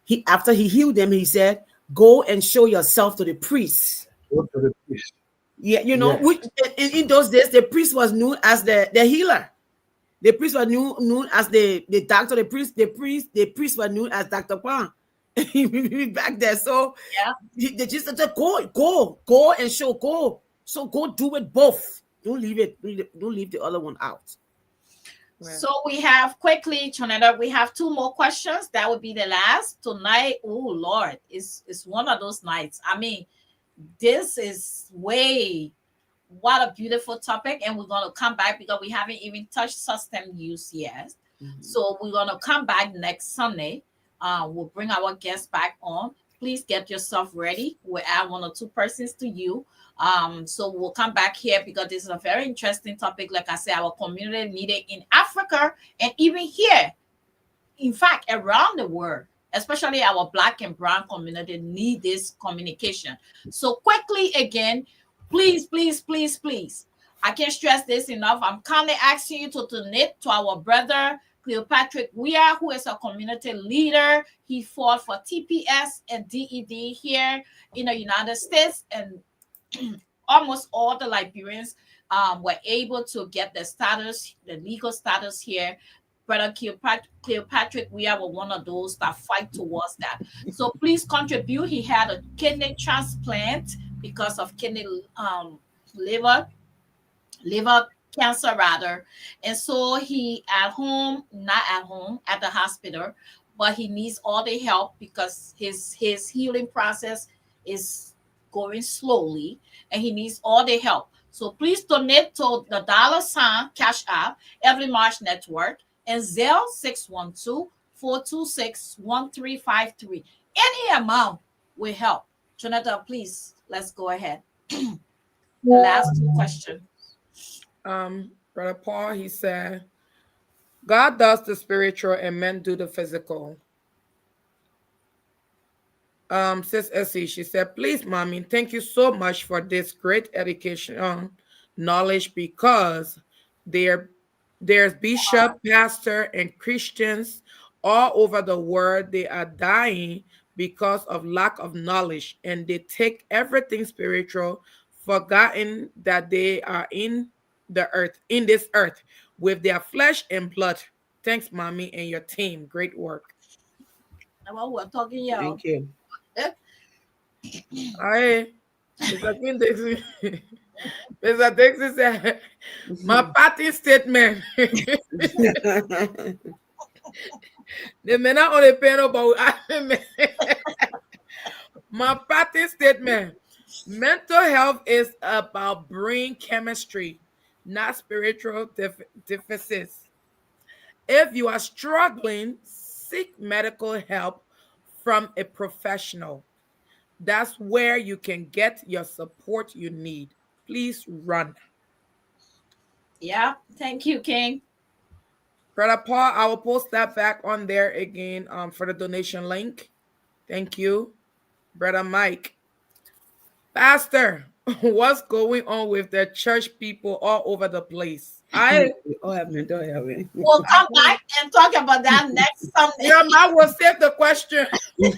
he after he healed them, he said, "Go and show yourself to the priest." Go to the priest. Yeah, Yes. in those days, the priest was known as the healer. The priest was known as the doctor. The priest was known as Dr. Pan back there. So Yeah. they just said, go and show, go. So go do it both. Don't leave it. Don't leave the other one out. So we have quickly, Trinidad, we have two more questions. That would be the last tonight. Oh Lord, it's one of those nights. I mean, this is way what a beautiful topic, and we're gonna come back because we haven't even touched system use yet. So we're gonna come back next Sunday. We'll bring our guests back on. Please get yourself ready. We'll add one or two persons to you. So we'll come back here because this is a very interesting topic. Like I said, our community needed in Africa and even here, in fact, around the world, especially our Black and Brown community need this communication. So quickly again, please, please, please, please. I can't stress this enough. I'm kindly asking you to donate to our brother Cleopatra Weir, who is a community leader. He fought for TPS and DED here in the United States, and almost all the Liberians were able to get the status, the legal status here. Brother Cleopatra Weir was one of those that fight towards that. So please contribute. He had a kidney transplant because of kidney liver cancer rather, and so he at home, not at home, at the hospital, but he needs all the help because his healing process is going slowly, and he needs all the help. So please donate to the $ Cash App Every March Network and Zelle 612-426-1353. Any amount will help. Jonathan, please, let's go ahead. The last two questions. Brother Paul, he said, God does the spiritual and men do the physical. Sis Essie, she said, please, mommy, thank you so much for this great education knowledge, because there's bishop, pastor, and Christians all over the world. They are dying because of lack of knowledge, and they take everything spiritual, forgotten that they are in this earth with their flesh and blood. Thanks, mommy, and your team. Great work. Well, we're talking, y'all. Thank you. Aye. Mr. King Dixie. Mr. Dixie said, my party statement. The men are on the panel, but my party statement. Mental health is about brain chemistry, not spiritual deficits. If you are struggling, seek medical help from a professional. That's where you can get your support you need. Please run. Yeah, thank you, King. Brother Paul, I will post that back on there again for the donation link. Thank you. Brother Mike. Pastor, what's going on with the church people all over the place? Oh, heaven, don't have me. We'll come back and talk about that next Sunday. Your mouth will save the question. So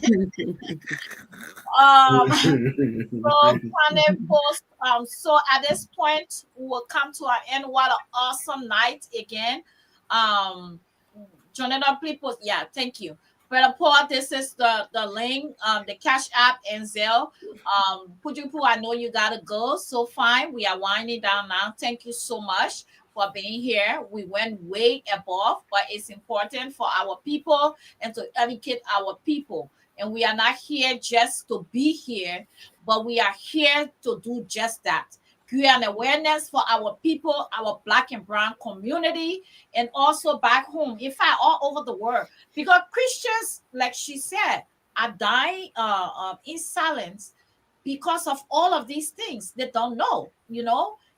Planet Post. So at this point, we will come to our end. What an awesome night again. Jonathan, please post. Yeah, thank you. Brother Paul, this is the link, the Cash App and Zelle. Pujupu, I know you gotta go. So fine, we are winding down now. Thank you so much for being here. We went way above, but it's important for our people and to educate our people. And we are not here just to be here, but we are here to do just that. Create an awareness for our people, our Black and Brown community, and also back home, in fact, all over the world. Because Christians, like she said, are dying in silence because of all of these things. They don't know,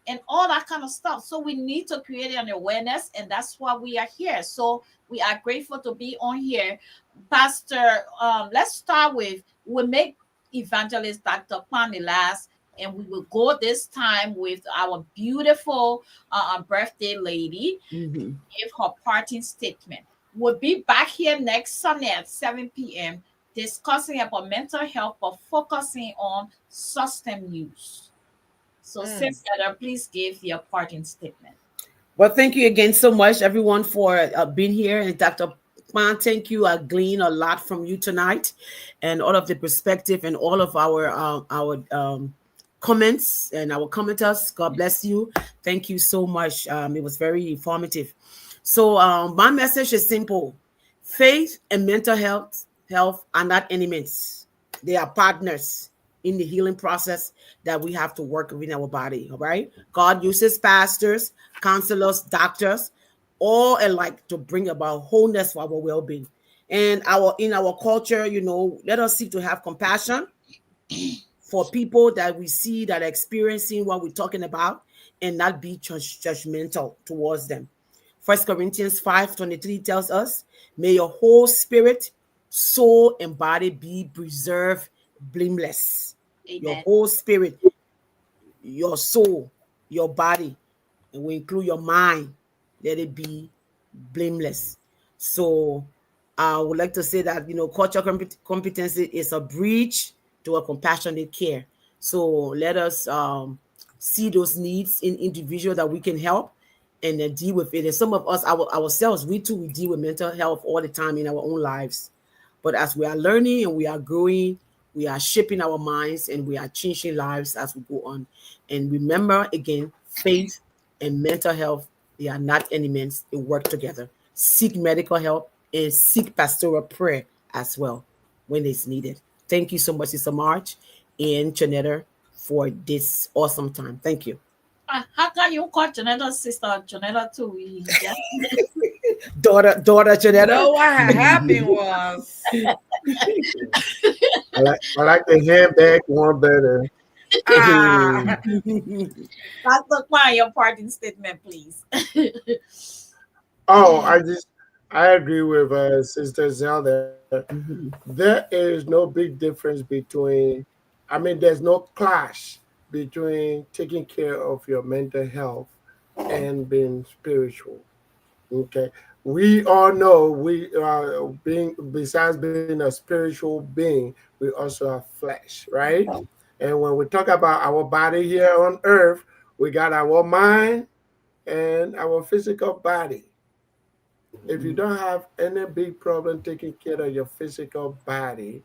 and all that kind of stuff. So we need to create an awareness, and that's why we are here. So we are grateful to be on here. Pastor, let's start with, we'll make Evangelist Dr. Kwame last, and we will go this time with our beautiful birthday lady Mhm. give her parting statement. We'll be back here next Sunday at 7 p.m. discussing about mental health, but focusing on system use. So, Mm. Cynthia, please give your parting statement. Well, thank you again so much, everyone, for being here. And Dr. Kwan, thank you. I gleaned a lot from you tonight, and all of the perspective and all of our comments and our commenters. God bless you. Thank you so much. It was very informative. So, my message is simple: faith and mental health are not enemies; they are partners in the healing process that we have to work within our body. All right, God uses pastors, counselors, doctors, all alike to bring about wholeness for our well-being. And our in our culture, let us seek to have compassion for people that we see that are experiencing what we're talking about, and not be judgmental towards them. First Corinthians 5:23 tells us, may your whole spirit, soul, and body be preserved blameless. Your Amen. whole spirit, your soul, your body, and we include your mind, let it be blameless. So I would like to say that cultural competency is a bridge to a compassionate care. So let us see those needs in individuals that we can help, and then deal with it. And some of us, ourselves, we deal with mental health all the time in our own lives. But as we are learning and we are growing, we are shaping our minds and we are changing lives as we go on. And remember again, faith and mental health, they are not enemies, they work together. Seek medical help and seek pastoral prayer as well when it's needed. Thank you so much, Sister March and Janetta, for this awesome time. Thank you. How can you call Janetta sister Janetta too? We just Daughter Janetta. No, what had happened was, I like the handbag one better. ah, Dr. Kwan, your parting statement, please. Oh, I agree with Sister Zelda. There is no big difference between, I mean, there's no clash between taking care of your mental health and being spiritual. Okay, we all know we are being, besides being a spiritual being, we also have flesh, right? And when we talk about our body here on earth, we got our mind and our physical body. If you don't have any big problem taking care of your physical body,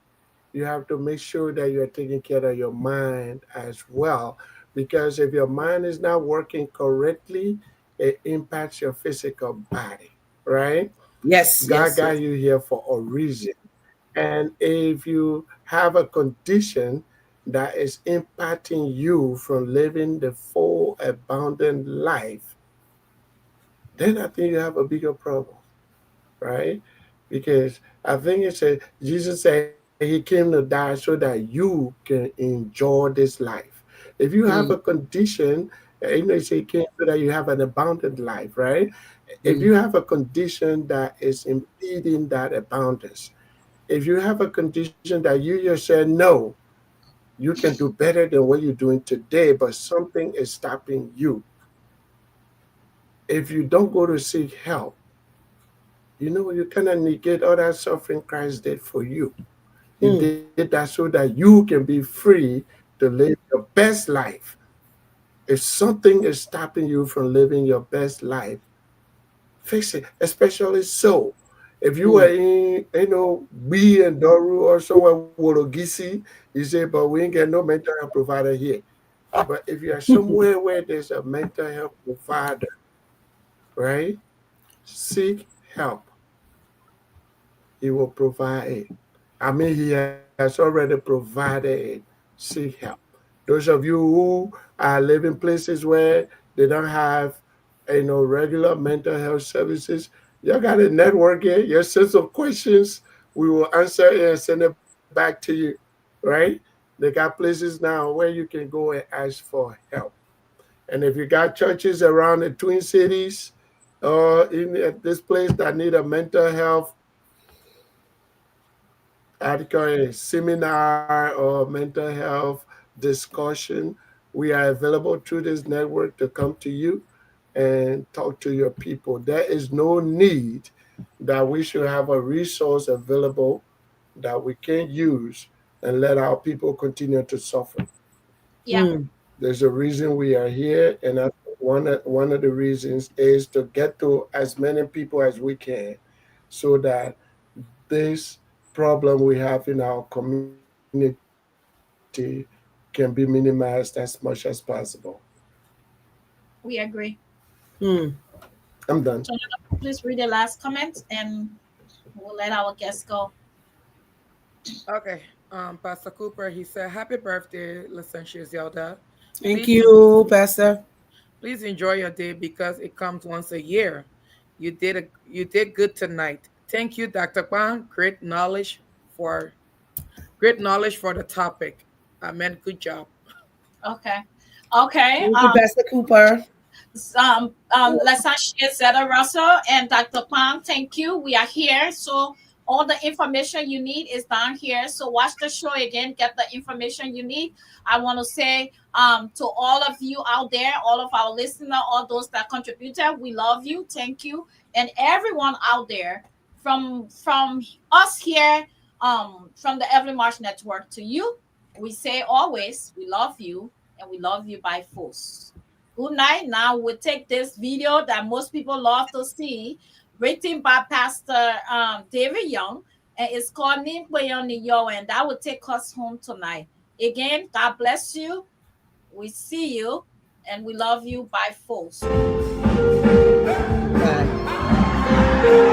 you have to make sure that you're taking care of your mind as well. Because if your mind is not working correctly, it impacts your physical body, right? Yes, God yes, got yes. you here for a reason. And if you have a condition that is impacting you from living the full, abundant life, then I think you have a bigger problem, right? Because I think it said Jesus said he came to die so that you can enjoy this life. If you have a Mm, condition, he said he came so that you have an abundant life, right? If mm, you have a condition that is impeding that abundance, if you have a condition that you just said no, you can do better than what you're doing today, but something is stopping you. If you don't go to seek help, you kind of negate all that suffering Christ did for you. He mm, did that so that you can be free to live your best life. If something is stopping you from living your best life, fix it, especially so. If you were mm. in, we in Doru or somewhere Wologisi, you say, but we ain't got no mental health provider here. But if you are somewhere where there's a mental health provider, right, seek help. He will provide it. I mean, he has already provided it. Seek help. Those of you who are living places where they don't have, regular mental health services, you got a network here. Your sense of questions, we will answer it and send it back to you, right? They got places now where you can go and ask for help. And if you got churches around the Twin Cities or in this place that need a mental health article, a seminar or mental health discussion, we are available through this network to come to you and talk to your people. There is no need that we should have a resource available that we can use and let our people continue to suffer. Yeah. Mm. There's a reason we are here, and I think one of the reasons is to get to as many people as we can, so that this problem we have in our community can be minimized as much as possible. We agree. Mm. I'm done. So please read the last comment and we'll let our guests go. Okay. Pastor Cooper, he said, "Happy birthday, Licentious Zelda. Thank Please, you, Pastor. please enjoy your day because it comes once a year. You did good tonight. Thank you, Dr. Kwan. For great knowledge for the topic. Amen. Good job." Okay. Okay. Thank you, Pastor Cooper. Let's not share Zeta Russell and Dr. Pang. Thank you. We are here. So all the information you need is down here. So watch the show again, get the information you need. I want to say to all of you out there, all of our listeners, all those that contributed, we love you. Thank you. And everyone out there from us here, from the Every March Network to you, we say always we love you and we love you by force. Good night. Now we'll take this video that most people love to see, written by Pastor David Young, and it's called Nimbayoni Yo, and that will take us home tonight. Again, God bless you. We see you, and we love you by force. Bye.